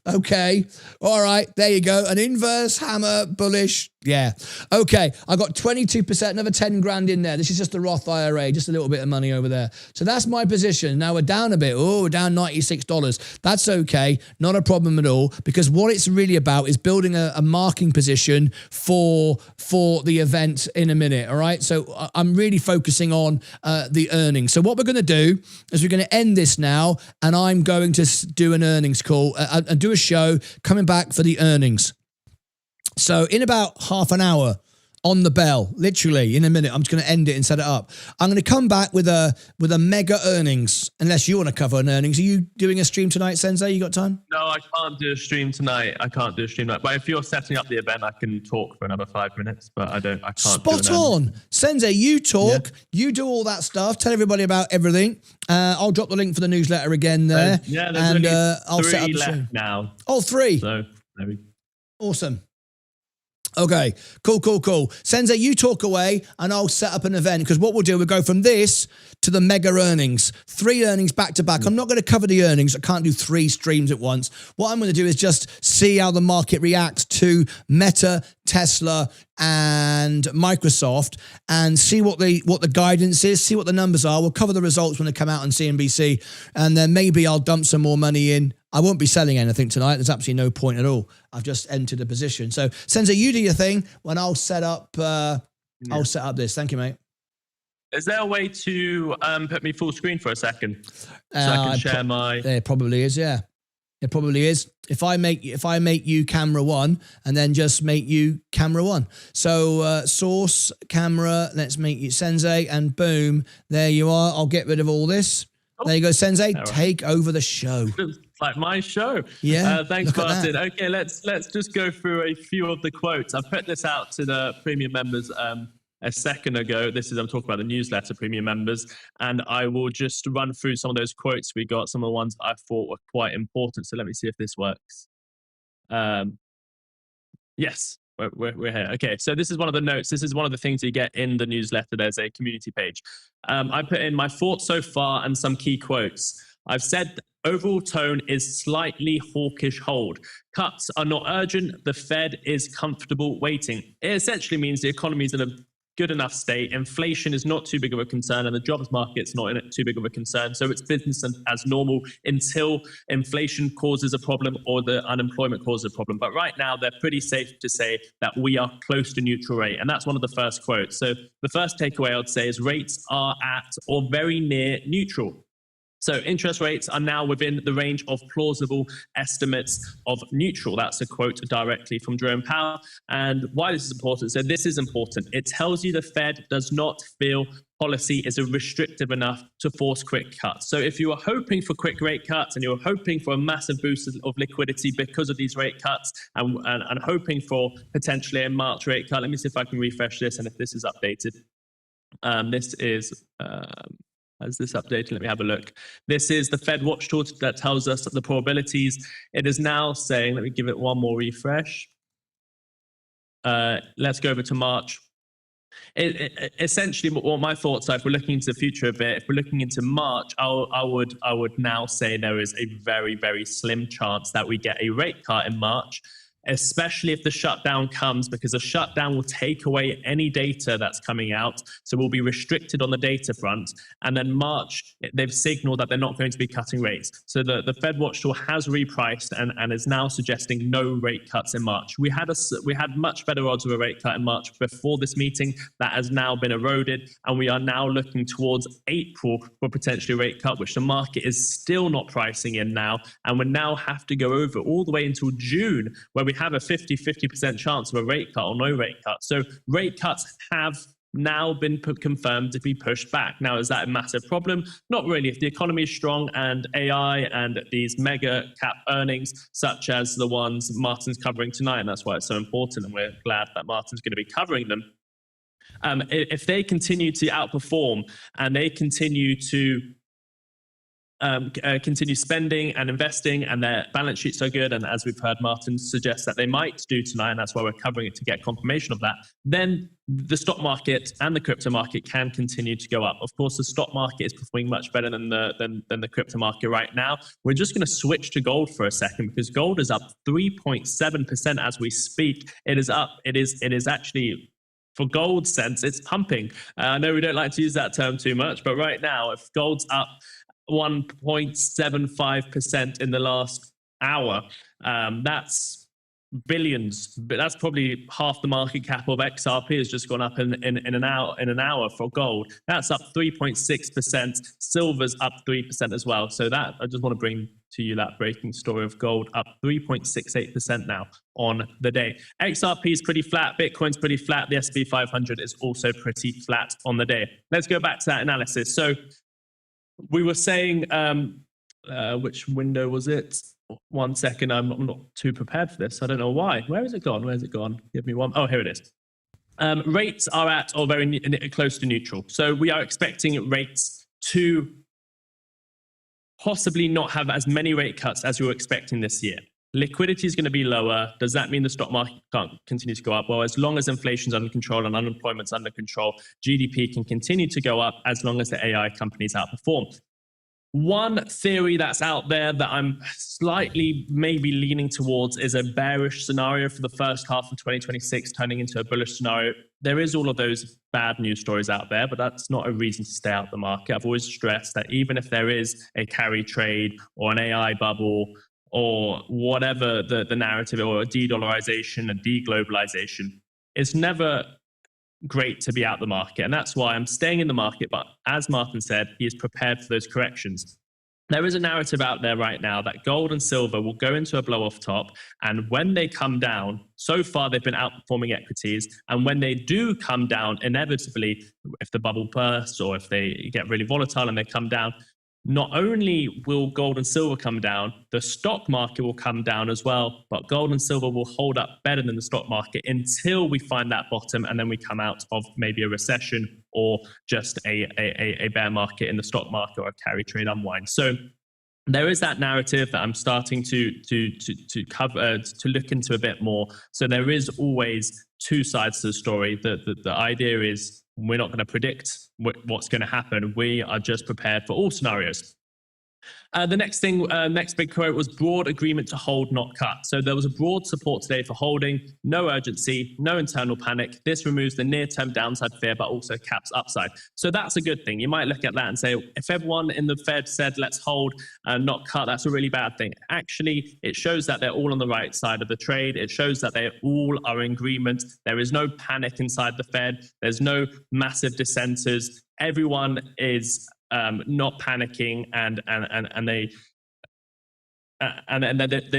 S1: Okay. All right. There you go. An inverse hammer, bullish. Yeah. Okay. I got 22%, another 10 grand in there. This is just the Roth IRA, just a little bit of money over there. So that's my position. Now we're down a bit. Oh, we're down $96. That's okay. Not a problem at all, because what it's really about is building a marking position for the event in a minute. All right. So I'm really focusing on the earnings. So what we're going to do is we're going to end this now, and I'm going to do an earnings call and do a show coming back for the earnings. So in about half an hour on the bell, literally in a minute, I'm just going to end it and set it up. I'm going to come back with a mega earnings, unless you want to cover an earnings. Are you doing a stream tonight, Sensei? You got time?
S12: No, I can't do a stream tonight. But if you're setting up the event, I can talk for another 5 minutes, but I can't.
S1: Spot on. Sensei, you talk, you do all that stuff. Tell everybody about everything. I'll drop the link for the newsletter again there.
S12: There's
S1: and
S12: only
S1: I'll set up
S12: three
S1: the show.
S12: left now.
S1: Oh, 3.
S12: So, there we go.
S1: Awesome. Okay, cool. Sensei, you talk away and I'll set up an event, because what we'll do, we'll go from this to the mega earnings. 3 earnings back to back. I'm not going to cover the earnings. I can't do 3 streams at once. What I'm going to do is just see how the market reacts to Meta, Tesla, and Microsoft, and see what the guidance is, see what the numbers are. We'll cover the results when they come out on CNBC, and then maybe I'll dump some more money in. I won't be selling anything tonight. There's absolutely no point at all. I've just entered a position. So, Sensei, you do your thing when I'll set up. I'll set up this. Thank you, mate.
S12: Is there a way to put me full screen for a second so I can share my?
S1: There probably is. Yeah, it probably is. If I make you camera 1 and then just make you camera 1. So source camera. Let's make you Sensei, and boom, there you are. I'll get rid of all this. There you go, Sensei.
S12: Right.
S1: Take over the show.
S12: Like my show.
S1: Yeah.
S12: Thanks, Martyn. Okay, let's just go through a few of the quotes. I put this out to the premium members a second ago. I'm talking about the newsletter premium members, and I will just run through some of those quotes we got, some of the ones I thought were quite important. So let me see if this works. Yes. We're here. Okay, so this is one of the notes. This is one of the things you get in the newsletter. There's a community page. I put in my thoughts so far and some key quotes. I've said overall tone is slightly hawkish hold. Cuts are not urgent. The Fed is comfortable waiting. It essentially means the economy is in a good enough state. Inflation is not too big of a concern, and the jobs market's not in it too big of a concern. So it's business as normal until inflation causes a problem or the unemployment causes a problem. But right now, they're pretty safe to say that we are close to neutral rate. And that's one of the first quotes. So the first takeaway I would say is rates are at or very near neutral. So interest rates are now within the range of plausible estimates of neutral. That's a quote directly from Jerome Powell. And why this is important? So this is important. It tells you the Fed does not feel policy is restrictive enough to force quick cuts. So if you are hoping for quick rate cuts and you're hoping for a massive boost of liquidity because of these rate cuts and hoping for potentially a March rate cut, let me see if I can refresh this and if this is updated. This is... Has this updated? Let me have a look. This is the Fed Watch tool that tells us the probabilities. It is now saying, let me give it one more refresh. Let's go over to March. Essentially, what my thoughts are, if we're looking into the future a bit, if we're looking into March, I would now say there is a very, very slim chance that we get a rate cut in March, especially if the shutdown comes, because a shutdown will take away any data that's coming out. So we'll be restricted on the data front. And then March, they've signaled that they're not going to be cutting rates. So the Fed Watch tool has repriced and is now suggesting no rate cuts in March. We had much better odds of a rate cut in March before this meeting. That has now been eroded. And we are now looking towards April for potentially a rate cut, which the market is still not pricing in now. And we now have to go over all the way until June, where we have a 50% chance of a rate cut or no rate cut. So rate cuts have now been confirmed to be pushed back. Now, is that a massive problem? Not really. If the economy is strong and AI and these mega cap earnings, such as the ones Martyn's covering tonight, and that's why it's so important, and we're glad that Martyn's going to be covering them. If they continue to outperform and they continue to continue spending and investing, and their balance sheets are good, and as we've heard Martyn suggest that they might do tonight, and that's why we're covering it to get confirmation of that, then the stock market and the crypto market can continue to go up. Of course, the stock market is performing much better than the crypto market right now. We're just going to switch to gold for a second, because gold is up 3.7% as we speak. It is up. It is actually, for gold sense, it's pumping. I know we don't like to use that term too much, but right now, if gold's up 1.75% in the last hour, that's billions, but that's probably half the market cap of XRP has just gone up in an hour for gold. That's up 3.6%. Silver's up 3% as well. So that, I just want to bring to you that breaking story of gold up 3.68% now on the day. XRP is pretty flat. Bitcoin's pretty flat. The S&P 500 is also pretty flat on the day. Let's go back to that analysis. So we were saying, which window was it? 1 second, I'm not too prepared for this. I don't know why. Where has it gone? Where's it gone? Give me one. Oh, here it is. Rates are at or very close to neutral. So we are expecting rates to possibly not have as many rate cuts as we were expecting this year. Liquidity is going to be lower. Does that mean the stock market can't continue to go up? Well, as long as inflation's under control and unemployment's under control, GDP can continue to go up as long as the AI companies outperform. One theory that's out there that I'm slightly maybe leaning towards is a bearish scenario for the first half of 2026 turning into a bullish scenario. There is all of those bad news stories out there, but that's not a reason to stay out of the market. I've always stressed that even if there is a carry trade or an AI bubble or whatever the narrative, or a de-dollarization and de-globalization, it's never great to be out the market. And that's why I'm staying in the market. But as Martyn said, he is prepared for those corrections. There is a narrative out there right now that gold and silver will go into a blow off top. And when they come down, so far they've been outperforming equities. And when they do come down, inevitably, if the bubble bursts or if they get really volatile and they come down, not only will gold and silver come down, the stock market will come down as well, but gold and silver will hold up better than the stock market until we find that bottom, and then we come out of maybe a recession or just a bear market in the stock market or a carry trade unwind. So there is that narrative that I'm starting to cover, to look into a bit more. So there is always two sides to the story. The idea is we're not going to predict what's going to happen. We are just prepared for all scenarios. The next big quote was broad agreement to hold, not cut. So there was a broad support today for holding, no urgency, no internal panic. This removes the near-term downside fear, but also caps upside. So that's a good thing. You might look at that and say, if everyone in the Fed said, let's hold and not cut, that's a really bad thing. Actually, it shows that they're all on the right side of the trade. It shows that they all are in agreement. There is no panic inside the Fed. There's no massive dissenters. Everyone is not panicking, and they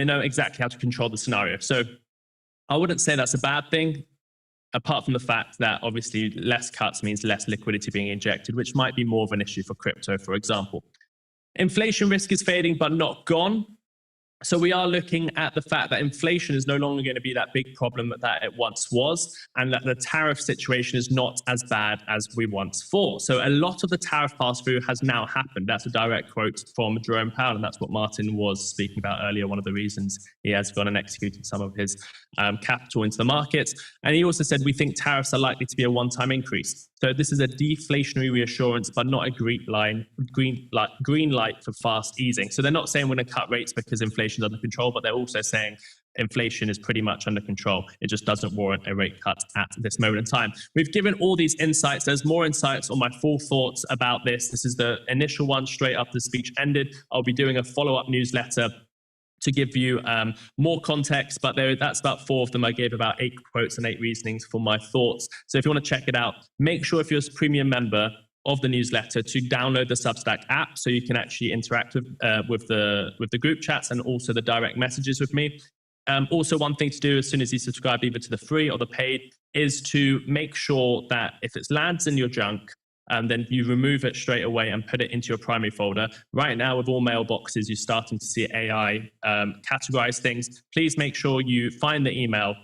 S12: know exactly how to control the scenario. So I wouldn't say that's a bad thing, apart from the fact that obviously less cuts means less liquidity being injected, which might be more of an issue for crypto, for example. Inflation risk is fading, but not gone. So we are looking at the fact that inflation is no longer going to be that big problem that it once was, and that the tariff situation is not as bad as we once thought. So a lot of the tariff pass-through has now happened. That's a direct quote from Jerome Powell, and that's what Martyn was speaking about earlier. One of the reasons he has gone and executed some of his capital into the markets. And he also said, we think tariffs are likely to be a one-time increase. So this is a deflationary reassurance, but not a green light for fast easing. So they're not saying we're going to cut rates because inflation is under control, but they're also saying inflation is pretty much under control. It just doesn't warrant a rate cut at this moment in time. We've given all these insights. There's more insights on my full thoughts about this. This is the initial one straight after the speech ended. I'll be doing a follow-up newsletter to give you more context, but that's about 4 of them. I gave about 8 quotes and 8 reasonings for my thoughts. So if you want to check it out, make sure if you're a premium member of the newsletter to download the Substack app so you can actually interact with the group chats and also the direct messages with me. Also, one thing to do as soon as you subscribe either to the free or the paid is to make sure that if it lands in your junk, then you remove it straight away and put it into your primary folder. Right now, with all mailboxes, you're starting to see AI categorize things. Please make sure you find the email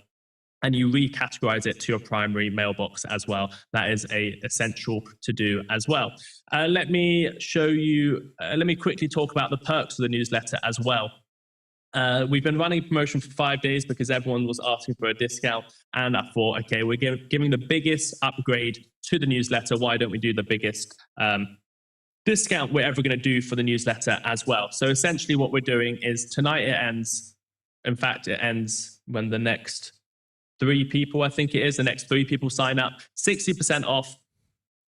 S12: and you recategorize it to your primary mailbox as well. That is essential to do as well. Let me show you, let me quickly talk about the perks of the newsletter as well. We've been running a promotion for 5 days because everyone was asking for a discount. And I thought, okay, we're giving the biggest upgrade to the newsletter. Why don't we do the biggest discount we're ever going to do for the newsletter as well? So essentially what we're doing is tonight it ends. In fact, it ends when the next 3 people, I think it is, the next 3 people sign up, 60% off.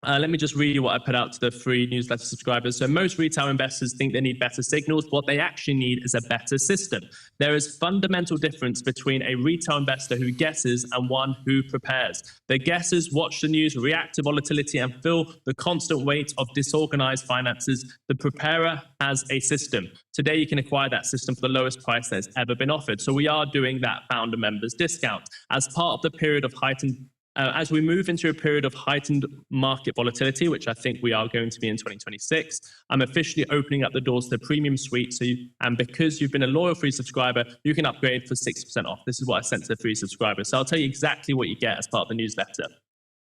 S12: Let me just read you what I put out to the free newsletter subscribers. So most retail investors think they need better signals. What they actually need is a better system. There is fundamental difference between a retail investor who guesses and one who prepares. The guessers watch the news, react to volatility, and feel the constant weight of disorganized finances. The preparer has a system. Today, you can acquire that system for the lowest price that has ever been offered. So we are doing that founder members discount as part of the period of heightened as we move into a period of heightened market volatility, which I think we are going to be in 2026, I'm officially opening up the doors to the premium suite. And because you've been a loyal free subscriber, you can upgrade for 60% off. This is what I sent to the free subscribers. So I'll tell you exactly what you get as part of the newsletter.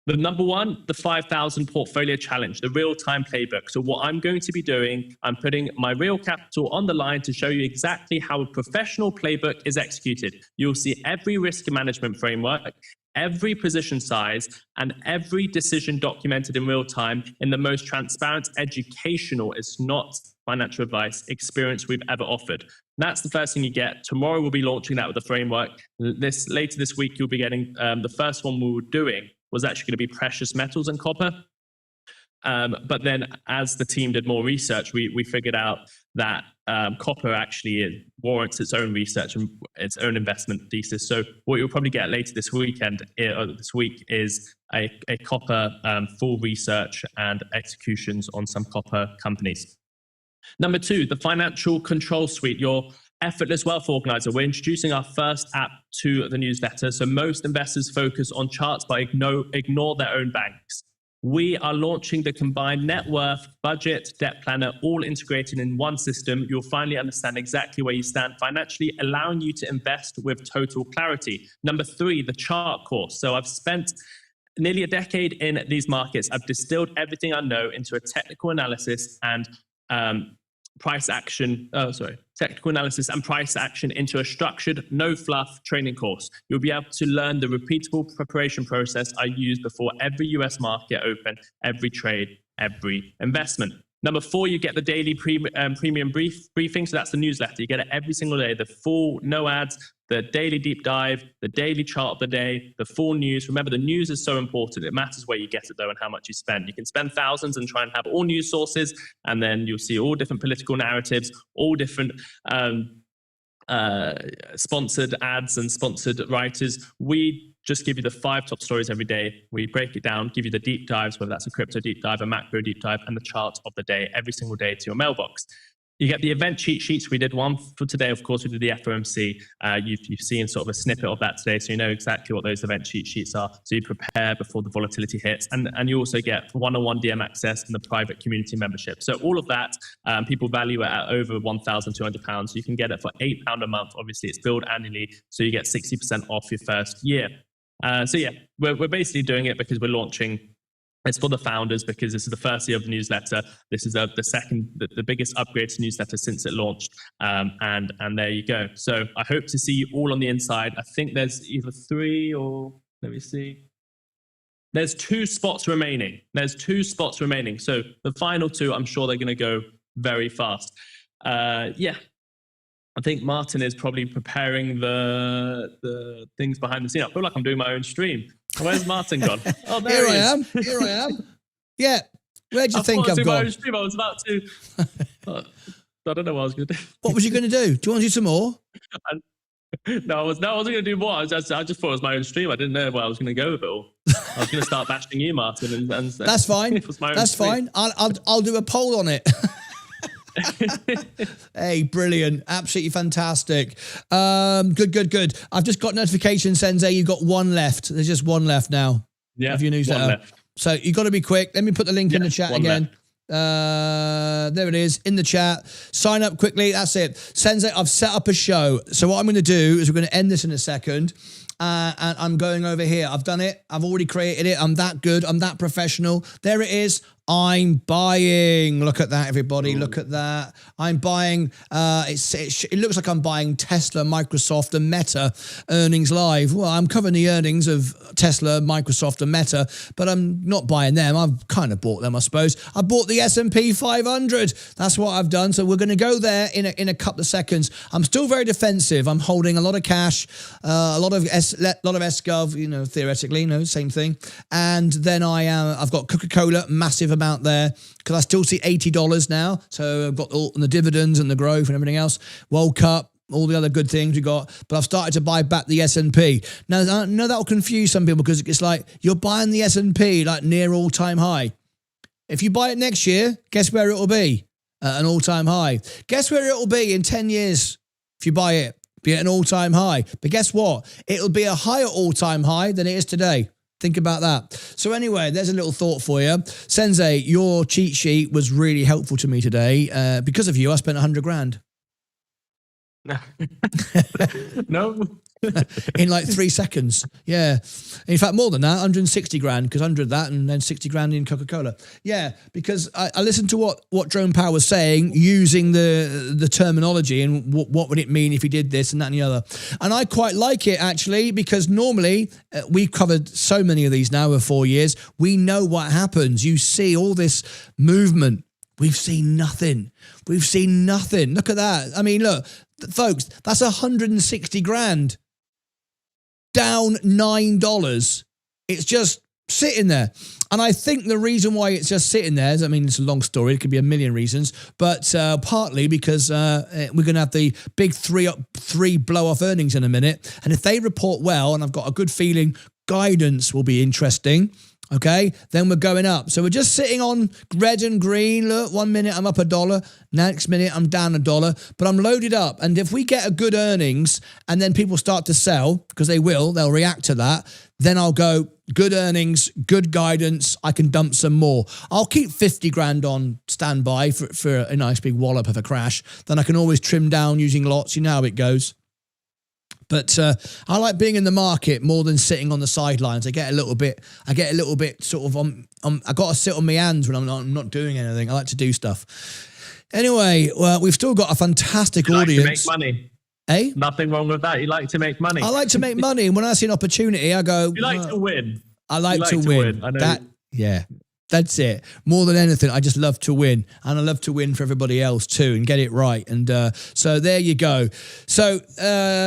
S12: The number one, the 5,000 portfolio challenge, the real-time playbook. So what I'm going to be doing, I'm putting my real capital on the line to show you exactly how a professional playbook is executed. You'll see every risk management framework, every position size, and every decision documented in real time in the most transparent, educational, it's not financial advice, experience we've ever offered. That's the first thing you get. Tomorrow we'll be launching that with the framework. Later this week, you'll be getting the first one we were doing was actually going to be precious metals and copper. But then as the team did more research, we figured out that copper actually warrants its own research and its own investment thesis. So what you'll probably get later this week is a copper full research and executions on some copper companies. Number 2, the financial control suite, your effortless wealth organizer. We're introducing our first app to the newsletter. So most investors focus on charts but ignore their own banks. We are launching the combined net worth, budget, debt planner, all integrated in one system. You'll finally understand exactly where you stand financially, allowing you to invest with total clarity. Number 3, the chart course. So I've spent nearly a decade in these markets. I've distilled everything I know into a technical analysis and technical analysis and price action into a structured, no fluff training course. You'll be able to learn the repeatable preparation process I use before every US market open, every trade, every investment. Number 4, you get the daily premium briefing. So that's the newsletter. You get it every single day, the full, no ads, the daily deep dive, the daily chart of the day, the full news. Remember, the news is so important. It matters where you get it, though, and how much you spend. You can spend thousands and try and have all news sources, and then you'll see all different political narratives, all different sponsored ads and sponsored writers. We just give you the 5 top stories every day. We break it down, give you the deep dives, whether that's a crypto deep dive, a macro deep dive, and the chart of the day every single day to your mailbox. You get the event cheat sheets. We did one for today. Of course, we did the FOMC. You've seen sort of a snippet of that today, so you know exactly what those event cheat sheets are. So you prepare before the volatility hits. And you also get one-on-one DM access and the private community membership. So all of that, people value it at over £1,200. You can get it for £8 a month. Obviously, it's billed annually, so you get 60% off your first year. So yeah, we're basically doing it because we're launching. It's for the founders because this is the first year of the newsletter. This is the biggest upgrade to newsletter since it launched. And there you go. So I hope to see you all on the inside. I think there's either 3 or let me see. There's 2 spots remaining. So the final 2, I'm sure they're going to go very fast. Yeah. I think Martyn is probably preparing the things behind the scene. I feel like I'm doing my own stream. Where's Martyn gone? Oh, there he is.
S1: Here I am. Yeah. Where'd you think I've gone?
S12: My own stream. I was about to. I don't know what I was going to do.
S1: What was you going to do? Do you want to do some more?
S12: I wasn't going to do more. I just thought it was my own stream. I didn't know where I was going to go with it all. I was going to start bashing you, Martyn. And
S1: that's fine. That's fine. I'll do a poll on it. Hey, brilliant. Absolutely fantastic. Good. I've just got notification, Sensei. You've got 1 left. There's just 1 left now.
S12: Yeah.
S1: Of your newsletter. So you've got to be quick. Let me put the link in the chat again. There it is in the chat. Sign up quickly. That's it. Sensei, I've set up a show. So what I'm going to do is we're going to end this in a second. and I'm going over here. I've done it. I've already created it. I'm that good. I'm that professional. There it is. I'm buying. Look at that, everybody. Ooh. Look at that. I'm buying. It looks like I'm buying Tesla, Microsoft, and Meta earnings live. Well, I'm covering the earnings of Tesla, Microsoft, and Meta, but I'm not buying them. I've kind of bought them, I suppose. I bought the S&P 500. That's what I've done. So we're going to go there in a couple of seconds. I'm still very defensive. I'm holding a lot of cash, a lot of SGov, theoretically, same thing. And then I've got Coca-Cola, massive amount there, because I still see $80 now. So I've got all the dividends and the growth and everything else. World Cup, all the other good things we got. But I've started to buy back the S&P. Now, I know that will confuse some people, because it's like you're buying the S&P like near all-time high. If you buy it next year, guess where it will be? An all-time high. Guess where it will be in 10 years if you buy it? Be at an all-time high. But guess what? It'll be a higher all-time high than it is today. Think about that. So anyway, there's a little thought for you. Sensei, your cheat sheet was really helpful to me today. Because of you, I spent 100 grand.
S12: No.
S1: In like 3 seconds. Yeah. In fact, more than that, 160 grand, because 100 that and then 60 grand in Coca-Cola. Yeah, because I listened to what Jerome Powell was saying, using the terminology and what would it mean if he did this and that and the other. And I quite like it, actually, because normally we've covered so many of these now for 4 years. We know what happens. You see all this movement. We've seen nothing. We've seen nothing. Look at that. I mean, look, folks, that's 160 grand. Down $9. It's just sitting there. And I think the reason why it's just sitting there is, I mean, it's a long story. It could be a million reasons, but partly because we're going to have the big three blow-off earnings in a minute. And if they report well, and I've got a good feeling guidance will be interesting, okay, then we're going up. So we're just sitting on red and green. Look, 1 minute I'm up $1, next minute I'm down $1, but I'm loaded up. And if we get a good earnings and then people start to sell, because they'll react to that, then I'll go good earnings, good guidance, I can dump some more. I'll keep 50 grand on standby for a nice big wallop of a crash. Then I can always trim down using lots. You know how it goes. But I like being in the market more than sitting on the sidelines. I get a little bit sort of I got to sit on my hands when I'm not doing anything. I like to do stuff. Anyway, well, we've still got a fantastic audience.
S12: To make money.
S1: Eh?
S12: Nothing wrong with that. You like to make money.
S1: I like to make money, and when I see an opportunity, I go.
S12: You like to win.
S1: I like to win. I know. Yeah. That's it. More than anything, I just love to win. And I love to win for everybody else too and get it right. And so there you go. So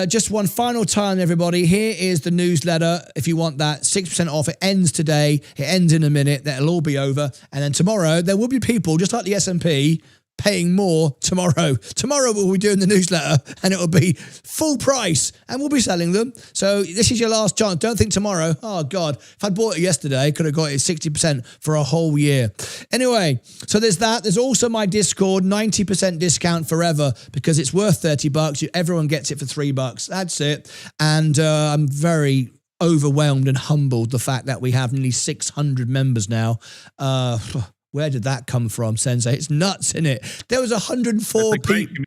S1: just one final time, everybody. Here is the newsletter. If you want that, 6% off. It ends today. It ends in a minute. That'll all be over. And then tomorrow, there will be people, just like the S&P, paying more tomorrow. Tomorrow we'll be doing the newsletter and it'll be full price and we'll be selling them. So this is your last chance. Don't think tomorrow. Oh God, if I'd bought it yesterday, I could have got it 60% for a whole year. Anyway, so there's that. There's also my Discord, 90% discount forever because it's worth $30. Everyone gets it for $3. That's it. And I'm very overwhelmed and humbled the fact that we have nearly 600 members now. Where did that come from, Sensei? It's nuts, isn't it? There was 104 people.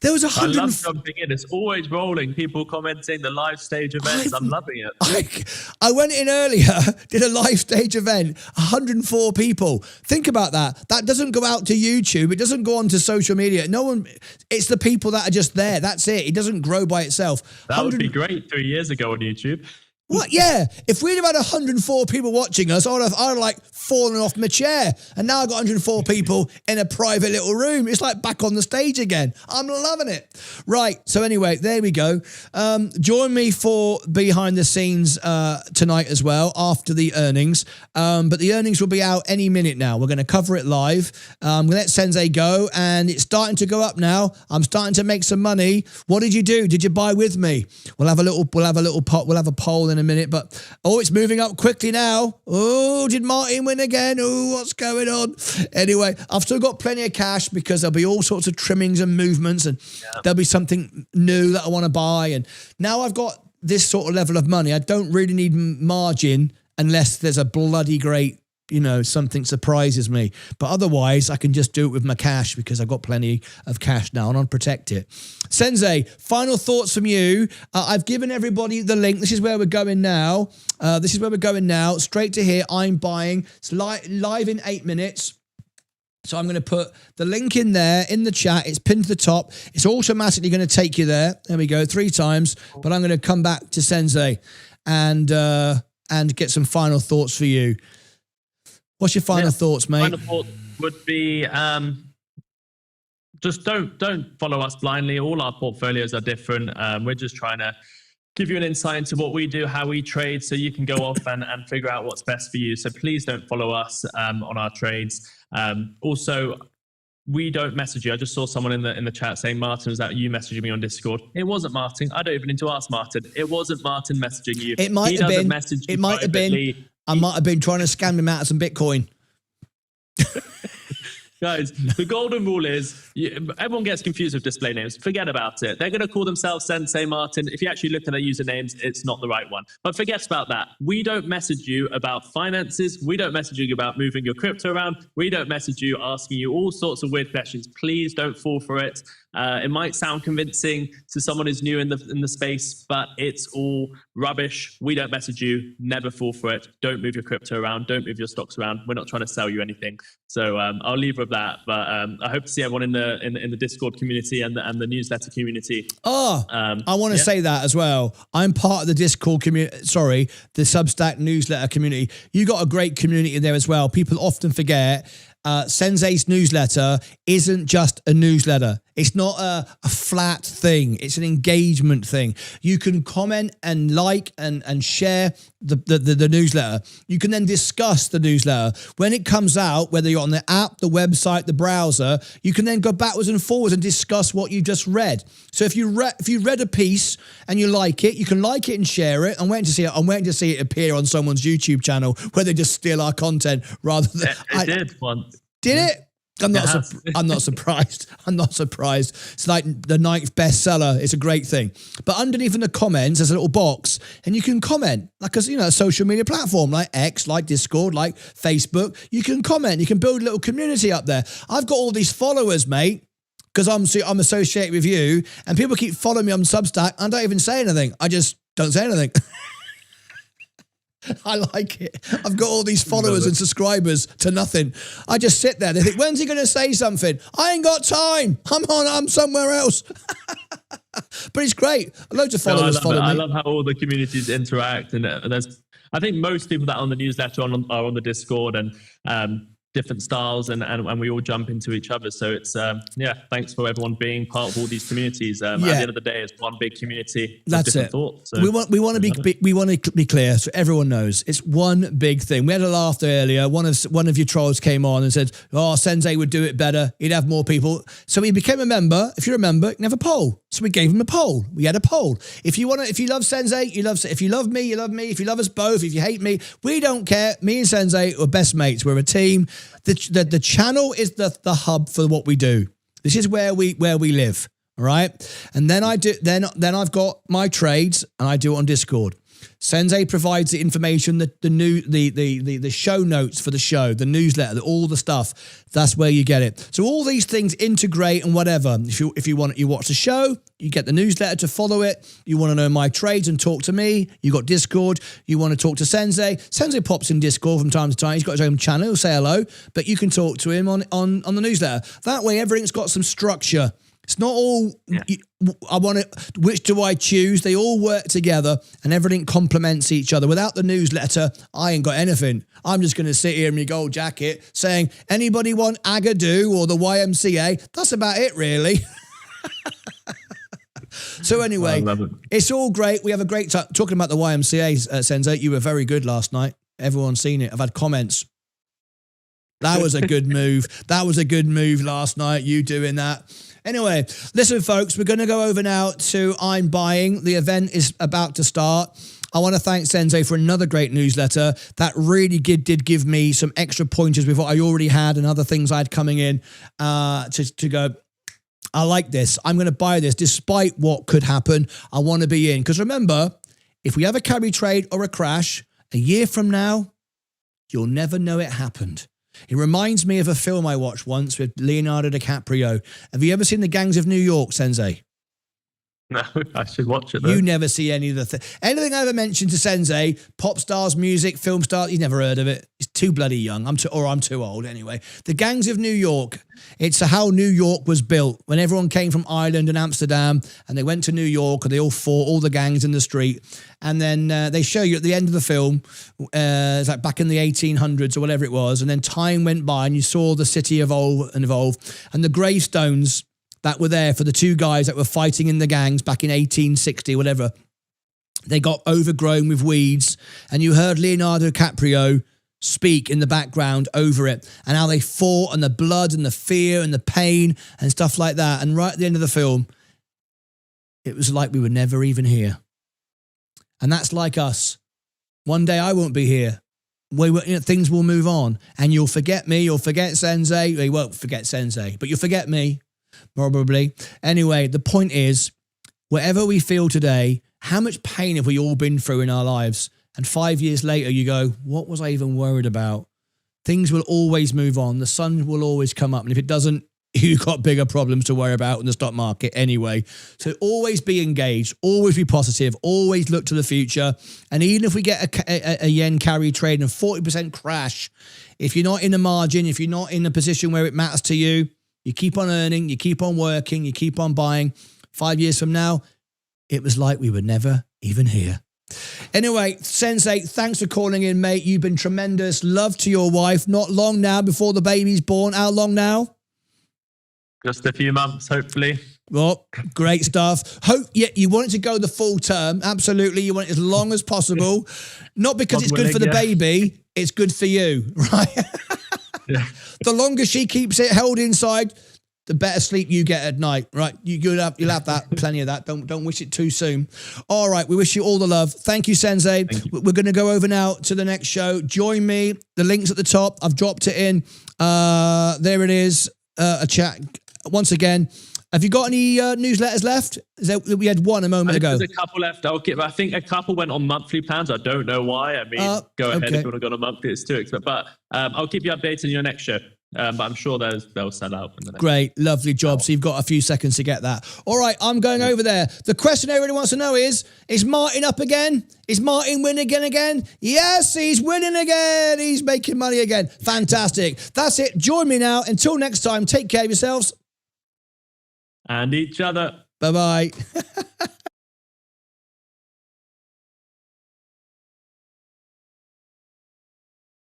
S1: There was 100.
S12: I love jumping in. It's always rolling. People commenting the live stage events. I'm loving it.
S1: I went in earlier, did a live stage event. 104 people. Think about that. That doesn't go out to YouTube. It doesn't go onto social media. No one. It's the people that are just there. That's it. It doesn't grow by itself.
S12: That would be great 3 years ago on YouTube.
S1: What? Yeah. If we'd have had 104 people watching us, I'd have like fallen off my chair. And now I've got 104 people in a private little room. It's like back on the stage again. I'm loving it. Right. So anyway, there we go. Join me for behind the scenes tonight as well after the earnings. But the earnings will be out any minute now. We're going to cover it live. I'm going to let Sensei go and it's starting to go up now. I'm starting to make some money. What did you do? Did you buy with me? We'll have a poll in a minute, but it's moving up quickly now. Oh, did Martyn win again? Oh, what's going on? Anyway, I've still got plenty of cash because there'll be all sorts of trimmings and movements and there'll be something new that I want to buy. And now I've got this sort of level of money. I don't really need margin unless there's a bloody great something surprises me. But otherwise, I can just do it with my cash because I've got plenty of cash now and I'll protect it. Sensei, final thoughts from you. I've given everybody the link. This is where we're going now. Straight to here. I'm buying. It's live in 8 minutes. So I'm going to put the link in there in the chat. It's pinned to the top. It's automatically going to take you there. There we go, 3 times. But I'm going to come back to Sensei and get some final thoughts for you. What's your final thoughts, mate?
S12: Final thought would be just don't follow us blindly. All our portfolios are different. We're just trying to give you an insight into what we do, how we trade, so you can go off and figure out what's best for you. So please don't follow us on our trades. Also, we don't message you. I just saw someone in the chat saying, Martyn, was that you messaging me on Discord? It wasn't Martyn. I don't even need to ask Martyn. It wasn't Martyn messaging you.
S1: It might have been. It might have been. I might have been trying to scam him out of some Bitcoin.
S12: Guys, the golden rule is everyone gets confused with display names. Forget about it. They're going to call themselves Sensei Martyn. If you actually look at their usernames, it's not the right one. But forget about that. We don't message you about finances. We don't message you about moving your crypto around. We don't message you asking you all sorts of weird questions. Please don't fall for it. It might sound convincing to someone who's new in the space, but it's all rubbish. We don't message you. Never fall for it. Don't move your crypto around. Don't move your stocks around. We're not trying to sell you anything. So I'll leave with that. But I hope to see everyone in the Discord community and the newsletter community.
S1: I want to say that as well. I'm part of the Discord community. Sorry, the Substack newsletter community. You got a great community in there as well. People often forget. Sensei's newsletter isn't just a newsletter. It's not a flat thing. It's an engagement thing. You can comment and like and share the newsletter. You can then discuss the newsletter. When it comes out, whether you're on the app, the website, the browser, you can then go backwards and forwards and discuss what you just read. So if you read a piece and you like it, you can like it and share it. I'm waiting to see it appear on someone's YouTube channel where they just steal our content rather than...
S12: It did once.
S1: Did it? I'm not surprised. I'm not surprised. It's like the 9th bestseller. It's a great thing. But underneath in the comments, there's a little box and you can comment like a social media platform like X, like Discord, like Facebook. You can comment. You can build a little community up there. I've got all these followers, mate, because I'm associated with you and people keep following me on Substack. I don't even say anything. I just don't say anything. I like it. I've got all these followers and subscribers to nothing. I just sit there. They think, when's he going to say something? I ain't got time. I'm somewhere else. But it's great. Loads of followers follow me.
S12: I love how all the communities interact. And I think most people that are on the newsletter are on the Discord and different styles and we all jump into each other. So it's, thanks for everyone being part of all these communities. At the end of the day, it's one big community.
S1: That's it.
S12: Thoughts, so
S1: we want to be clear so everyone knows it's one big thing. We had a laugh earlier. One of your trolls came on and said, "Oh, Sensei would do it better. He'd have more people." So he became a member. If you're a member, you can have a poll. So we gave him a poll. We had a poll. If you love Sensei, you love. If you love me, you love me. If you love us both, if you hate me, we don't care. Me and Sensei are best mates. We're a team. The channel is the hub for what we do. This is where we live. All right. And then I've got my trades and I do it on Discord. Sensei provides the information, the show notes for the show, the newsletter, all the stuff. That's where you get it. So all these things integrate and whatever. If you watch the show, you get the newsletter to follow it. You want to know my trades and talk to me. You got Discord. You want to talk to Sensei. Sensei pops in Discord from time to time. He's got his own channel. He'll say hello, but you can talk to him on the newsletter. That way, everything's got some structure. It's not all, which do I choose? They all work together and everything complements each other. Without the newsletter, I ain't got anything. I'm just going to sit here in my gold jacket saying, anybody want Agadoo or the YMCA? That's about it, really. So anyway, it's all great. We have a great time. Talking about the YMCA, Sensei, you were very good last night. Everyone's seen it. I've had comments. That was a good move. That was a good move last night, you doing that. Anyway, listen, folks, we're going to go over now to I'm Buying. The event is about to start. I want to thank Sensei for another great newsletter. That really did give me some extra pointers with what I already had and other things I had coming in to go, I like this. I'm going to buy this despite what could happen. I want to be in. Because remember, if we have a carry trade or a crash, a year from now, You'll never know it happened. It reminds me of a film I watched once with Leonardo DiCaprio. Have you ever seen The Gangs of New York, Sensei?
S12: No, I should watch it though.
S1: You never see any of the anything I ever mentioned to Sensei, pop stars, music, film stars, he's never heard of it. He's too bloody young. I'm too old anyway. The Gangs of New York. It's how New York was built. When everyone came from Ireland and Amsterdam and they went to New York and they all fought, all the gangs in the street. And then they show you at the end of the film, it's like back in the 1800s or whatever it was. And then time went by and you saw the city evolve. And the gravestones that were there for the two guys that were fighting in the gangs back in 1860, whatever, they got overgrown with weeds. And you heard Leonardo DiCaprio speak in the background over it and how they fought and the blood and the fear and the pain and stuff like that. And right at the end of the film, it was like we were never even here. And that's like us. One day I won't be here. Things will move on and you'll forget me. You'll forget Sensei. You won't forget Sensei, but you'll forget me. Probably. Anyway, the point is, whatever we feel today, how much pain have we all been through in our lives? And 5 years later, you go, what was I even worried about? Things will always move on. The sun will always come up. And if it doesn't, you've got bigger problems to worry about in the stock market anyway. So always be engaged, always be positive, always look to the future. And even if we get a yen carry trade and 40% crash, if you're not in a margin, if you're not in a position where it matters to you, you keep on earning, you keep on working, you keep on buying. 5 years from now, it was like we were never even here. Anyway, Sensei, thanks for calling in, mate. You've been tremendous. Love to your wife. Not long now before the baby's born. How long now?
S12: Just a few months, hopefully.
S1: Well, great stuff. You want it to go the full term. Absolutely. You want it as long as possible. Not because it's good for the baby. It's good for you, right? Yeah. The longer she keeps it held inside, the better sleep you get at night, right? You'll have that, plenty of that. Don't wish it too soon. All right, we wish you all the love. Thank you, Sensei. We're going to go over now to the next show. Join me. The link's at the top. I've dropped it in. There it is. A chat. Once again, have you got any newsletters left? We had one a moment ago.
S12: There's a couple left. I think a couple went on monthly plans. I don't know why. I mean, go ahead if you want to go on a monthly. It's too expensive. But I'll keep you updated on your next show. But I'm sure they'll sell out.
S1: Great. Lovely job. So you've got a few seconds to get that. All right. I'm going over there. The question everybody wants to know is Martyn up again? Is Martyn winning again? Yes, he's winning again. He's making money again. Fantastic. That's it. Join me now. Until next time, take care of yourselves.
S12: And each other.
S1: Bye-bye.